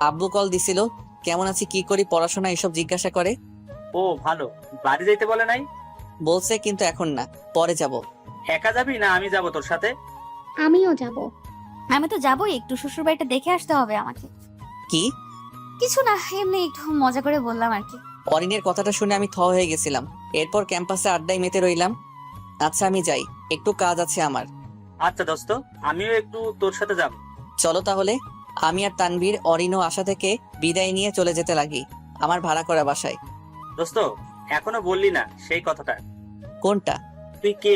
আব্বু কল দিছিল, কেমন আছি কি করি পড়াশোনা এসব জিজ্ঞাসা করে। ও ভালো, বাড়ি যাইতে বলে নাই? বলছে কিন্তু এখন না, পরে যাব। একা যাবি না আমি যাব তোর সাথে? আমিও যাব। আমি তো যাবোই, একটু শ্বশুর বাড়িটা দেখে আসতে হবে আমাকে। কি? কিছু না, এমনি একটু মজা করে বললাম আর কি। অরিনের কথাটা শুনে আমি থ হয়ে গেছিলাম। এরপর ক্যাম্পাসে আড্ডায় মেতে রইলাম। আচ্ছা আমি যাই, একটু কাজ আছে আমার। আচ্ছা দোস্ত, আমিও একটু তোর সাথে যাব। চলো তাহলে। আমি আর তানভীর অরিন ও আশা থেকে বিদায় নিয়ে চলে যেতে লাগি আমার ভাড়া করা বাসায়। দোস্ত, এখনো বললি না সেই কথাটা। কোনটা? তুই কে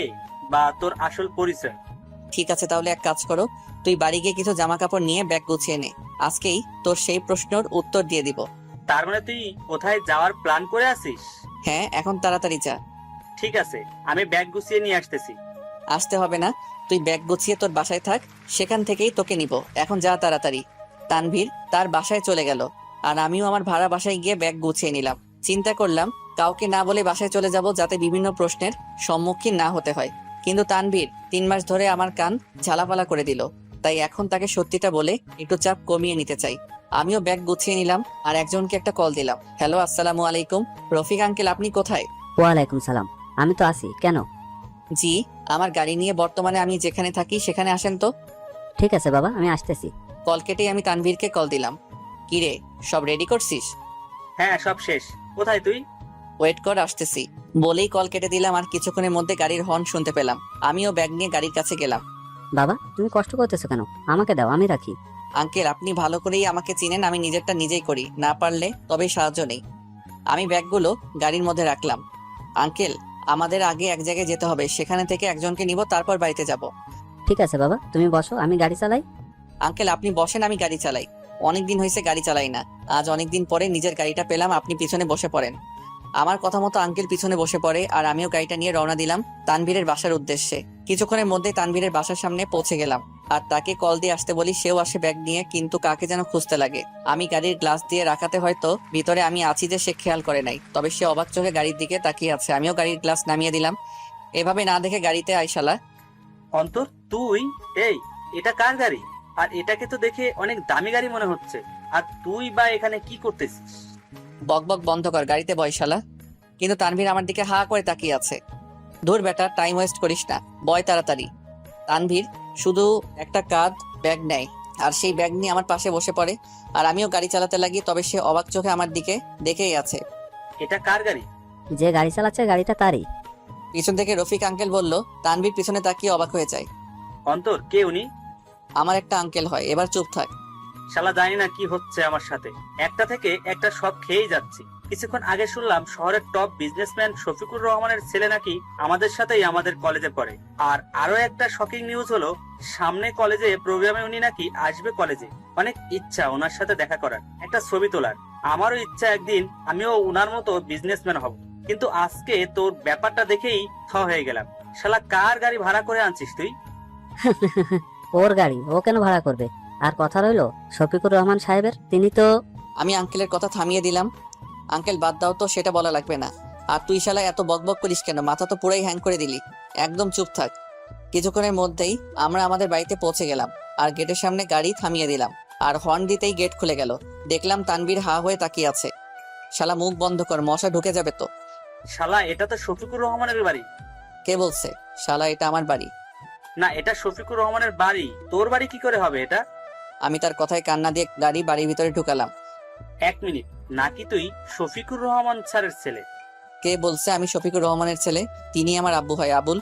বা তোর আসল পরিচয়? ঠিক আছে তাহলে এক কাজ করো, তুই বাড়ি গিয়ে কিছু জামা কাপড় নিয়ে ব্যাগ গুছিয়ে নে। আজকেই তোর সেই প্রশ্নের উত্তর দিয়ে দিব। তার মানে তুই কোথায় যাওয়ার প্ল্যান করে আছিস? হ্যাঁ, এখন তাড়াতাড়ি যা। ঠিক আছে, আমি ব্যাগ গুছিয়ে নিয়ে আসতেছি। আসতে হবে না, তুই ব্যাগ গুছিয়ে তোর বাসায় থাক, সেখান থেকেই তোকে নিব। এখন যা তাড়াতাড়ি। তানভীর তার বাসায় চলে গেল, আর আমিও আমার ভাড়া বাসায় গিয়ে ব্যাগ গুছিয়ে নিলাম। চিন্তা করলাম কাউকে না বলে বাসায় চলে যাব, যাতে বিভিন্ন প্রশ্নের সম্মুখীন না হতে হয়। কিন্তু তানভীর 3 মাস ধরে আমার কান ঝালাপালা করে দিল, তাই এখন তাকে সত্যিটা বলে একটু চাপ কমিয়ে নিতে চাই। আমিও ব্যাগ গুছিয়ে নিলাম আর একজনকে একটা কল দিলাম। হ্যালো, আসসালামু আলাইকুম। রফিক আঙ্কেল, আপনি কোথায়? ওয়ালাইকুম সালাম, আমি তো আছি, কেন? জি, আমার গাড়ি নিয়ে বর্তমানে আমি যেখানে থাকি সেখানে আসেন তো। ঠিক আছে বাবা, আমি আসতেছি। কল কেটেই আমি তানভীরকে কল দিলাম। কিরে, সব রেডি করছিস? হ্যাঁ, সব শেষ। কোথায় তুই? ওয়েট কর, আসতেছি বলেই কল কেটে দিলাম। আর কিছুক্ষণের মধ্যে গাড়ির হর্ন শুনতে পেলাম। আমিও ব্যাগ নিয়ে গাড়ির কাছে গেলাম। বাবা, তুমি কষ্ট করতেছো কেন? আমাকে দাও, আমি রাখি। আঙ্কেল, আপনি ভালো করেই আমাকে চিনেন, আমি নিজেরটা নিজেই করি, না পারলে তবে সাহায্য নেই। আমি ব্যাগগুলো গাড়ির মধ্যে রাখলাম। আঙ্কেল, আমাদের আগে এক জায়গায় যেতে হবে, সেখানে থেকে একজনকে নিব, তারপর বাড়িতে যাব। ঠিক আছে বাবা, তুমি বসো, আমি গাড়ি চালাই। আঙ্কেল, আপনি বসেন, আমি গাড়ি চালাই। অনেকদিন হয়েছে গাড়ি চালাই না, আজ অনেকদিন পরে নিজের গাড়িটা পেলাম। আপনি পিছনে বসে পড়েন। আমার কথা মতো আঙ্কেল পিছনে বসে পড়ে, আর আমিও গাড়িটা নিয়ে রওনা দিলাম তানভীরের বাসার উদ্দেশ্যে। কিছুক্ষণের মধ্যে তানভীরের বাসার সামনে পৌঁছে গেলাম, আর তাকে কল দিয়ে আসতে বলি। সেও আসে ব্যাগ নিয়ে, কিন্তু কাকে যেন খুঁজতে লাগে। আমি গাড়ির গ্লাস দিয়ে রাখাতে হয়তো ভিতরে আমি আছি যে সে খেয়াল করে নাই, তবে সে অবাক চোখে গাড়ির দিকে তাকিয়ে আছে। আমিও গাড়ির গ্লাস নামিয়ে দিলাম। এভাবে না দেখে গাড়িতে আইসালা। অন্তর, তুই? এই, এটা কার গাড়ি? আর এটাকে তো দেখে অনেক দামি গাড়ি মনে হচ্ছে। আর তুই বা এখানে কি করতেছিস? বকবক বন্ধ কর, গাড়িতে বয়সালা। কিন্তু তানভীর আমার দিকে হা করে তাকিয়ে আছে। ধুর বেটা, টাইম ওয়েস্ট করিস না, বয় তাড়াতাড়ি। তানভীর শুধু একটা কাঁধ ব্যাগ নেয়, আর সেই ব্যাগ নিয়ে আমার পাশে বসে পড়ে। আর আমিও গাড়ি চালাতে লাগি, তবে সে অবাক চোখে আমার দিকে দেখেই আছে। এটা কার গাড়ি? যে গাড়ি চালাচ্ছে গাড়িটা তারই। পিছন থেকে রফিক আঙ্কেল বলল। তানভীর পিছনে তাকিয়ে অবাক হয়ে যায়। অন্তর, কে উনি? আমার একটা আঙ্কেল হয়, এবার চুপ থাক। শালা জানি না কি হচ্ছে আমার সাথে, একটা থেকে একটা সব খেয়েই যাচ্ছি। কিছুক্ষণ আগে শুনলাম শহরের টপ বিজনেসম্যান শফিকুর রহমানের ছেলে নাকি আমাদের সাথেই আমাদের কলেজে পড়ে। আর আরো একটা শকিং নিউজ হলো, সামনে কলেজে প্রোগ্রামে উনি নাকি আসবে কলেজে। অনেক ইচ্ছা ওনার সাথে দেখা করার, একটা ছবি তোলার। আমারও ইচ্ছা একদিন আমিও উনার মতো বিজনেসম্যান হব। কিন্তু আজকে তোর ব্যাপারটা দেখেই থ হয়ে গেলাম। শালা কার গাড়ি ভাড়া করে আনছিস তুই? ওর গাড়ি, ও কেন ভাড়া করবে? আর কথা রইলো শফিকুর রহমান সাহেবের, তিনি তো। আমি আঙ্কেলের কথা থামিয়ে দিলাম। আঙ্কেল বাদ দাও তো, সেটা বলা লাগবে না। আর তুই শালা এত বকবক করিস কেন? মাথা তো পুরাই হ্যাং করে দিলি। একদম চুপ থাক। কিছুক্ষণের মধ্যেই আমরা আমাদের বাড়িতে পৌঁছে গেলাম, আর গেটের সামনে গাড়ি থামিয়ে দিলাম। আর হর্ন দিতেই গেট খুলে গেল। দেখলাম তানভীর হা হয়ে তাকিয়ে আছে। শালা মুখ বন্ধ কর, মশা ঢুকে যাবে তো। শালা, এটা তো শফিকুর রহমানের বাড়ি। কে বলছে? শালা, এটা আমার বাড়ি। না, এটা শফিকুর রহমানের বাড়ি। তোর বাড়ি কি করে হবে এটা? আমি তার কথায় কান্না দিয়ে গাড়ি বাড়ির ভিতরে ঢুকালাম। 1 মিনিট, নাকি তুই শফিকুর রহমান স্যারের ছেলে? কে বলছে আমি শফিকুর রহমানের ছেলে? তিনি আমার আব্বু হয়, আবুল।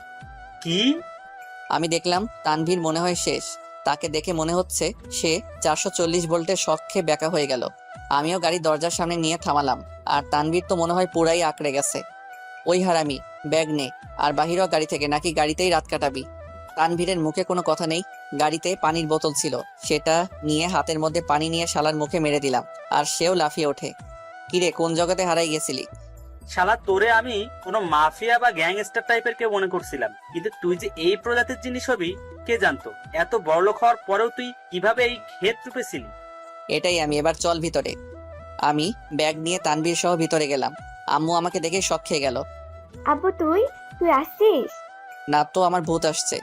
কি? আমি দেখলাম তানভীর মনে হয় শেষ। তাকে দেখে মনে হচ্ছে সে 440 ভোল্টের শক খেয়ে ব্যাকা হয়ে গেল। আমিও গাড়ি দরজার সামনে নিয়ে থামালাম। আর তানভীর তো মনে হয় পুরাই আঁকড়ে গেছে। ওই হারামি, ব্যাগ নে, আর বাহিরও গাড়ি থেকে, নাকি গাড়িতেই রাত কাটাবি? তানভীরের মুখে কোনো কথা নেই। গাড়িতে পানির বোতল ছিল, সেটা নিয়ে হাতের মধ্যে পানি নিয়ে শালার মুখে মেরে দিলাম। আর সেও লাফিয়ে ওঠে। কিরে, কোন জগতে হারাই গেছিলি? শালা, তোরে আমি কোনো মাফিয়া বা গ্যাংস্টার টাইপের কেউ মনে করছিলাম, কিন্তু তুই যে এই প্রজাতির জিনিস হবি কে জানতো? এত বড়লোক হওয়ার পরেও তুই কিভাবে এই ক্ষেত রূপেছিলি? এটাই আমি। এবার চল ভিতরে। আমি ব্যাগ নিয়ে তানভীর সহ ভিতরে গেলাম। আম্মু আমাকে দেখে শক খেয়ে গেল। আব্বু, তুই আসছিস? না তো, আমার ভূত আসছে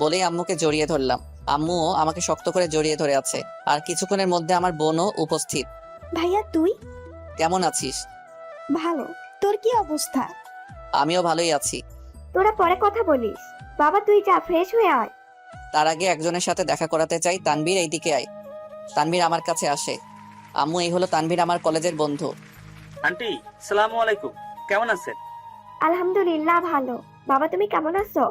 বলেই আম্মুকে জড়িয়ে ধরলাম। আম্মুও আমাকে শক্ত করে জড়িয়ে ধরে আছে। আর কিছুক্ষণের মধ্যে আমার বোনও উপস্থিত। ভাইয়া তুই? কেমন আছিস? ভালো। তোর কি অবস্থা? আমিও ভালোই আছি। তোরা পরে কথা বলিস। বাবা তুই যা, ফ্রেশ হয়ে আয়। তার আগে একজনের সাথে দেখা করাতে চাই। তানভীর, এইদিকে আয়। তানভীর আমার কাছে আসে। আম্মু, এই হলো তানভীর, আমার কলেজের বন্ধু। আন্টি, সালামু আলাইকুম। কেমন আছেন? আলহামদুলিল্লাহ ভালো। বাবা তুমি কেমন আছো?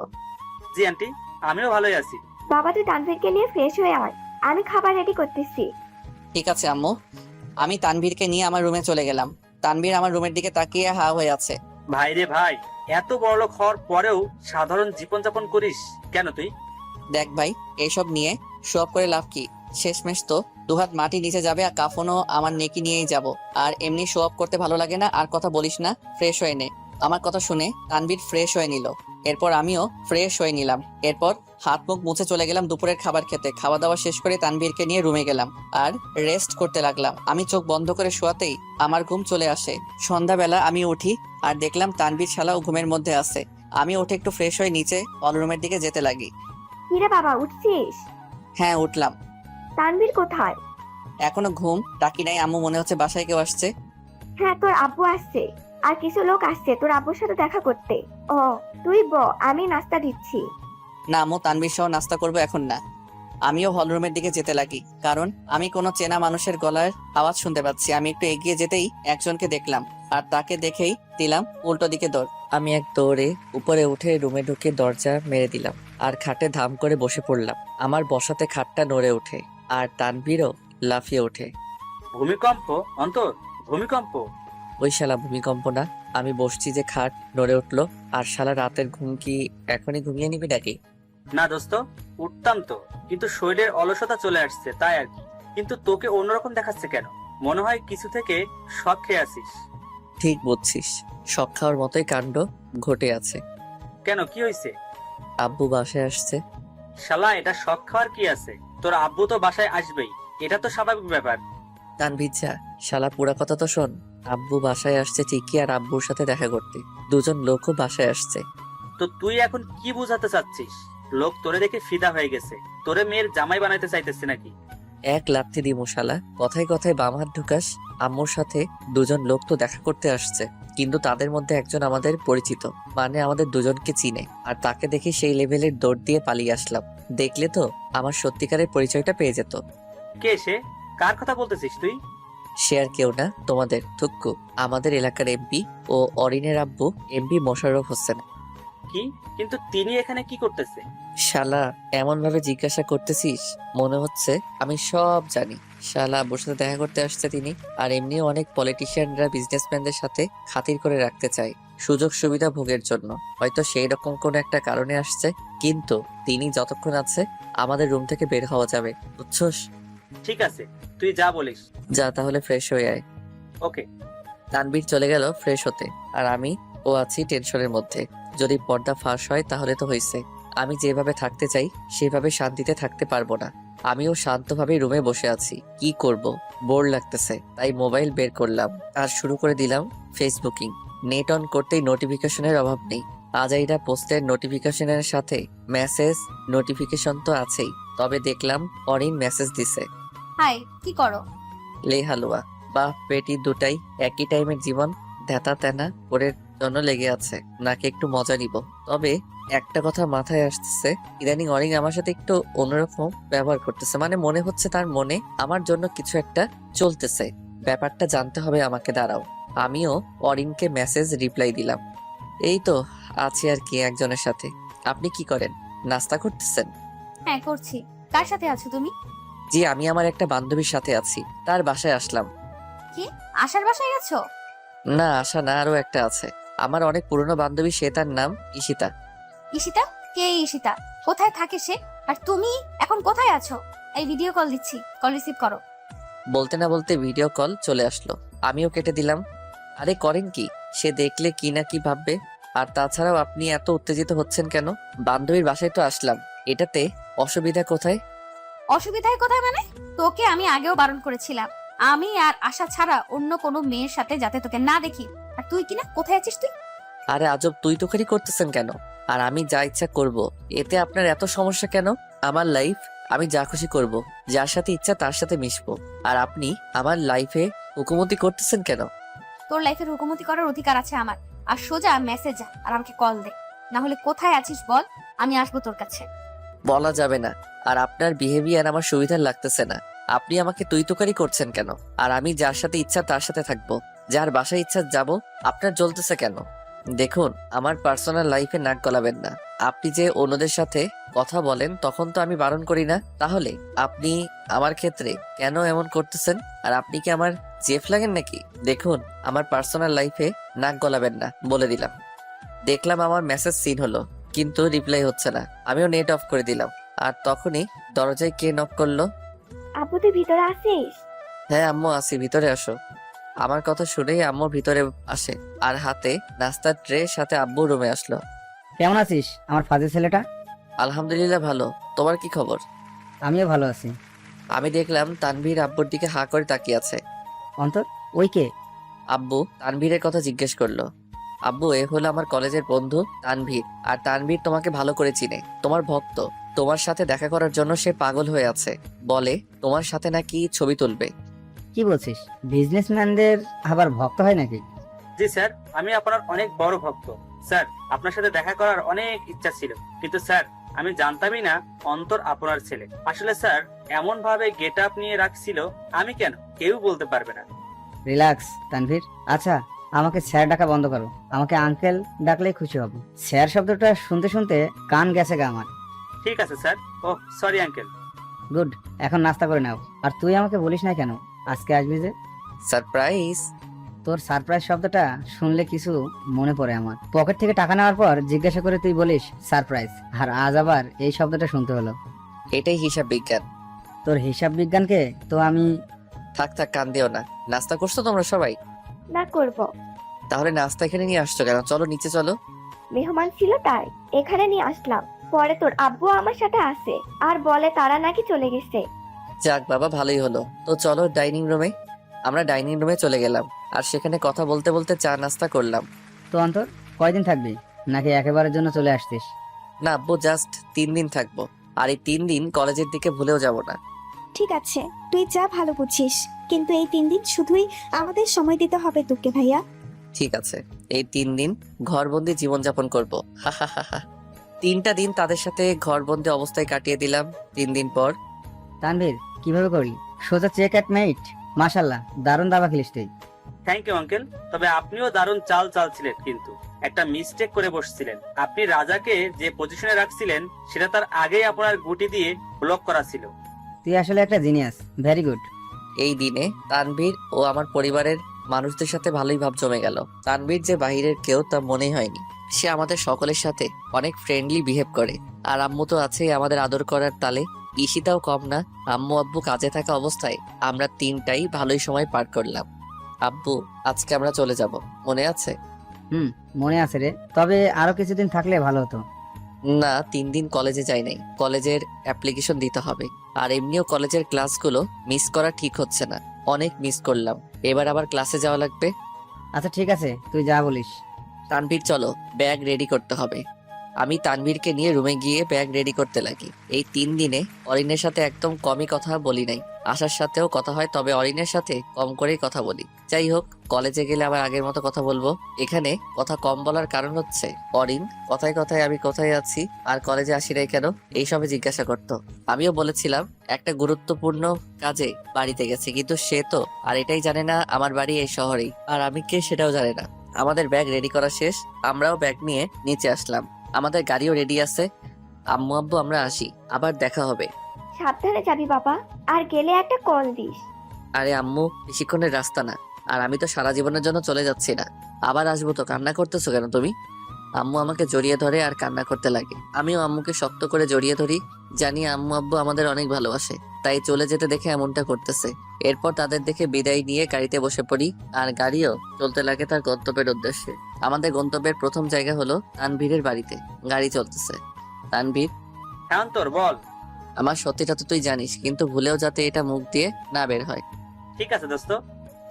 জি আন্টি, আমিও ভালোই আছি। বাবা তুই তানভীরকে নিয়ে ফ্রেশ হয়ে আয়, আমি খাবার রেডি করতেছি। ঠিক আছে আম্মু। আমি তানভীরকে নিয়ে আমার রুমে চলে গেলাম। তানভীর আমার রুমের দিকে তাকিয়ে হা হয়ে আছে। ভাই রে ভাই, এত বড়লোক হওয়ার পরেও সাধারণ জীবনযাপন করিস কেন তুই? দেখ ভাই, এইসব নিয়ে শো অফ করে লাভ কি? শেষমেশ তো দুহাত মাটি নিচে যাবে, আর কাফনও আমার নেকি নিয়েই যাব। আর এমনি শো অফ করতে ভালো লাগে না। আর কথা বলিস না, ফ্রেশ হয়ে নে। আমার কথা শুনে তানভীর ফ্রেশ হয়ে নিল। এরপর আমিও ফ্রেশ হয়ে নিলাম। এরপর হাত মুখ মুছে চলে গেলাম দুপুরের খাবার খেতে। খাওয়া দাওয়া শেষ করে তানভীরকে নিয়ে রুমে গেলাম আর রেস্ট করতে লাগলাম। আমি চোখ বন্ধ করে শোয়াতেই আমার ঘুম চলে আসে। সন্ধ্যাবেলা আমি উঠি আর দেখলাম তানভীর শালাও ঘুমের মধ্যে আছে। আমি উঠে একটু ফ্রেশ হয়ে নিচে অলরুমের দিকে যেতে লাগি। কিরে বাবা উঠছিস? হ্যাঁ, উঠলাম। তানভীর কোথায়? এখনো ঘুম ডাকি নাই। আম্মু, মনে হচ্ছে বাসায় কেউ আসছে। হ্যাঁ তোর আব্বু আসছে, আর কিছু লোক আসছে তোর আব্বুর সাথে দেখা করতে। ও তুই আমি নাস্তা দিচ্ছি। না আম্মু, তানভীর সহ নাস্তা করবো এখন না। আমিও হলরুমের দিকে যেতে লাগি, কারণ আমি কোনো চেনা মানুষের গলার আওয়াজ শুনতে পাচ্ছি। আমি একটু এগিয়ে যেতেই একজনকে দেখলাম, আর তাকে দেখেই দিলাম উল্টো দিকে দৌড়। আমি এক দৌড়ে উপরে উঠে রুমে ঢুকে দরজা মেরে দিলাম আর খাটে ধাম করে বসে পড়লাম। আমার বসাতে খাটটা নড়ে ওঠে আর তানভীরও লাফিয়ে ওঠে। ভূমিকম্প অন্তর, ভূমিকম্প? ওই শালা ভূমিকম্প না। আমি বসছি যে খাট নড়ে উঠলো। আর শালা রাতের ঘুম কি এখনই ঘুমিয়ে নিবি নাকি? না দোস্ত, উঠতাম তো, কিন্তু শরীরের অলসতা চলে আসছে তাই আর কি। কিন্তু তোকে অন্যরকম দেখাচ্ছে কেন? মনে হয় কিছু থেকে শখ খেয়ে আসিস। ঠিক বুঝছিস, শখ খাওয়ার মতোই কাণ্ড ঘটে আছে। কেন, কি হয়েছে? আব্বু বাসায় আসছে। শালা, এটা শখ খাওয়ার কি আছে? তোর আব্বু তো বাসায় আসবেই, এটা তো স্বাভাবিক ব্যাপার। তানভীর যা, শালা পুরা কথা তো শোন। আব্বু বাসায় আসছে ঠিকই, আর আব্বুর সাথে দেখা করতে দুজন লোকও বাসায় আসছে। তো তুই এখন কি বুঝাতে চাচ্ছিস? লোক তোরে দেখে ফিদা হয়ে গেছে, তোরে মেয়ের জামাই বানাইতে চাইতেছে নাকি? এক লাথি দিমু শালা, কথায় কথায় বাম হাত ঢুকাস। আম্মুর সাথে দুজন লোক তো দেখা করতে আসছে, কিন্তু তাদের মধ্যে একজন আমাদের পরিচিত, মানে আমাদের দুজনকে চিনে। আর তাকে দেখে সেই লেভেলের দৌড় দিয়ে পালিয়ে আসলাম। দেখলে তো আমার সত্যিকারের পরিচয়টা পেয়ে যেত। কে সে? কার কথা বলতেছিস তুই? সে আর কেউ না, তোমাদের থুক্কু, আমাদের এলাকার এমপি ও অরিনের আব্বু এমপি মোশাররফ হোসেন। কি? কিন্তু তিনি এখানে কি করতেছে? শালা এমন ভাবে জিজ্ঞাসা করতেছিস মনে হচ্ছে আমি সব জানি। শালা আব্বুর সাথে দেখা করতে আসছে তিনি। আর এমনিও অনেক পলিটিশিয়ানরা বিজনেসম্যানদের সাথে খাতির করে রাখতে চায় সুযোগ সুবিধা ভোগের জন্য। হয়তো সেই রকম কোনো একটা কারণে আসছে, কিন্তু তিনি যতক্ষণ আছে আমাদের রুম থেকে বের হওয়া যাবে, বুঝছস? ঠিক আছে, তুই যা বলিস। যা তাহলে ফ্রেশ হয়ে আয়। ওকে। তানভীর চলে গেল ফ্রেশ হতে, আর আমি ও আছি টেনশনের মধ্যে। যদি পর্দা ফাঁস হয় তাহলে তো হয়েছে। আমি যেভাবে থাকতে চাই সেভাবে শান্তিতে থাকতে পারবো না। আমিও শান্তভাবে রুমে বসে আছি, কি করব, বোর লাগতেছে, তাই মোবাইল বের করলাম আর শুরু করে দিলাম ফেসবুকিং। নেট অন করতেই নোটিফিকেশনের অভাব নেই। আজাইরা পোস্টের নোটিফিকেশনের সাথে মেসেজ নোটিফিকেশন তো আছেই। তবে দেখলাম অরিন মেসেজ দিছে। হাই, কি করো? লে হালুয়া বা পেটি দুটাই একই টাইমের জীবন ধ্যাতা তেনা করে জন্য লেগে আছে, নাকি একটু মজা নিব। তবে একটা কথা মাথায় আসতেছে, ইদানিং অরিন আমার সাথে একটু অন্যরকম ব্যবহার করতেছে। মানে মনে হচ্ছে তার মনে আমার জন্য কিছু একটা চলতেছে। ব্যাপারটা জানতে হবে আমাকে। দাঁড়াও, আমিও অরিনকে মেসেজ রিপ্লাই দিলাম। এই তো আছি আর কি একজনের সাথে। আপনি কি করেন? নাস্তা করতেছেন? হ্যাঁ করছি। কার সাথে আছো তুমি? জি, আমি আমার একটা বান্ধবীর সাথে আছি, তার বাসায় আসলাম। কি আশার বাসায় গেছো? না, আশা না, আরো একটা আছে। আমার অনেক পুরনো বান্ধবী, সে, তার নাম ঈশিতা। ঈশিতা? কে এই ঈশিতা? কোথায় থাকে সে? আর তুমি এখন কোথায় আছো? এই ভিডিও কল দিচ্ছি, কল রিসিভ করো। বলতে না বলতে ভিডিও কল চলে আসলো, আমিও কেটে দিলাম। আরে করেন কি? সে দেখলে কি না কি ভাববে। আর তাছাড়াও আপনি এত উত্তেজিত হচ্ছেন কেন? বান্ধবীর বাসায় তো আসলাম, এটাতে অসুবিধা কোথায়? অসুবিধায় কোথায় মানে? তোকে আমি আগেও বারণ করেছিলাম আমি আর আশা ছাড়া অন্য কোনো মেয়ের সাথে যাতে তোকে না দেখি। আর তুই কিনা কোথায় আছিস তুই? আরে আজব তুই তোকারি করতেছেন কেন? আর আমি যা ইচ্ছা করব, এতে আপনার এত সমস্যা কেন? আমার লাইফ আমি যা খুশি করব, যার সাথে ইচ্ছা তার সাথে মিশবো। আর আপনি আমার লাইফে হুকুমতি করতেছেন কেন? তোর লাইফের হুকুমতি করার অধিকার আছে আমার। আর সোজা মেসেজ যা আর আমাকে কল দে, না হলে কোথায় আছিস বল, আমি আসবো তোর কাছে। বলা যাবে না। আর আপনার বিহেভিয়ার আমার সুবিধার লাগতেছে না। আপনি আমাকে তুই তুকারি করছেন কেন? আর আমি যার সাথে ইচ্ছা তার সাথে থাকবো, যার বাসায় ইচ্ছা যাব। আপনার জ্বলতেছে কেন? দেখুন, আমার পার্সোনাল লাইফে নাক গলাবেন না। আপনি যে অন্যদের সাথে কথা বলেন তখন তো আমি বারণ করি না, তাহলে আপনি আমার ক্ষেত্রে কেন এমন করতেছেন? আর আপনি কি আমার জেফ লাগেন নাকি? দেখুন, আমার পার্সোনাল লাইফে নাক গলাবেন না, বলে দিলাম। দেখলাম আমার মেসেজ সিন হলো, কিন্তু রিপ্লাই হচ্ছে না। আমিও নেট অফ করে দিলাম। আর তখনই দরজায় কে নক করলো। আপু তুই ভিতরে আসিস? হ্যাঁ আম্মু, আসি, ভিতরে আসো। আমার কথা শুনেই আম্মু ভিতরে আসে আর হাতে নাস্তার ট্রে সাথে আব্বু রুমে আসলো। কেমন আছিস আমার ফাজিল ছেলেটা? আলহামদুলিল্লাহ ভালো। তোমার কি খবর? আমিও ভালো আছি। আমি দেখলাম তানভীর আব্বুর দিকে হাঁ করে তাকিয়ে আছে। অন্তর, ওই কে? আব্বু তানভীরের কথা জিজ্ঞেস করলো। আব্বু, এ হলো আমার কলেজের বন্ধু তানভীর। আর তানভীর তোমাকে ভালো করে চিনে, তোমার ভক্ত। তোমার সাথে দেখা করার জন্য সে পাগল হয়ে আছে। বলে তোমার সাথে নাকি ছবি তুলবে। কি বলছিস? বিজনেসম্যানদের আবার ভক্ত হয় নাকি? জি স্যার, আমি আপনার অনেক বড় ভক্ত। স্যার, আপনার সাথে দেখা করার অনেক ইচ্ছা ছিল, কিন্তু স্যার আমি জানতামই না অন্তর আপনার ছেলে। আসলে স্যার এমন ভাবে গেট আপ নিয়ে রাখছিল, আমি কেন কেউ বলতে পারবে না। রিল্যাক্স তানভীর। আচ্ছা, আমাকে স্যার ডাকা বন্ধ করো। আমাকে আঙ্কেল ডাকলেই খুশি হব। স্যার শব্দটা শুনতে শুনতে কান গেছে গা আমার। ঠিক আছে স্যার। ও সরি আঙ্কেল। গুড, এখন নাস্তা করে নাও। আর তুই আমাকে বলিস না কেন আজকে আসবি যে? সারপ্রাইজ। তোর সারপ্রাইজ শব্দটা শুনলে কিছু মনে পড়ে আমার। পকেট থেকে টাকা নেওয়ার পর জিজ্ঞাসা করে তুই বলিস সারপ্রাইজ, আর আজ আবার এই শব্দটা শুনতে হলো। এটাই হিসাব বিজ্ঞান। তোর হিসাব বিজ্ঞানকে তো আমি... থাক থাক, কান দিও না। নাস্তা করছো তোমরা সবাই? না করব, তাহলে নাস্তা এখানে নিয়ে আসছো কেন? চলো নিচে চলো। মেহমান ছিল তাই এখানে নিয়ে আসলাম। পরে তোর আব্বু আমার সাথে আসে আর বলে তারা নাকি চলে গেছে। যাক বাবা, ভালোই হলো। তো চলো ডাইনিং রুমে। আমরা ডাইনিং রুমে চলে গেলাম আর সেখানে কথা বলতে বলতে চা নাস্তা করলাম। তো অন্তর, কয়দিন থাকবি নাকি একেবারের জন্য চলে আসছিস? না আব্বু, জাস্ট 3 দিন থাকবো। আর এই 3 দিন কলেজের দিকে ভুলেও যাব না। ঠিক আছে, তুই যা ভালো বুঝিস, কিন্তু এই 3 দিন শুধুই আমাদের সময় দিতে হবে তোকে ভাইয়া। ঠিক আছে, এই 3 দিন ঘরবন্দি জীবনযাপন করবো। হা হা হা হা। 3টা দিন তাদের সাথে ঘরবন্দি অবস্থায় কাটিয়ে দিলাম। 3 দিন পর তানভীর, কিভাবে করলি? সোজা চেক অ্যাট মেইট। মাশাল্লাহ, দারুণ দাবা খেলিস তুই। Thank you uncle. তবে আপনিও দারুণ চাল চালছিলেন, কিন্তু একটা মিস্টেক করে বসছিলেন। আপনি রাজাকে যে পজিশনে রাখছিলেন সেটা তার আগেই আপনার গুটি দিয়ে ব্লক করা ছিল। তুই আসলে একটা জিনিয়াস। Very good. এই দিনে তানভীর ও আমার পরিবারের মানুষদের সাথে ভালোই ভাব জমে গেল। তানভীর যে বাহিরের কেউ তা মনেই হয়নি। সে আমাদের সকলের সাথে অনেক ফ্রেন্ডলি বিহেভ করে। আর আম্মু তো আছেই আমাদের আদর করার তালে। ঈশিতাও কম না। আম্মু আব্বু কাজে থাকা অবস্থায় আমরা 3টাই ভালোই সময় পার করলাম। আব্বু, আজকে আমরা চলে যাব, মনে আছে? মনে আছে রে, তবে আরো কিছুদিন থাকলে ভালো হতো। না, 3 দিন কলেজে যাই নাই। কলেজের অ্যাপ্লিকেশন দিতে হবে। আর এমনিও কলেজের ক্লাসগুলো মিস করা ঠিক হচ্ছে না। অনেক মিস করলাম। এবার আবার ক্লাসে যাওয়া লাগবে। আচ্ছা ঠিক আছে, তুই যা বলিস। তানভীর চলো, ব্যাগ রেডি করতে হবে। আমি তানভীরকে নিয়ে রুমে গিয়ে ব্যাগ রেডি করতে লাগি। এই 3 দিনে অরিনের সাথে একদম কমই কথা বলি নাই। আশার সাথেও কথা হয়, তবে অরিনের সাথে কম করেই কথা বলি। যাই হোক, কলেজে গেলে আবার আগের মতো কথা বলবো। এখানে কথা কম বলার কারণ হচ্ছে অরিন কথায় কথায় আমি কোথায় আছি আর কলেজে আসি নাই কেন এইসবে জিজ্ঞাসা করতো। আমিও বলেছিলাম একটা গুরুত্বপূর্ণ কাজে বাড়িতে গেছে, কিন্তু সে তো আর এটাই জানে না আমার বাড়ি এই শহরেই, আর আমি কে সেটাও জানে না। আমাদের ব্যাগ রেডি করা শেষ। আমরাও ব্যাগ নিয়ে নিচে আসলাম। আমাদের গাড়িও রেডি আছে। আম্মু আব্বু, আমরা আসি, আবার দেখা হবে। সাবধানে যাবি বাবা, আর গেলে একটা কল দিস। আরে আম্মু, বেশিক্ষণের রাস্তা না, আর আমি তো সারা জীবনের জন্য চলে যাচ্ছি না। আবার আসবো তো। কান্না করতেছো কেন তুমি? আম্মু আমাকে জড়িয়ে ধরে আর কান্না করতে লাগে। আমিও আম্মুকে শক্ত করে জড়িয়ে ধরি। জানি আম্মু আব্বু আমাদের অনেক ভালোবাসে, তাই চলে যেতে দেখে এমনটা করতেছে। এরপর তাদের দেখে বিদায় নিয়ে গাড়িতে বসে পড়ি, আর গাড়িও চলতে লাগে তার গন্তব্যের উদ্দেশ্যে। আমাদের গন্তব্যের প্রথম জায়গা হলো তানভীরের বাড়িতে। গাড়ি চলতেছে। তানভীর, হ্যাঁ অন্তর বল। আমার সত্যিটা তো তুই জানিস, কিন্তু ভুলেও যাতে এটা মুখ দিয়ে না বের হয়। ঠিক আছে দোস্ত।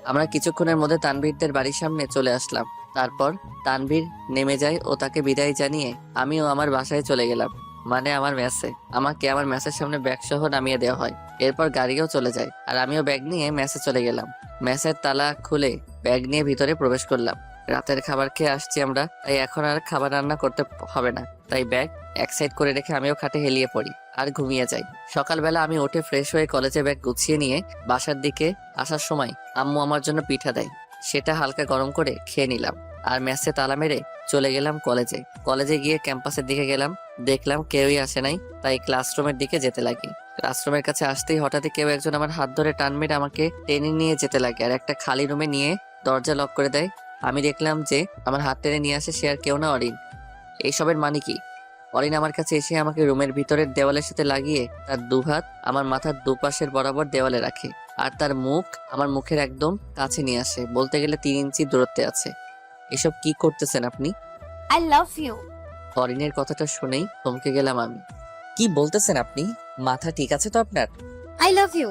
আমরা কিছুক্ষণের মধ্যে তানভীরদের বাড়ির সামনে চলে আসলাম। তারপর তানভীর নেমে যায় ও তাকে বিদায় জানিয়ে আমিও আমার বাসায় চলে গেলাম। মানে আমার মেসে। আমাকে আমার মেসের সামনে ব্যাগ সহ নামিয়ে দেওয়া হয়। এরপর গাড়িও চলে যায় আর আমিও ব্যাগ নিয়ে মেসে চলে গেলাম। মেসের তালা খুলে ব্যাগ নিয়ে ভিতরে প্রবেশ করলাম। রাতের খাবার খেয়ে আসছি আমরা, তাই এখন আর খাবার রান্না করতে হবে না। তাই ব্যাগ এক সাইড করে রেখে আমিও খাটে হেলিয়ে পড়ি আর ঘুমিয়ে যাই। সকালবেলা আমি উঠে ফ্রেশ হয়ে কলেজে ব্যাগ গুছিয়ে নিয়ে বাসার দিকে আসার সময় আম্মু আমার জন্য পিঠা দেয়। সেটা হালকা গরম করে খেয়ে নিলাম আর মেসে তালা মেরে চলে গেলাম কলেজে। কলেজে গিয়ে ক্যাম্পাসের দিকে গেলাম, দেখলাম কেউই আসে নাই, তাই ক্লাসরুমের দিকে যেতে লাগি। ক্লাসরুমের কাছে আসতেই হঠাৎই কেউ একজন আমার হাত ধরে টান মেরে আমাকে টেনে নিয়ে যেতে লাগে আর একটা খালি রুমে নিয়ে দরজা লক করে দেয়। আমি দেখলাম যে আমার হাত টেনে নিয়ে আসে সে আর কেউ না, অরিন। এইসবের মানে কি? অরিন আমার কাছে এসে আমাকে রুমের ভিতরের দেওয়ালের সাথে লাগিয়ে তার দুহাত আমার মাথার দুপাশের বরাবর দেওয়ালে রাখে আর তার মুখ আমার মুখের একদম কাছে নিয়ে আসে, বলতে গেলে 3 ইঞ্চি দূরত্বে আছে। এসব কি করতেছেন আপনি? I love you. অরিনের কথাটা শুনেই থমকে গেলাম আমি। কি বলতেছেন আপনি? মাথা ঠিক আছে তো আপনার? I love you.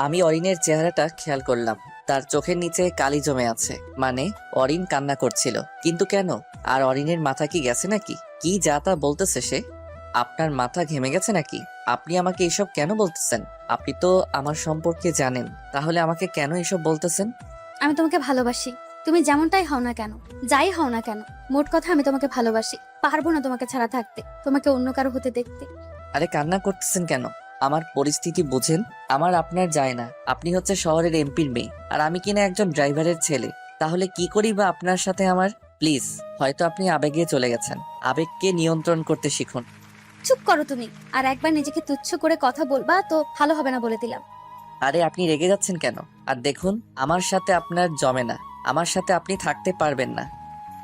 আমি অরিনের চেহারাটা খেয়াল করলাম, তার চোখের নিচে কালি জমে আছে, মানে অরিন কান্না করছিল। কিন্তু কেন? আর অরিনের মাথা কি গেছে নাকি? কি যা তা বলতেছে সে? আপনার মাথা ঘেমে গেছে নাকি? আপনি আমাকে এসব কেন বলতেছেন? আপনি তো আমার সম্পর্কে জানেন, তাহলে আমাকে কেন এসব বলতেছেন? আমি তোমাকে ভালোবাসি, তুমি যেমনটাই হও না কেন, যাই হও না কেন। মোট কথা আমি তোমাকে ভালোবাসি, পারবো না তোমাকে ছাড়া থাকতে, তোমাকে অন্য কারো হতে দেখতে। আরে কান্না করতেছেন কেন? আমার পরিস্থিতি বুঝেন। আমার আপনার যায় না, আপনি হচ্ছে শহরের এমপির মেয়ে আর আমি কিনা একজন ড্রাইভারের ছেলে। তাহলে কি করি বা আপনার সাথে আমার? প্লিজ, হয়তো আপনি আবেগে চলে গেছেন, আবেগকে নিয়ন্ত্রণ করতে শিখুন। চুপ করো তুমি, আর একবার নিজেকে তুচ্ছ করে কথা বলবা তো ভালো হবে না বলে দিলাম। আরে আপনি রেগে যাচ্ছেন কেন? আর দেখুন, আমার সাথে আপনার জমে না, আমার সাথে আপনি থাকতে পারবেন না।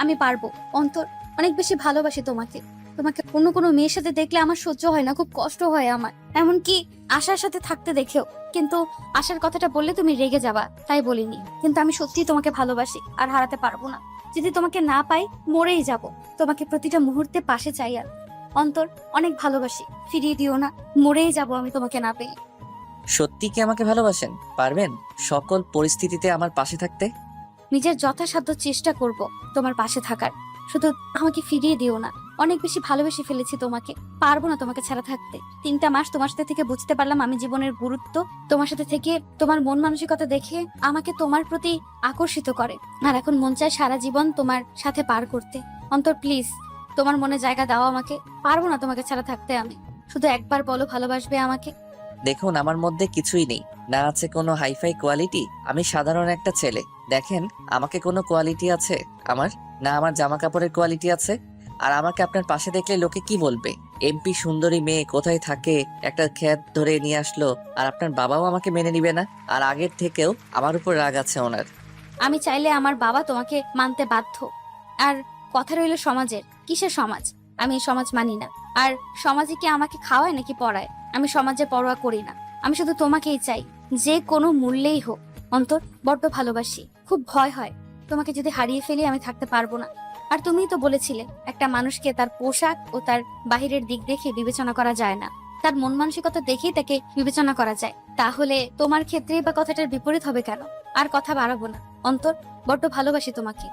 আমি পারবো অন্তর, অনেক বেশি ভালোবাসি তোমাকে। তোমাকে অন্য কোনো মেয়ের সাথে দেখলে আমার সহ্য হয় না, খুব কষ্ট হয় আমার। এমনকি আশার সাথে থাকতে দেখেও, কিন্তু আশার কথাটা বললে তুমি রেগে যাবা, তাই বলিনি। কিন্তু আমি সত্যি তোমাকে ভালোবাসি আর হারাতে পারবো না। যদি তোমাকে না পাই মরেই যাব, তোমাকে প্রতিটা মুহূর্তে পাশে চাই। আর অন্তর, অনেক ভালোবাসি, ফিরিয়ে দিও না, মরেই যাব আমি তোমাকে না পেয়ে। সত্যি কি আমাকে ভালোবাসেন? পারবেন সকল পরিস্থিতিতে আমার পাশে থাকতে? নিজের যথাসাধ্য চেষ্টা করব তোমার পাশে থাকার, শুধু আমাকে ফিরিয়ে দিও না। অনেক বেশি ভালোবেসে ফেলেছি তোমাকে, পারবো না তোমাকে ছাড়া থাকতে। 3টা মাস তোমার সাথে থেকে বুঝতে পারলাম আমি জীবনের গুরুত্ব। তোমার সাথে থেকে তোমার মন মানসিকতা দেখে আমাকে তোমার প্রতি আকর্ষিত করে, আর এখন মন চায় সারা জীবন তোমার সাথে পার করতে। অন্তর প্লিজ, তোমার মনে জায়গা দাও আমাকে, পারবো না তোমাকে ছাড়া থাকতে আমি। শুধু একবার বলো ভালোবাসবে আমাকে। দেখুন, আমার মধ্যে কিছুই নেই, না আছে কোনো হাইফাই কোয়ালিটি। আমি সাধারণ একটা ছেলে। দেখেন, আমাকে কোনো কোয়ালিটি আছে আমার? না আমার জামা কাপড়ের কোয়ালিটি আছে। আর আমাকে আপনার পাশে দেখলে লোকে কি বলবে? এমপি সুন্দরী মেয়ে কোথায় থাকে, একটা ক্ষেত ধরে নিয়ে আসলো, আর আপনার বাবাও আমাকে মেনে নিবে না। আর আগের থেকেও আমার উপর রাগ আছে ওনার। আমি চাইলে আমার বাবা তোমাকে মানতে বাধ্য। আর কথা রইল সমাজের, কিসের সমাজ? আমি এই সমাজ মানি না। আর সমাজে কি আমাকে খাওয়ায় নাকি পড়ায়? আমি সমাজে পরোয়া করি না, আমি শুধু তোমাকেই চাই, যে কোনো মূল্যেই হোক। অন্তর, বড্ড ভালোবাসি, খুব ভয় হয় তোমাকে যদি হারিয়ে ফেলি আমি থাকতে পারবো না। আর তুমিই তো বলেছিলে একটা মানুষকে তার পোশাক ও তার বাহিরের দিক দেখে বিবেচনা করা যায় না, তার মন মানসিকতা দেখেই তাকে বিবেচনা করা যায়। তাহলে তোমার ক্ষেত্রেই বা কথাটার বিপরীত হবে কেন? আর কথা বাড়াবো না অন্তর, বড্ড ভালোবাসি তোমাকে।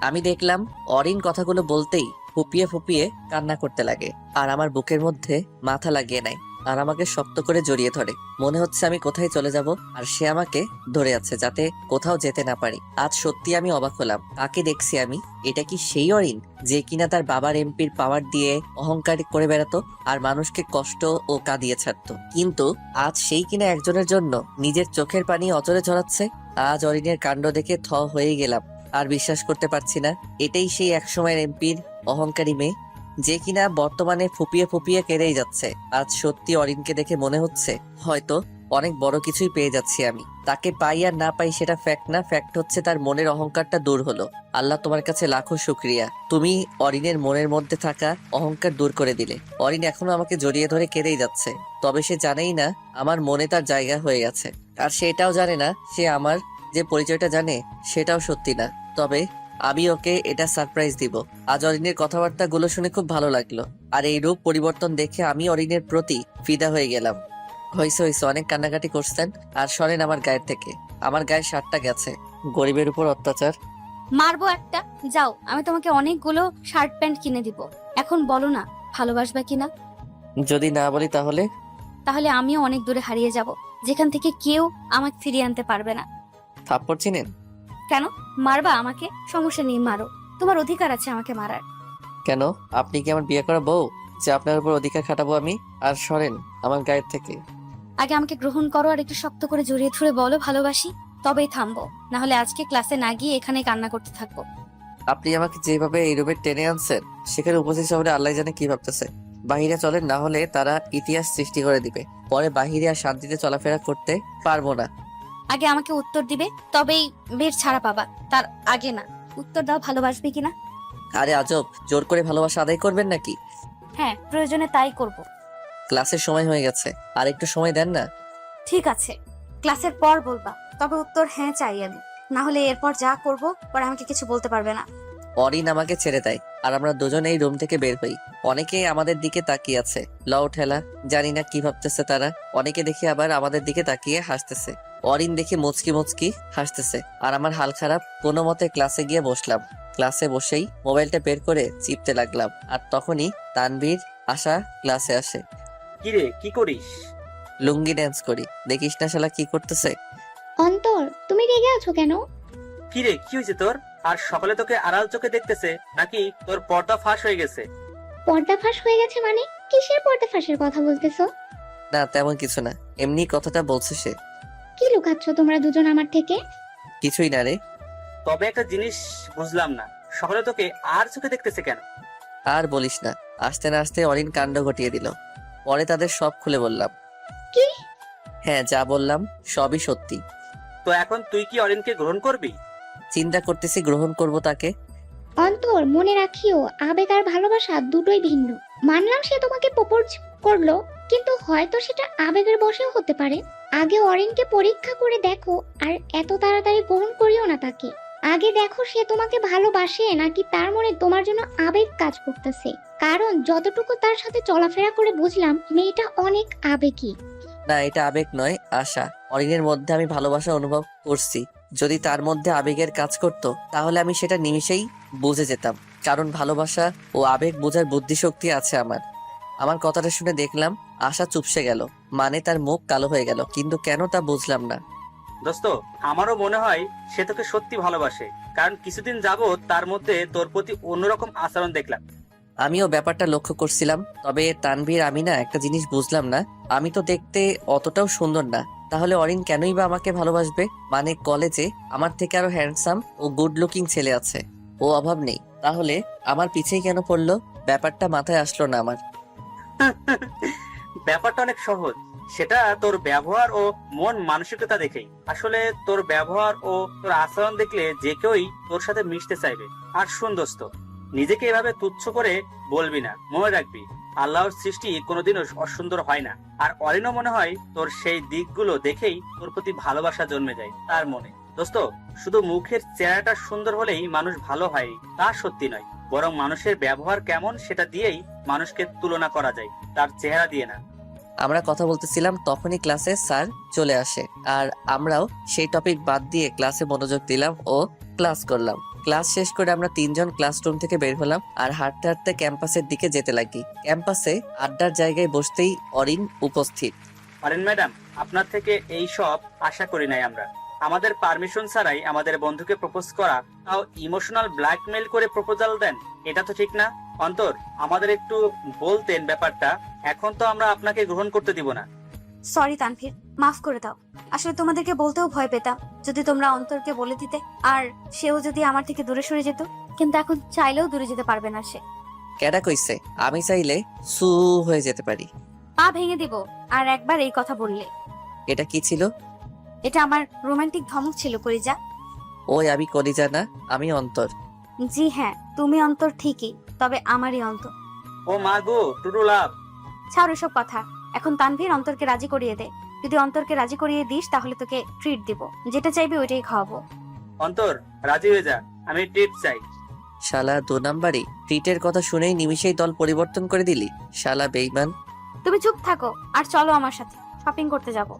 আমি দেখলাম অরিন কথাগুলো বলতেই ফুপিয়ে ফুপিয়ে কান্না করতে লাগে আর আমার বুকের মধ্যে মাথা লাগিয়ে নেয় আর আমাকে শক্ত করে জড়িয়ে ধরে। মনে হচ্ছে আমি কোথায় চলে যাব আর সে আমাকে ধরে আছে যাতে কোথাও যেতে না পারি। আজ সত্যি আমি অবাক হলাম, কাকে দেখছি আমি? এটা কি সেই অরিন যে কিনা তার বাবার এমপির পাওয়ার দিয়ে অহংকার করে বেড়াতো আর মানুষকে কষ্ট ও কাঁদিয়ে ছাড়তো? কিন্তু আজ সেই কিনা একজনের জন্য নিজের চোখের পানি অচরে ঝরাচ্ছে। আজ অরিনের কাণ্ড দেখে থ হয়ে গেলাম, আর বিশ্বাস করতে পারছি না এটাই সেই একসময়ের এমপির অহংকারী মেয়ে যে কিনা বর্তমানে ফুপিয়ে ফুপিয়ে কেঁদেই যাচ্ছে। আজ সত্যি অরিনকে দেখে মনে হচ্ছে হয়তো অনেক বড় কিছুই পেয়ে যাচ্ছি আমি। তাকে পাই আর না পাই সেটা ফ্যাক্ট না, ফ্যাক্ট হচ্ছে তার মনের অহংকারটা দূর হলো। আল্লাহ তোমার কাছে লাখো শুক্রিয়া, তুমি অরিনের মনের মধ্যে থাকা অহংকার দূর করে দিলে। অরিন এখনো আমাকে জড়িয়ে ধরে কেঁদেই যাচ্ছে, তবে সে জানেই না আমার মনে তার জায়গা হয়ে গেছে। আর সেটাও জানে না, সে আমার যে পরিচয়টা জানে সেটাও সত্যি না। তবে আমি ওকে এটা সারপ্রাইজ দিব। আজ অরিনের কথাবার্তা গুলো শুনে খুব ভালো লাগলো, আর এই রূপ পরিবর্তন দেখে আমি অরিনের প্রতি ফিদা হয়ে গেলাম। হয়েছে, অনেক কান্নাকাটি করছেন, আর সরেন আমার গায়ের থেকে। আমার গায়ে শার্টটা গেছে। গরিবের উপর অত্যাচার। মারবো একটা, যাও, আমি তোমাকে অনেকগুলো শার্ট প্যান্ট কিনে দিব। এখন বলো না ভালোবাসবা কিনা? যদি না বলি তাহলে? তাহলে আমিও অনেক দূরে হারিয়ে যাব, যেখান থেকে কেউ আমাকে ফিরিয়ে আনতে পারবে না। থাপ্পড় চিনেন? কেন মারবা আমাকে? সমস্যা নেই, মারো, তোমার অধিকার আছে আমাকে মারার। কেন, আপনি কি আমার বিয়ে করা বউ যে আপনার উপর অধিকার খাটাবো আমি? আর সরেন আমার গায়ের থেকে। আগে আমাকে গ্রহণ করো আর একটু শক্ত করে জড়িয়ে ধরে বলো ভালোবাসি, তবেই থামবো, না হলে আজকে ক্লাসে না গিয়ে এখানে কান্না করতে থাকবো। আপনি আমাকে যেভাবে এই রুমে টেনে আনছেন সেখানে উপস্থিত শহরে আল্লাহ জানে কি ভাবতেছে। বাহিরে চলেন, না হলে তারা ইতিহাস সৃষ্টি করে দিবে, পরে বাহিরে আর শান্তিতে চলাফেরা করতে পারবো না। আগে আমাকে উত্তর দিবে, তবেই বের ছাড়া পাবা, তার আগে না। উত্তর দাও, ভালোবাসবে কিনা? আরে আজব, জোর করে ভালোবাসা আদায় করবেন নাকি? হ্যাঁ, প্রয়োজনে তাই করব। ক্লাসের সময় হয়ে গেছে, আর একটু সময় দেন না। ঠিক আছে, ক্লাসের পর বলবা, তবে উত্তর হ্যাঁ চাই আমি, না হলে এরপর যা করব পরে আমাকে কিছু বলতে পারবে না। অরিন আমাকে ছেড়ে দেয় আর আমরা দুজন এই রুম থেকে বের হই। অনেকেই আমাদের দিকে তাকিয়ে আছে, লও ঠেলা, জানি না কি ভাবতেছে তারা। অনেকে দেখে আবার আমাদের দিকে তাকিয়ে হাসতেছে। অরিন দেখে মুচকি মুচকি হাসতেছে আর আমার হাল খারাপ। কোনো মতে ক্লাসে গিয়ে বসলাম। ক্লাসে বসেই মোবাইলটা বের করে চিপতে লাগলাম, আর তখনই তানভীর আশা ক্লাসে আসে। কিরে, কি করিস? লুঙ্গি ড্যান্স করি, দেখিস না শালা কি করতেছে। অন্তর, তুমি রেগে আছো কেন? কিরে, কি হয়েছে তোর? আর সকালে তোকে আড়াল চোখে দেখতেছে নাকি তোর পর্দা ফাঁস হয়ে গেছে? পর্দা ফাঁস হয়ে গেছে মানে? কিসের পর্দা ফাঁসের কথা বলতেছো? না তেমন কিছু না, এমনি কথাটা বলছে সে। কি লুকাচ্ছ তোমরা দুজন আমার থেকে? কিছুই না রে। তবে একটা জিনিস বুঝলাম না, সকালে তোকে আর চোখে দেখতেছে কেন? আর বলিস না, আসতে না আসতে অরিন কাণ্ড ঘটিয়ে দিল। পরে তাদের সব খুলে বললাম। কি? হ্যাঁ, যা বললাম সবই সত্যি। তো এখন তুই কি অরিনকে গ্রহণ করবি? চিন্তা করতেছি গ্রহণ করব তাকে। অন্তর, মনে রাখিও, আবেগ আর ভালোবাসা দুটোই ভিন্ন। মানলাম সে তোমাকে প্রপোজ করলো, কিন্তু হয়তো সেটা আবেগের বশেও হতে পারে। আগে অরিনকে পরীক্ষা করে দেখো, আর এত তাড়াতাড়ি গ্রহণ করিও না তাকে। আগে দেখো সে তোমাকে ভালোবাসে নাকি তার মনে তোমার জন্য আবেগ কাজ করতেছে। কারণ যতটুকু তার সাথে চলাফেরা করে বুঝলাম, মেয়েটা অনেক আবেগী। না, এটা আবেগ নয়, আশা। অরিনের মধ্যে আমি ভালোবাসা অনুভব করছি। যদি তার মধ্যে আবেগের কাজ করতো তাহলে আমি সেটা নিমিষেই বুঝে যেতাম, কারণ ভালোবাসা ও আবেগ বোঝার বুদ্ধিশক্তি আছে আমার। আমার কথাটা শুনে দেখলাম আশা চুপসে গেল, মানে তার মুখ কালো হয়ে গেল, কিন্তু কেন তা বুঝলাম না। দোস্ত, আমারও মনে হয় সে তোকে সত্যি ভালোবাসে, কারণ কিছুদিন যাবত তার মধ্যে তোর প্রতি অন্যরকম আচরণ দেখলাম। আমিও ব্যাপারটা লক্ষ্য করছিলাম, তবে তানভীর আমি না একটা জিনিস বুঝলাম না, আমি তো দেখতে অতটাও সুন্দর না, তাহলে অরিন কেনই বা আমাকে ভালোবাসবে? মানে কলেজে আমার থেকে আরো হ্যান্ডসাম ও গুড লুকিং ছেলে আছে, ও অভাব নেই, তাহলে আমার পিছেই কেন পড়লো? ব্যাপারটা মাথায় আসলো না আমার। ব্যাপারটা অনেক সহজ, সেটা তোর ব্যবহার ও মন মানসিকতা দেখেই। আসলে তোর ব্যবহার ও তোর আচরণ দেখলে যে কেউই তোর সাথে মিশতে চাইবে। আর শুন দোস্ত, নিজেকে এভাবে তুচ্ছ করে বলবি না, মনে রাখবি আল্লাহর সৃষ্টি কোনোদিনও অসুন্দর হয় না। আর অরিনও মনে হয় তোর সেই দিকগুলো দেখেই তোর প্রতি ভালোবাসা জন্মে যায় তার মনে। দোস্ত, শুধু মুখের চেহারাটা সুন্দর হলেই মানুষ ভালো হয় তা সত্যি নয়, বরং মানুষের ব্যবহার কেমন সেটা দিয়েই মানুষকে তুলনা করা যায়, তার চেহারা দিয়ে না। আমরা কথা বলতেছিলাম, তখনই ক্লাসে স্যার চলে আসে, আর আমরাও সেই টপিক বাদ দিয়ে ক্লাসে মনোযোগ দিলাম ও ক্লাস করলাম। ক্লাস শেষ করে আমরা তিনজন ক্লাসরুম থেকে বের হলাম আর হাঁটতে হাঁটতে ক্যাম্পাসের দিকে যেতে লাগি। ক্যাম্পাসে আড্ডার জায়গায় বসতেই অরিন উপস্থিত। অরিন ম্যাডাম, আপনার থেকে এই সব আশা করি নাই আমরা। আমাদের পারমিশন ছাড়াই আমাদের বন্ধুকে প্রপোজ করা, তাও ইমোশনাল ব্ল্যাকমেল করে প্রপোজাল দেন, এটা তো ঠিক না। অন্তর, আমাদের একটু বলতেন ব্যাপারটা, এখন তো আমরা আপনাকে গ্রহণ করতে দিব না। সরি তানভীর, মাফ করে দাও। আসলে তোমাদেরকে বলতেও ভয় পেতাম, যদি তোমরা অন্তরকে বলে দিতে আর সেও যদি আমার থেকে দূরে সরে যেত, কিন্তু এখন চাইলেও দূরে যেতে পারবে না সে। কেডা কইছে আমি চাইলে সু হয়ে যেতে পারি? পা ভেঙে দিব আর একবার এই কথা বললে। এটা কি ছিল? এটা আমার রোমান্টিক ধমক ছিল কলিজা। ওই আমি কলিজা না, আমি অন্তর। জি হ্যাঁ, তুমি অন্তর ঠিকই, তবে আমারই অন্তর। ও মা গো, টুটু লাভ। ছাড় এসব কথা, এখন তানভীর অন্তরকে রাজি করিয়ে দে। যদি অন্তরকে রাজি করিয়ে দিস তাহলে তোকে ট্রিট দিব, যেটা চাইবি ওইটাই খাওয়াবো। অন্তর, রাজি হয়ে যা, আমি ট্রিট চাই। শালা 2 নাম্বারই, ট্রিটের কথা শুনেই নিমিষেই দল পরিবর্তন করে দিলি, শালা বেইমান। তুমি চুপ থাকো আর চলো আমার সাথে, শপিং করতে যাব।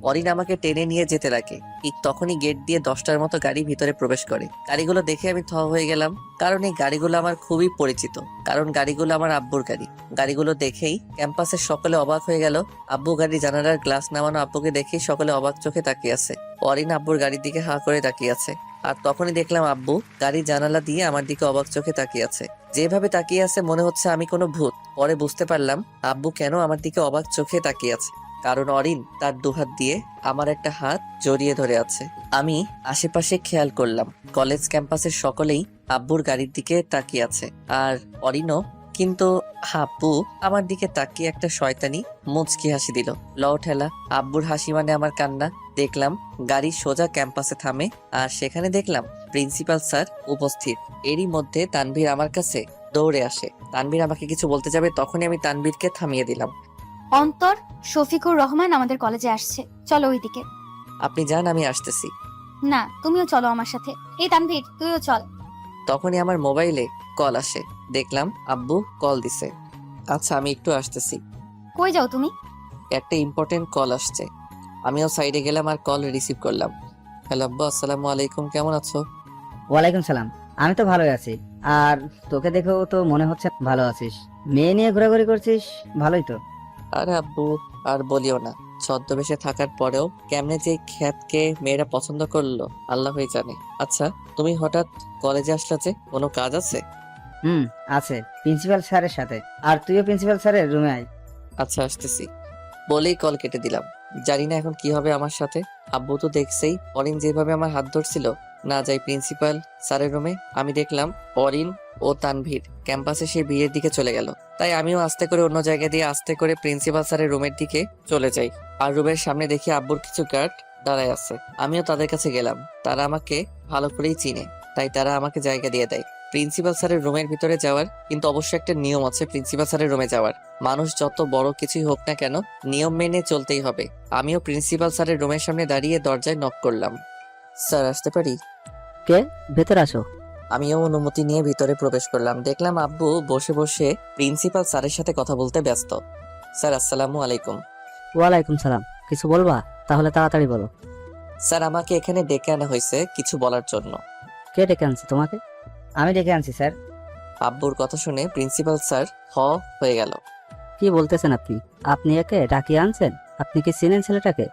অরিন আমাকে টেনে নিয়ে যেতে লাগে। ঠিক তখনই গেট দিয়ে 10টার মতো গাড়ি ভিতরে প্রবেশ করে। গাড়িগুলো দেখে আমি থ হয়ে গেলাম, কারণ এই গাড়িগুলো আমার খুবই পরিচিত, কারণ গাড়িগুলো আমার আব্বুর গাড়ি। গাড়িগুলো দেখেই ক্যাম্পাসের সকলে অবাক হয়ে গেল। আব্বু গাড়ি জানালার গ্লাস নামানো আব্বুকে দেখেই সকলে অবাক চোখে তাকিয়ে আছে। অরিন আব্বুর গাড়ির দিকে হাঁ করে তাকিয়ে আছে। আর তখনই দেখলাম আব্বু গাড়ির জানালা দিয়ে আমার দিকে অবাক চোখে তাকিয়ে আছে। যেভাবে তাকিয়ে আছে মনে হচ্ছে আমি কোনো ভূত। পরে বুঝতে পারলাম আব্বু কেন আমার দিকে অবাক চোখে তাকিয়ে আছে, কারণ অরিন তার দুহাত দিয়ে আমার একটা হাত জড়িয়ে ধরে আছে। আমি আশেপাশে খেয়াল করলাম কলেজ ক্যাম্পাসের সকলেই আব্বুর গাড়ির দিকে তাকিয়ে আছে, আর অরিনও। কিন্তু আব্বু আমার দিকে তাকিয়ে একটা শয়তানি মুচকি হাসি দিল। লও ঠেলা, আব্বুর হাসি মানে আমার কান্না। দেখলাম গাড়ি সোজা ক্যাম্পাসে থামে, আর সেখানে দেখলাম প্রিন্সিপাল স্যার উপস্থিত। এরই মধ্যে তানভীর আমার কাছে দৌড়ে আসে। তানভীর আমাকে কিছু বলতে যাবে, তখনই আমি তানভীরকে থামিয়ে দিলাম। অন্তর, শফিকুর রহমান আমাদের কলেজে আসছে, চলো ওইদিকে। আপনি যান, আমি আসতেছি। না, তুমিও চলো আমার সাথে। এই তানভীর, তুইও চল। তখনই আমার মোবাইলে কল আসে। দেখলাম আব্বু কল দিছে। আচ্ছা, আমি একটু আসতেছি। কই যাও তুমি? একটা ইম্পর্টেন্ট কল আসছে। আমিও সাইডে গেলাম আর কল রিসিভ করলাম। হ্যালো আব্বু, আসসালামু আলাইকুম, কেমন আছো? ওয়ালাইকুম সালাম। আমি তো ভালোই আছি, আর তোকে দেখেও তো মনে হচ্ছে ভালো আছিস। মেয়ে নিয়ে ঘোরাঘুরি করছিস, ভালোই তো। আরে আব্বু আর বলিও না, ছদ্মবেশে থাকার পরেও কেমনে যে খ্যাতকে মেয়েরা পছন্দ করলো আল্লাহই জানে। আচ্ছা, তুমি হঠাৎ কলেজে আসলা যে, কোনো কাজ আছে? আছে, প্রিন্সিপাল স্যারের সাথে। আর তুইও প্রিন্সিপাল স্যারের রুমে আয়। আচ্ছা, আসতেছি বলেই কল কেটে দিলাম। জানি না এখন কি হবে আমার সাথে। আব্বু তো দেখছেই অরিন যেভাবে আমার হাত ধরছিল। না যাই প্রিন্সিপাল স্যারের রুমে, আমি দেখলাম অরিন ও তানভীর ক্যাম্পাসে সেই ভিড়ের দিকে চলে গেল। তাই আমিও আস্তে করে অন্য জায়গা দিয়ে আস্তে করে প্রিন্সিপাল স্যারের রুমের দিকে চলে যাই। আর রুমের সামনে দেখি আব্বুর কিছু গার্ড দাঁড়ায় আছে। আমিও তাদের কাছে গেলাম। তারা আমাকে ভালো করেই চিনে, তাই তারা আমাকে জায়গা দিয়ে দেয় প্রিন্সিপাল স্যারের রুমের ভিতরে যাওয়ার। কিন্তু অবশ্যই একটা নিয়ম আছে প্রিন্সিপাল স্যারের রুমে যাওয়ার। মানুষ যত বড় কিছুই হোক না কেন, নিয়ম মেনে চলতেই হবে। আমিও প্রিন্সিপাল স্যারের রুমের সামনে দাঁড়িয়ে দরজায় নক করলাম। স্যার, আসতে পারি? কে? ভেতরে আসো। আমিও অনুমতি নিয়ে ভিতরে প্রবেশ করলাম। দেখলাম আব্বু বসে বসে প্রিন্সিপাল স্যারের সাথে কথা বলতে ব্যস্ত। স্যার, আসসালামু আলাইকুম। ওয়ালাইকুম সালাম। কিছু বলবা? তাহলে তাড়াতাড়ি বলো। স্যার, আমাকে এখানে ডেকে আনা হয়েছে কিছু বলার জন্য। কে ডেকে আনছে তোমাকে? আমি ডেকে আনছি স্যার। আব্বুর কথা শুনে প্রিন্সিপাল স্যার হয়ে গেল। কি বলতেছেন আপনি? আপনি একে ডাকিয়ে আনছেন? আপনি কি চিনেন ছেলেটাকে?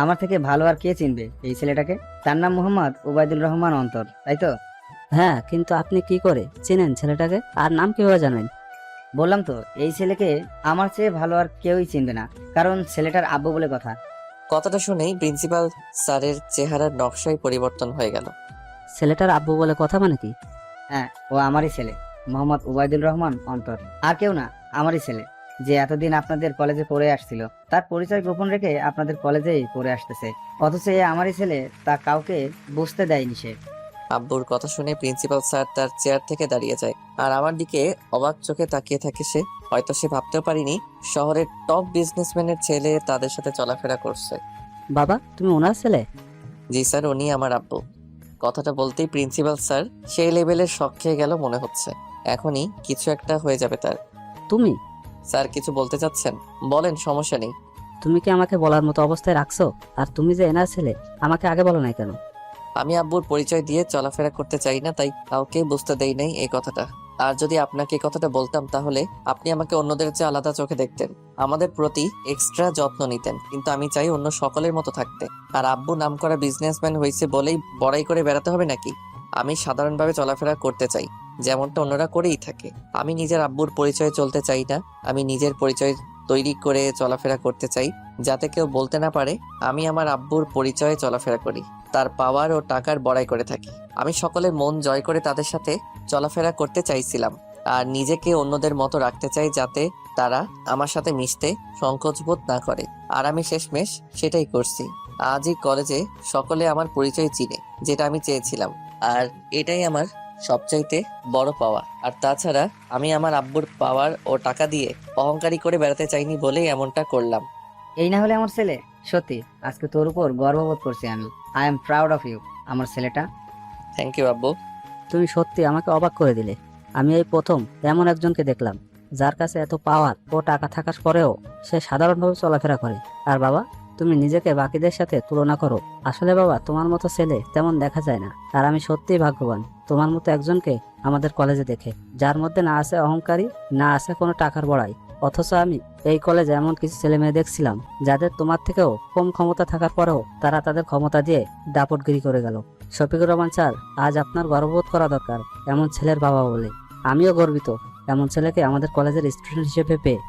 আমার থেকে ভালো আর কে চিনবে এই ছেলেটাকে? তার নাম মোহাম্মদ ওবায়দুল রহমান অন্তর, তাই তো? হ্যাঁ, কিন্তু আপনি কি করে চিনেন ছেলেটাকে, আর নাম কিভাবে জানেন? বললাম তো, এই ছেলেকে আমার চেয়ে ভালো আর কেউই চিনবে না, কারণ ছেলেটার আব্বু বলে কথা। কথাটা শুনেই প্রিন্সিপাল স্যারের চেহারার নকশাই পরিবর্তন হয়ে গেল। ছেলেটার আব্বু বলে কথা মানে কি? হ্যাঁ, ও আমারই ছেলে, মোহাম্মদ ওবায়দুল রহমান অন্তর। আর কেউ না, আমারই ছেলে, যে এতদিন আপনাদের কলেজে পড়ে আসছিল। তার পরিচয় গোপন রেখে আপনাদের কলেজেই পড়ে আসতেছে, অথচ এ আমারই ছেলে, তা কাউকে বুঝতে দেয়নি সে। আব্বুর কথা শুনে প্রিন্সিপাল স্যার তার চেয়ার থেকে দাঁড়িয়ে যায়, আর আমার দিকে অবাক চোখে তাকিয়ে থাকে সে। হয়তো সে ভাবতেও পারিনি শহরের টপ বিজনেসম্যানের ছেলে তাদের সাথে চলাফেরা করছে। বাবা, তুমি ওনার ছেলে? জি স্যার, উনি আমার আব্বু। কথাটা বলতেই প্রিন্সিপাল স্যার সেই লেভেলের শক খেয়ে গেল মনে হচ্ছে। এখনই কিছু একটা হয়ে যাবে তার। তুমি? স্যার, কিছু বলতে চাচ্ছেন? বলেন, সমস্যা নেই। তুমি কি আমাকে বলার মতো অবস্থায় রাখছো? আর তুমি যে এনার ছেলে, আমাকে আগে বলো নাই কেন? আমি আব্বুর পরিচয় দিয়ে চলাফেরা করতে চাই না, তাই কাউকে বুঝতে দেই নাই এই কথাটা। আর যদি আপনাকে এই কথাটা বলতাম তাহলে আপনি আমাকে অন্যদের চেয়ে আলাদা চোখে দেখতেন, আমাদের প্রতি এক্সট্রা যত্ন নিতেন। কিন্তু আমি চাই অন্য সকলের মতো থাকতে। আর আব্বু নামকরা বিজনেসম্যান হয়েছে বলেই বড়াই করে বেড়াতে হবে নাকি? আমি সাধারণভাবে চলাফেরা করতে চাই, যেমনটা অন্যরা করেই থাকে। আমি নিজের আব্বুর পরিচয়ে চলতে চাই না, আমি নিজের পরিচয় তৈরি করে চলাফেরা করতে চাই, যাতে কেউ বলতে না পারে আমি আমার আব্বুর পরিচয়ে চলাফেরা করি, তার পাওয়ার ও টাকার বড়াই করে থাকি। আমি সকলের মন জয় করে তাদের সাথে চলাফেরা করতে চাইছিলাম, আর নিজেকে অন্যদের মতো রাখতে চাই, যাতে তারা আমার সাথে মিশতে সংকোচ বোধ না করে। আর আমি শেষমেশ সেটাই করছি। আজই কলেজে সকলে আমার পরিচয় চিনে, যেটা আমি চেয়েছিলাম। আর এটাই আমার সবচাইতে বড় পাওয়া। আর তাছাড়া আমি আমার আব্বুর পাওয়ার ও টাকা দিয়ে অহংকারী করে বেড়াতে চাইনি বলেই এমনটা করলাম। এই না হলে আমার ছেলে। সত্যি আজকে তোর উপর গর্ববোধ করছি আমি। I am proud of you আমার ছেলেটা। থ্যাংক ইউ আব্বু। তুমি সত্যি আমাকে অবাক করে দিলে। আমি এই প্রথম এমন একজনকে দেখলাম যার কাছে এত পাওয়ার ও টাকা থাকার পরেও সে সাধারণভাবে চলাফেরা করে। আর বাবা, তুমি নিজেকে বাকিদের সাথে তুলনা করো। আসলে বাবা, তোমার মতো ছেলে তেমন দেখা যায় না। আর আমি সত্যিই ভাগ্যবান তোমার মতো একজনকে আমাদের কলেজে দেখে, যার মধ্যে না আছে অহংকারী, না আছে কোনো টাকার বড়াই। অথচ আমি এই কলেজে এমন কিছু ছেলে মেয়ে দেখছিলাম যাদের তোমার থেকেও কম ক্ষমতা থাকার পরেও তারা তাদের ক্ষমতা দিয়ে দাপটগিরি করে গেল। শফিকুর রহমান স্যার, আজ আপনার গর্ববোধ করা দরকার এমন ছেলের বাবা বলে। আমিও গর্বিত এমন ছেলেকে আমাদের কলেজের স্টুডেন্ট হিসেবে পেয়ে।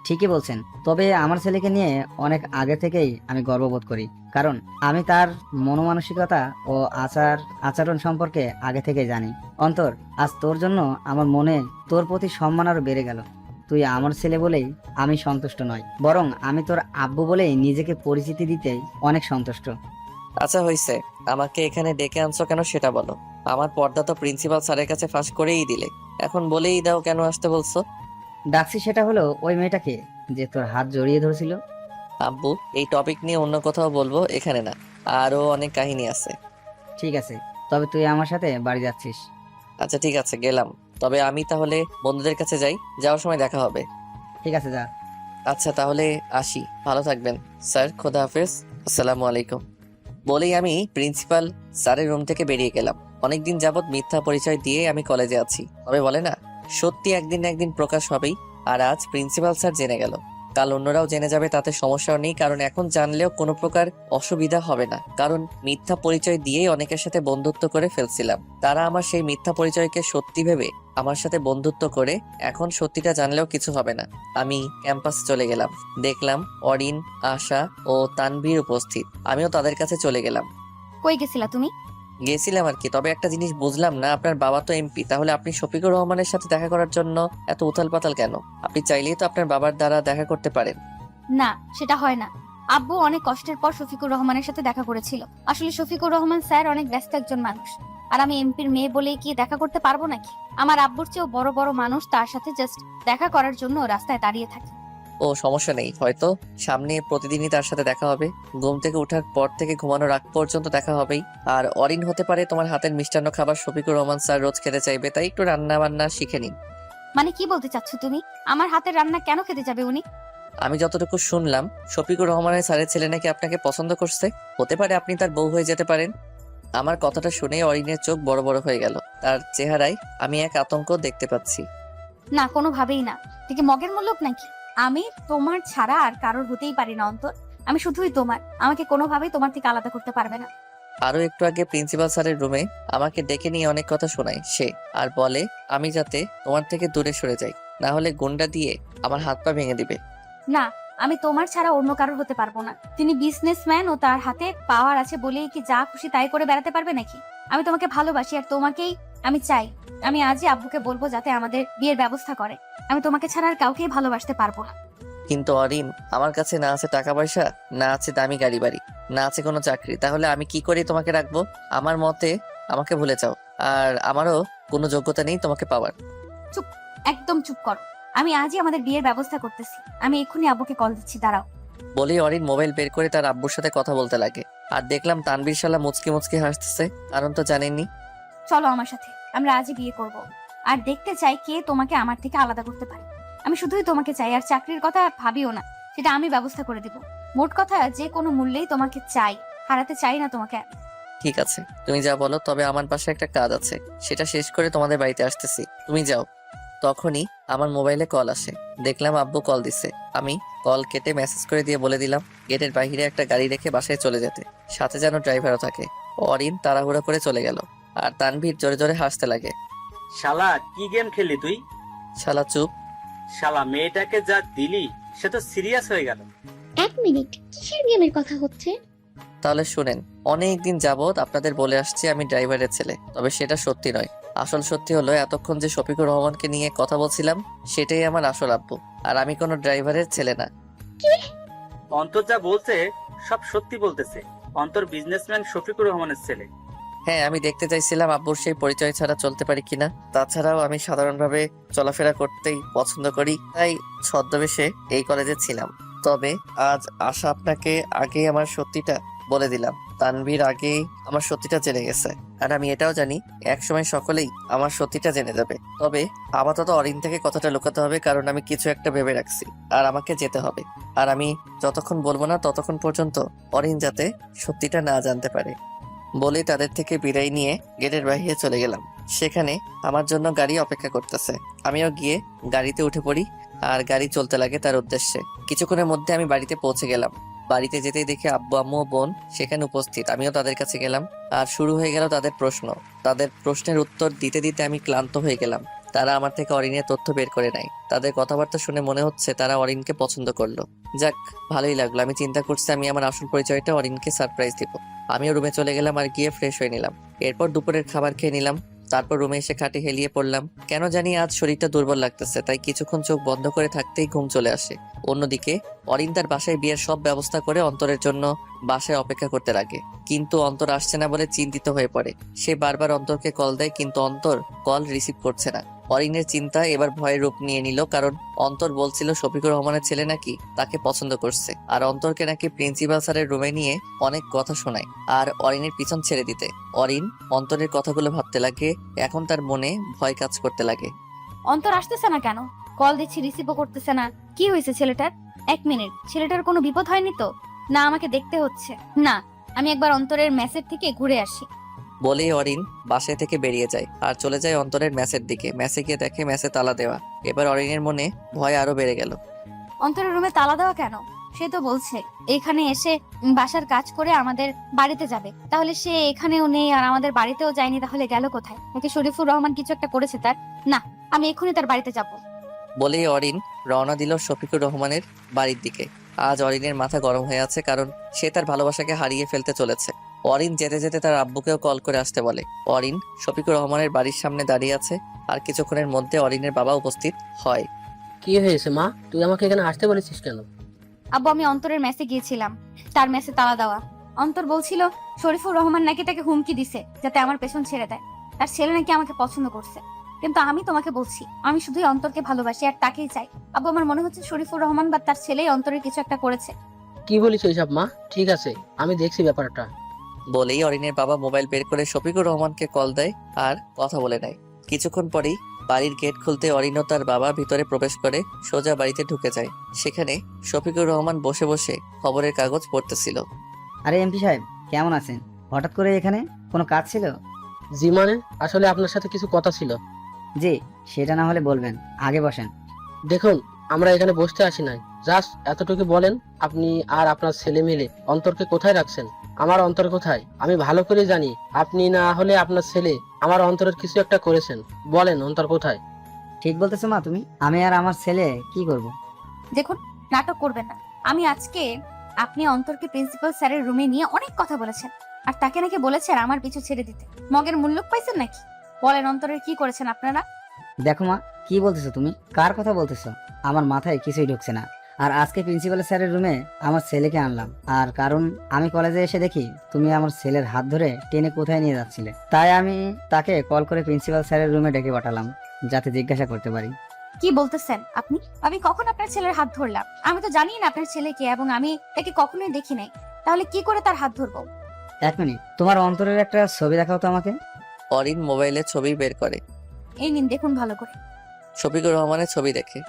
ঠিকই বলছেন, তবে আমার ছেলেকে নিয়ে অনেক আগে থেকেই আমি গর্ববোধ করি, কারণ আমি তার মনোমানসিকতা ও আচরণ সম্পর্কে আগে থেকে জানি। অন্তর, আজ তোর জন্য আমার মনে তোর প্রতি সম্মান আরো বেড়ে গেল। তুই আমার ছেলে বলেই আমি সন্তুষ্ট নই, বরং আমি তোর আব্বু বলেই নিজেকে পরিচিতি দিতেই অনেক সন্তুষ্ট। আচ্ছা হইছে, আমাকে এখানে ডেকে আনছো কেন সেটা বলো। আমার পর্দা তো প্রিন্সিপাল স্যারের কাছে ফাঁস করেই দিলে, এখন বলেই দাও কেন আসতে বলছো। ডাকছি সেটা হলো ওই মেয়েটাকে যে তোর হাত জড়িয়ে ধরেছিল। আব্বু, এই টপিক নিয়ে অন্য কোথাও বলবো, এখানে না। আরো অনেক কাহিনী আছে। ঠিক আছে, তবে তুই আমার সাথে বাড়ি যাচ্ছিস। আচ্ছা ঠিক আছে, গেলাম। তবে আমি তাহলে বন্ধুদের কাছে যাই, যাওয়ার সময় দেখা হবে। ঠিক আছে, যা। আচ্ছা তাহলে আসি, ভালো থাকবেন স্যার, খোদা হাফেজ, আসসালামু আলাইকুম। বলেই আমি প্রিন্সিপাল স্যারের রুম থেকে বেরিয়ে গেলাম। অনেকদিন যাবৎ মিথ্যা পরিচয় দিয়ে আমি কলেজে আছি, তবে বলে না, সত্যি একদিন না একদিন প্রকাশ হবেই। আর আজ প্রিন্সিপাল স্যার জেনে গেল, কাল অন্যরাও জেনে যাবে, তাতে সমস্যাও নেই, কারণ এখন জানলেও কোনো প্রকার অসুবিধা হবে না। কারণ মিথ্যা পরিচয় দিয়েই অনেকের সাথে বন্ধুত্ব করে ফেলছিলাম। তারা আমার সেই মিথ্যা পরিচয়কে সত্যি ভেবে আমার সাথে বন্ধুত্ব করে এখন সত্যিটা জানলেও কিছু হবে না। আমি ক্যাম্পাসে চলে গেলাম, দেখলাম অরিন, আশা ও তানভীর উপস্থিত। আমিও তাদের কাছে চলে গেলাম। কই গেছিলা তুমি? গেছিলাম আর কি, তবে একটা জিনিস বুঝলাম না, আপনার বাবা তো এমপি, তাহলে আপনি শফিকুর রহমানের সাথে দেখা করার জন্য এত উথাল পাতাল কেন? আপনি চাইলেই তো আপনার বাবার দ্বারা দেখা করতে পারেন। না, সেটা হয় না। আব্বু অনেক কষ্টের পর শফিকুর রহমানের সাথে দেখা করেছিল। আসলে শফিকুর রহমান স্যার অনেক ব্যস্ত একজন মানুষ, আর আমি এমপির মেয়ে বলে কি দেখা করতে পারবো নাকি? আমার আব্বুর চেয়েও বড় বড় মানুষ তার সাথে জাস্ট দেখা করার জন্য রাস্তায় দাঁড়িয়ে থাকে। ও সমস্যা নেই, হয়তো সামনে প্রতিদিনই তার সাথে দেখা হবে। ঘুম থেকে ওঠার পর থেকে ঘুমানোর আগ পর্যন্ত দেখা হবেই। আর অরিন হতে পারে তোমার হাতের মিষ্টান্ন খাবার শফিকুর রহমান স্যার রোজ খেতে চাইবে, তাই একটু রান্না বান্না শিখে নিন। মানে কি বলতে চাচ্ছ তুমি? আমার হাতের রান্না কেন খেতে যাবে উনি? আমি যতটুকু শুনলাম, শফিকুর রহমানের স্যারের ছেলে নাকি আপনাকে পছন্দ করছে, হতে পারে আপনি তার বউ হয়ে যেতে পারেন। আমার কথাটা শুনে অরিনের চোখ বড় বড় হয়ে গেল, তার চেহারায় আমি এক আতঙ্ক দেখতে পাচ্ছি। না, কোনোভাবেই না। তুই কি মগের মূল্যক নাকি? আমি তোমার ছাড়া আর কারোর হতেই পারি না অন্তর। আমি শুধুই তোমার, আমাকে কোনোভাবেই তোমার থেকে আলাদা করতে পারবে না। আরো একটু আগে প্রিন্সিপাল স্যারের রুমে আমাকে ডেকে নিয়ে অনেক কথা শোনায় সে, আর বলে আমি যাতে তোমার থেকে দূরে সরে যাই, না হলে গুন্ডা দিয়ে আমার হাত পা ভেঙে দিবে। না, আমি তোমার ছাড়া অন্য কারোর হতে পারবো না। তিনি বিজনেসম্যান ও তার হাতে পাওয়ার আছে বলেই কি যা খুশি তাই করে বেড়াতে পারবে নাকি? আমি তোমাকে ভালোবাসি আর তোমাকেই আমি চাই। আমি আজই আব্বুকে বলবো যাতে আমাদের বিয়ের ব্যবস্থা করে। আমি তোমাকে ছাড়া আর কাউকেই ভালোবাসতে পারবো না। কিন্তু অরিন, আমার কাছে না আছে টাকা পয়সা, না আছে দামি গাড়ি বাড়ি, না আছে কোনো চাকরি, তাহলে আমি কি করে তোমাকে রাখবো? আমার মতে আমাকে ভুলে যাও, আর আমারও কোনো যোগ্যতা নেই তোমাকে পাওয়ার। চুপ, একদম চুপ করো। আমি আজই আমাদের বিয়ের ব্যবস্থা করতেছি। আমি এক্ষুনি আব্বুকে কল দিচ্ছি, দাঁড়াও। বলেই অরিন মোবাইল বের করে তার আব্বুর সাথে কথা বলতে লাগে। আর দেখলাম তানভীর শালা মুচকি মুচকি হাসতেছে, কারণ তো জানেননি। চলো আমার সাথে, আমরা আজই বিয়ে করব। আর দেখতে চাই কে তোমাকে আমার থেকে আলাদা করতে পারে। আমি শুধুই তোমাকে চাই, আর চাকরির কথা ভাবিও না, সেটা আমি ব্যবস্থা করে দিব। মোট কথা, যে কোনো মূল্যেই তোমাকে চাই, হারাতে চাই না তোমাকে। ঠিক আছে, তুমি যা বলো, তবে আমার পাশে একটা কাজ আছে, সেটা শেষ করে তোমাদের বাড়িতে আসতেছি, তুমি যাও। তখনই আমার মোবাইলে কল আসে, দেখলাম আব্বু কল দিছে। আমি কল কেটে মেসেজ করে দিয়ে বলে দিলাম গেটের বাইরে একটা গাড়ি রেখে বাসায় চলে যেতে, সাথে যেন ড্রাইভারও থাকে। অরিন তাড়াহুড়া করে চলে গেল, আর তানভীর জোরে জোরে হাসতে লাগে। শালা কি গেম খেললি তুই? শালা চুপ। শালা মেয়েটাকে যা দিলি সে তো সিরিয়াস হয়ে গেল। 1 মিনিট, কিসের গেমের কথা হচ্ছে? তাহলে শুনেন, অনেকদিন যাবৎ আপনাদের বলে আসছি আমি ড্রাইভারের ছেলে, তবে সেটা সত্যি নয়। আসল সত্যি হলো এতক্ষণ যে শফিকুর রহমানকে নিয়ে কথা বলছিলাম সেটাই আমার আসল আব্বু, আর আমি কোনো ড্রাইভারের ছেলে না। অন্তর যা বলছে সব সত্যি বলতেছে। অন্তর বিজনেসম্যান শফিকুর রহমানের ছেলে। হ্যাঁ, আমি দেখতে চাইছিলাম আব্বুর সেই পরিচয় ছাড়া চলতে পারি কিনা। তাছাড়াও আমি সাধারণভাবে চলাফেরা করতেই পছন্দ করি, তাই ছদ্মবেশে এই কলেজে ছিলাম। তবে আজ আশা আপনাকে আগে আমার সত্যিটা বলে দিলাম। তানভীর আগেই আমার সত্যিটা জেনে গেছে, আর আমি এটাও জানি একসময় সকলেই আমার সত্যিটা জেনে যাবে। তবে আপাতত অরিন থেকে কথাটা লুকাতে হবে, কারণ আমি কিছু একটা ভেবে রাখছি আর আমাকে যেতে হবে। আর আমি যতক্ষণ বলবো না ততক্ষণ পর্যন্ত অরিন যাতে সত্যিটা না জানতে পারে। বলে তাদের থেকে বিদায় নিয়ে গেটের বাইরে চলে গেলাম। সেখানে আমার জন্য গাড়ি অপেক্ষা করতেছে। আমিও গিয়ে গাড়িতে উঠে পড়ি আর গাড়ি চলতে লাগে তার উদ্দেশ্যে। কিছুক্ষণের মধ্যে আমি বাড়িতে পৌঁছে গেলাম। বাড়িতে যেতেই দেখি আব্বু আম্মু ও বোন সেখানে উপস্থিত। আমিও তাদের কাছে গেলাম আর শুরু হয়ে গেল তাদের প্রশ্ন। তাদের প্রশ্নের উত্তর দিতে দিতে আমি ক্লান্ত হয়ে গেলাম। তারা আমার থেকে অরিনের তথ্য বের করে নেয়। তাদের কথাবার্তা শুনে মনে হচ্ছে তারা অরিনকে পছন্দ করলো। যাক, ভালোই লাগলো। আমি চিন্তা করছি আমি আমার আসল পরিচয়টা অরিনকে সারপ্রাইজ দিব। আমিও রুমে চলে গেলাম আর গিয়ে ফ্রেশ হয়ে নিলাম। এরপর দুপুরের খাবার খেয়ে নিলাম। তারপর রুমে এসে খাটে হেলিয়ে পড়লাম। কেন জানি আজ শরীরটা দুর্বল লাগতেছে, তাই কিছুক্ষণ চোখ বন্ধ করে থাকতেই ঘুম চলে আসে। অন্যদিকে অরিন তার বাসায় বিয়ের সব ব্যবস্থা করে অন্তরের জন্য বাসায় অপেক্ষা করতে লাগে, কিন্তু অন্তর আসছে না বলে চিন্তিত হয়ে পড়ে। সে বারবার অন্তরকে কল দেয়, কিন্তু অন্তর কল রিসিভ করছে না। অরিনের চিন্তা এবার ভয়ের রূপ নিয়ে নিল, কারণ অন্তর বলছিল শফিকুর রহমানের ছেলে নাকি তাকে পছন্দ করছে, আর অন্তরকে নাকি প্রিন্সিপাল স্যারের রুমে নিয়ে অনেক কথা শোনায় আর অরিনের পিছন ছেড়ে দিতে। অরিন অন্তরের কথাগুলো ভাবতে লাগে। এখন তার মনে ভয় কাজ করতে লাগে। অন্তর আসতেছে না কেন? কল দিচ্ছি, রিসিভও করতেছে না। কি হয়েছে ছেলেটার? 1 মিনিট, ছেলেটার কোনো বিপদ হয়নি তো? না, আমাকে দেখতে হচ্ছে। না, আমি একবার অন্তরের মেসেজ থেকে ঘুরে আসি। বলেই অরিন বাসায় থেকে বেরিয়ে যায় আর চলে যায় অন্তরের ম্যাচের দিকে। ম্যাচে গিয়ে দেখে ম্যাচে তালা দেওয়া। এবার অরিনের মনে ভয় আরো বেড়ে গেল। অন্তরের রুমে তালা দেওয়া কেন? সে তো বলছে এখানে এসে বাসার কাজ করে আমাদের বাড়িতে যাবে। তাহলে সে এখানেও নেই আর আমাদের বাড়িতেও যায়নি, তাহলে গেল কোথায়? নাকি শরীফুর রহমান কিছু একটা করেছে তার? না, আমি এক্ষুনি তার বাড়িতে যাব। বলেই অরিন রওনা দিল শফিকুর রহমানের বাড়ির দিকে। আজ অরিনের মাথা গরম হয়ে আছে, কারণ সে তার ভালোবাসাকে হারিয়ে ফেলতে চলেছে। অরিন যেতে যেতে তার আব্বুকেও কল করে আসতে বলে। অরিন শফিকুর রহমানের বাড়ির সামনে দাঁড়িয়ে আছে আর কিছুক্ষণের মধ্যে অরিনের বাবা উপস্থিত হয়। কি হয়েছে মা, তুই আমাকে এখানে আসতে বলেছিস কেন? আব্বু, আমি অন্তরের মেসে গিয়েছিলাম, তার মেসে তালা দেওয়া। অন্তর বলছিল শরীফুর রহমান নাকি তাকে হুমকি দিছে যাতে আমার পেছন ছেড়ে দেয়। তার ছেলে নাকি আমাকে পছন্দ করছে। কিন্তু আমি তোমাকে বলছি, আমি শুধুই অন্তরকে ভালোবাসি আর তাকেই চাই। আব্বু, আমার মনে হচ্ছে শরীফুর রহমান বা তার ছেলেই অন্তরের কিছু একটা করেছে। কি বলিস এইসব মা? ঠিক আছে, আমি দেখছি ব্যাপারটা। বলেই অরিনের বাবা মোবাইল বের করে শফিকুর রহমানকে কল দেয় আর কথা বলে নেয়। কিছুক্ষণ পরেই বাড়ির গেট খুলতে অরিন ও তার বাবা ভিতরে প্রবেশ করে সোজা বাড়িতে ঢুকে যায়। সেখানে শফিকুর রহমান বসে বসে খবরের কাগজ পড়তেছিল। আরে এমপি সাহেব, কেমন আছেন? হঠাৎ করে এখানে কোনো কাজ ছিল? জি মানে, আসলে আপনার সাথে কিছু কথা ছিল। জি, সেটা না হলে বলবেন, আগে বসেন। দেখুন, আমরা এখানে বসতে আসি নাই, জাস্ট এতটুকু বলেন আপনি আর আপনার ছেলে মিলে অন্তরকে কোথায় রাখছেন? আমার অন্তর কোথায়? আমি ভালো করে জানি আপনি না হলে আপনার ছেলে আমার অন্তরের কিছু একটা করেছেন। বলেন অন্তর কোথায়? ঠিক বলতেছো মা তুমি। আমি আর আমার ছেলে কি করব? দেখুন, নাটক করবেন না। আমি আজকে আপনি অন্তরকে প্রিন্সিপাল স্যারের রুমে নিয়ে অনেক কথা বলেছেন, আর তাকে নাকি বলেছেন আমার পিছু ছেড়ে দিতে। মগের মূল্য পাইছেন নাকি? বলেন অন্তরের কি করেছেন আপনারা? দেখো মা, কি বলতেছো তুমি? কার কথা বলতেছো? আমার মাথায় কিছুই ঢুকছে না। আর আজকে প্রিন্সিপাল স্যারের রুমে আমার ছেলেকে আনলাম, আর কারণ আমি কলেজে এসে দেখি তুমি আমার ছেলের হাত ধরে টেনে কোথায় নিয়ে যাচ্ছিলে। তাই আমি তাকে কল করে প্রিন্সিপাল স্যারের রুমে ডেকে পাঠালাম, যাতে জিজ্ঞাসা করতে পারি। কি বলতেছেন আপনি? আমি কখন আপনার ছেলের হাত ধরলাম? আমি তো জানি না আপনার ছেলে কে, এবং আমি তাকে কখনোই দেখি নাই। তাহলে কি করে তার হাত ধরবো? 1 মিনিট, তোমার অন্তরের একটা ছবি দেখাও তো আমাকে। অরিন মোবাইলে ছবি বের করে। এই নিন, দেখুন ভালো করে। শফিকুর রহমানের ছবি দেখে।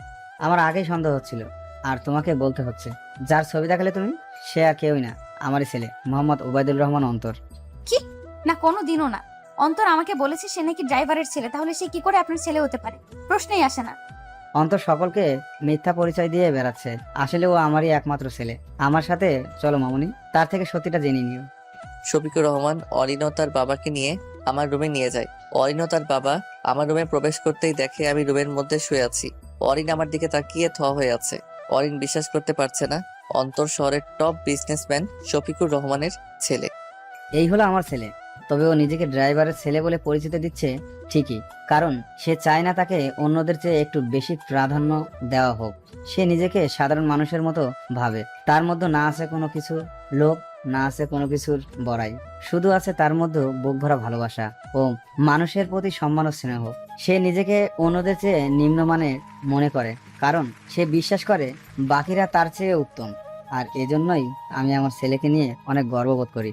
আমার আগেই সন্দেহ হচ্ছিল, আর তোমাকে বলতে হচ্ছে। যার ছবি দেখালে তুমি, সে আর কেউই না, আমারই ছেলে মোহাম্মদ ওবায়দুল রহমান অন্তর। কি? না, কোনো দিনও না। অন্তর আমাকে বলেছে সে নাকি ড্রাইভারের ছেলে, তাহলে সে কি করে আপনার ছেলে হতে পারে? প্রশ্নই আসে না। অন্তর সকলকে মিথ্যা পরিচয় দিয়ে বেড়াচ্ছে। আসলে ও আমারই একমাত্র ছেলে। আমার সাথে চলো মামুনি, তার থেকে সত্যিটা জেনে নিও। শফিকুর রহমান অরিন ও তার বাবাকে নিয়ে আমার রুমে নিয়ে যায়। অরিন ও তার বাবা আমার রুমে প্রবেশ করতেই দেখে আমি রুমের মধ্যে শুয়ে আছি। অরিন আমার দিকে তাকিয়ে থ হয়ে আছে। অরিন বিশ্বাস করতে পারছে না অন্তর শহরের টপ বিজনেসম্যান শফিকুর রহমানের ছেলে। এই হলো আমার ছেলে। তবে ও নিজেকে ড্রাইভারের ছেলে বলে পরিচিত দিচ্ছে ঠিকই, কারণ সে চায় না তাকে অন্যদের চেয়ে একটু বেশি প্রাধান্য দেওয়া হোক। সে নিজেকে সাধারণ মানুষের মতো ভাবে। তার মধ্যে না আছে কোনো কিছু লোভ, না আছে কোনো কিছুর বড়াই, শুধু আছে তার মধ্যে বুক ভরা ভালোবাসা ও মানুষের প্রতি সম্মান ও স্নেহ। সে নিজেকে অন্যদের চেয়ে নিম্নমানের মনে করে, কারণ সে বিশ্বাস করে বাকিরা তার চেয়ে উত্তম। আর এজন্যই আমি আমার ছেলেকে নিয়ে অনেক গর্ববোধ করি।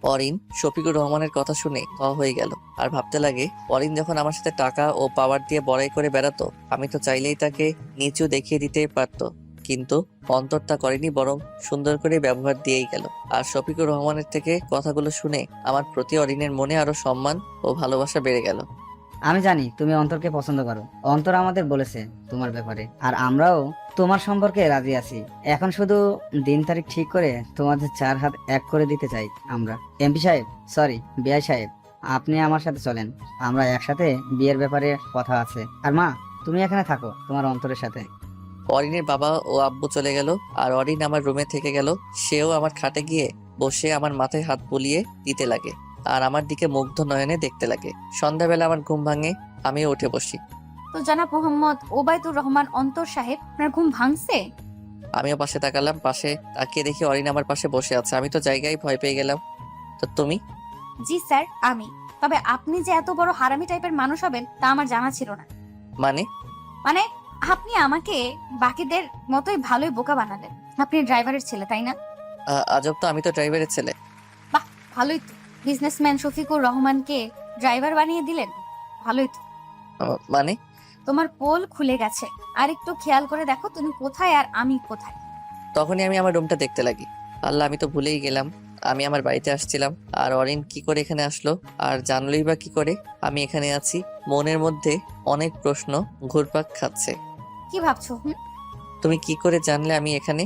অরিন শফিকুর রহমানের কথা শুনে হয়ে গেল আর ভাবতে লাগে, অরিন যখন আমার সাথে টাকা ও পাওয়ার দিয়ে বড়াই করে বেড়াতো, আমি তো চাইলেই তাকে নিচু দেখিয়ে দিতে পারতো, কিন্তু অন্তর তা করেনি, বরং সুন্দর করে ব্যবহার দিয়েই গেল। আর শফিকুর রহমানের থেকে কথাগুলো শুনে আমার প্রতি অরিনের মনে আরো সম্মান ও ভালোবাসা বেড়ে গেল। আমি জানি তুমি অন্তরকে পছন্দ করো, অন্তর আমাদের বলেছে তোমার ব্যাপারে, আর আমরাও তোমার সম্পর্কে রাজি আছি। এখন শুধু দিন তারিখ ঠিক করে তোমাদের 4 হাত এক করে দিতে চাই আমরা। এমপি সাহেব, সরি বিআই সাহেব, আপনি আমার সাথে চলেন, আমরা একসাথে বিয়ের ব্যাপারে কথা আছে। আর মা, তুমি এখানে থাকো তোমার অন্তরের সাথে। অরিনের বাবা ও আব্বু চলে গেল আর অরিন আমার রুমে থেকে গেল। সেও আমার খাটে গিয়ে বসে আমার মাথায় হাত বুলিয়ে দিতে লাগে আর আমার দিকে মুগ্ধ নয়নে দেখতে লাগে। সন্ধ্যাবেলা আমার ঘুম ভাঙে, আমিও উঠে বসি। তো জনাব মোহাম্মদ ওবায়দুর রহমান অন্তর সাহেব, আপনার ঘুম ভাঙছে? আমিও পাশে তাকালাম, পাশে তাকিয়ে দেখি অরিন আমার পাশে বসে আছে। আমি তো জায়গায় ভয় পেয়ে গেলাম। তো তুমি? জি স্যার, আমি। তবে আপনি যে এত বড় হারামি টাইপের মানুষ হবেন তা আমার জানা ছিল না। মানে? মানে আপনি আমাকে বাকিদের মতোই ভালোই বোকা বানালেন। আপনি ড্রাইভারের ছেলে, তাই না? আজব তো, আমি তো ড্রাইভারের ছেলে। বাহ, ভালোই তো। বিজনেসম্যান শফিকুর রহমানকে ড্রাইভার বানিয়ে দিলেন, ভালোই তো। মানে? তোমার পোল খুলে গেছে, আর একটু খেয়াল করে দেখো তুমি কোথায় আর আমি কোথায়। তখনই আমি আমার রুমটা দেখতে লাগি। আল্লাহ, আমি তো ভুলেই গেলাম আমি আমার বাড়িতে আসছিলাম। আর অরিন কি করে এখানে আসলো, আর জানলই বা কি করে আমি এখানে আছি? মনের মধ্যে অনেক প্রশ্ন ঘুরপাক খাচ্ছে। কি ভাবছো? তুমি কি করে জানলে আমি এখানে?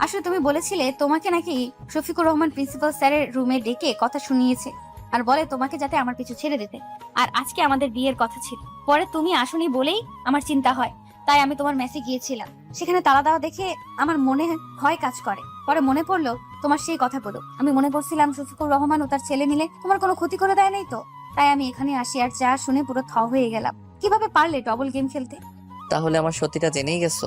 আসলে তুমি বলেছিলে তোমাকে নাকি শফিকুর রহমান প্রিন্সিপাল স্যারের রুমে ডেকে কথা শুনিয়েছে আর বলে তোমাকে যাতে আমার পিছু ছেড়ে দিতে। আর আজকে আমাদের বিয়ের কথা ছিল, পরে তুমি আসোনি বলেই আমার চিন্তা হয়, তাই আমি তোমার মেসে গিয়েছিলাম। সেখানে তালা দেওয়া দেখে আমার মনে ভয় কাজ করে। পরে মনে পড়লো তোমার সেই কথাগুলো। আমি মনে করছিলাম শফিকুর রহমান ও তার ছেলে মিলে তোমার কোনো ক্ষতি করে দেয় নাই তো, তাই আমি এখানে আসি। আর যা শুনে পুরো থ হয়ে গেলাম। কিভাবে পারলে ডবল গেম খেলতে? তাহলে আমার সত্যিটা জেনেই গেছো?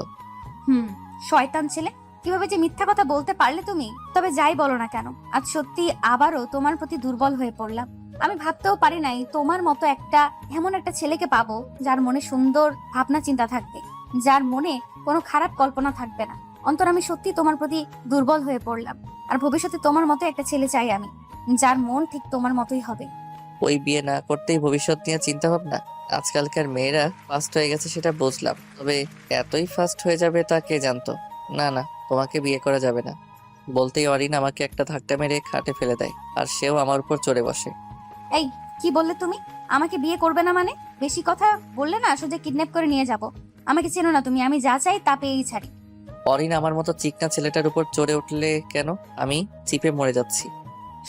শয়তান ছেলে, কিভাবে যে মিথ্যা কথা বলতে পারলে তুমি? তবে যাই বলো না কেন, আজ সত্যি আবারও তোমার প্রতি দুর্বল হয়ে পড়লাম। আমি ভাবতেও পারি নাই তোমার মতো এমন একটা ছেলেকে পাবো যার মনে সুন্দর ভাবনা চিন্তা থাকবে, যার মনে কোনো খারাপ কল্পনা থাকবে না। অন্তর, আমি সত্যি তোমার প্রতি দুর্বল হয়ে পড়লাম। আর ভবিষ্যতে তোমার মতো একটা ছেলে চাই আমি, যার মন ঠিক তোমার মতোই হবে। ওই বিয়ে না করতেই ভবিষ্যৎ নিয়ে চিন্তা ভাবনা? আজকালকার মেয়েরা ফার্স্ট হয়ে গেছে সেটা বুঝলাম, তবে এতই ফার্স্ট হয়ে যাবে তা কে জানতো। না না, তোমাকে বিয়ে করা যাবে না। বলতেই অরিন আমাকে একটা ধাক্কা মেরে খাটে ফেলে দেয় আর সেও আমার উপর চড়ে বসে। এই, কি বললে তুমি? আমাকে বিয়ে করবে না মানে? বেশি কথা বললে না সোজা কিডন্যাপ করে নিয়ে যাব। আমাকে চেনো না তুমি, আমি যা চাই তা পেয়েই ছাড়ি। অরিন আমার মতো চিকনা ছেলেটার উপর চড়ে উঠলে কেন? আমি চিপে মরে যাচ্ছি।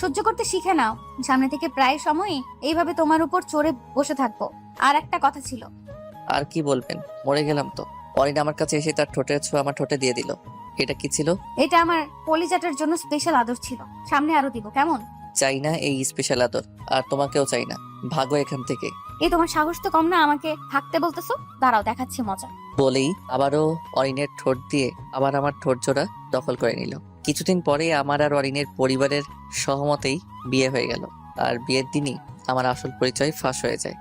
সহ্য করতে শিখে নাও, সামনে থেকে প্রায় সময়ই এইভাবে তোমার উপর চড়ে বসে থাকবো। আর একটা কথা ছিল। আর কি বলবেন? মরে গেলাম তো। অরিন আমার কাছে এসে তার ঠোঁটের ছোঁয়া আমার ঠোঁটে দিয়ে দিল। এটা কি ছিল? এটা আমার কলিজাটার জন্য স্পেশাল আদর ছিল, সামনে আরো দিব, কেমন? চাই না এই স্পেশাল আদর, আর তোমাকেও চাই না। ভাগো এখান থেকে। এই তোমার সাহস তো কম না আমাকে থাকতে বলতেছো? দাঁড়াও, দেখাচ্ছি মজা। বলেই আবারও অরিনের ঠোঁট দিয়ে আবার আমার ঠোঁট জোড়া দখল করে নিল। কিছুদিন পরে আমার আর অরিনের পরিবারের সহমতেই বিয়ে হয়ে গেল। আর বিয়ের দিনই আমার আসল পরিচয় ফাঁস হয়ে যায়।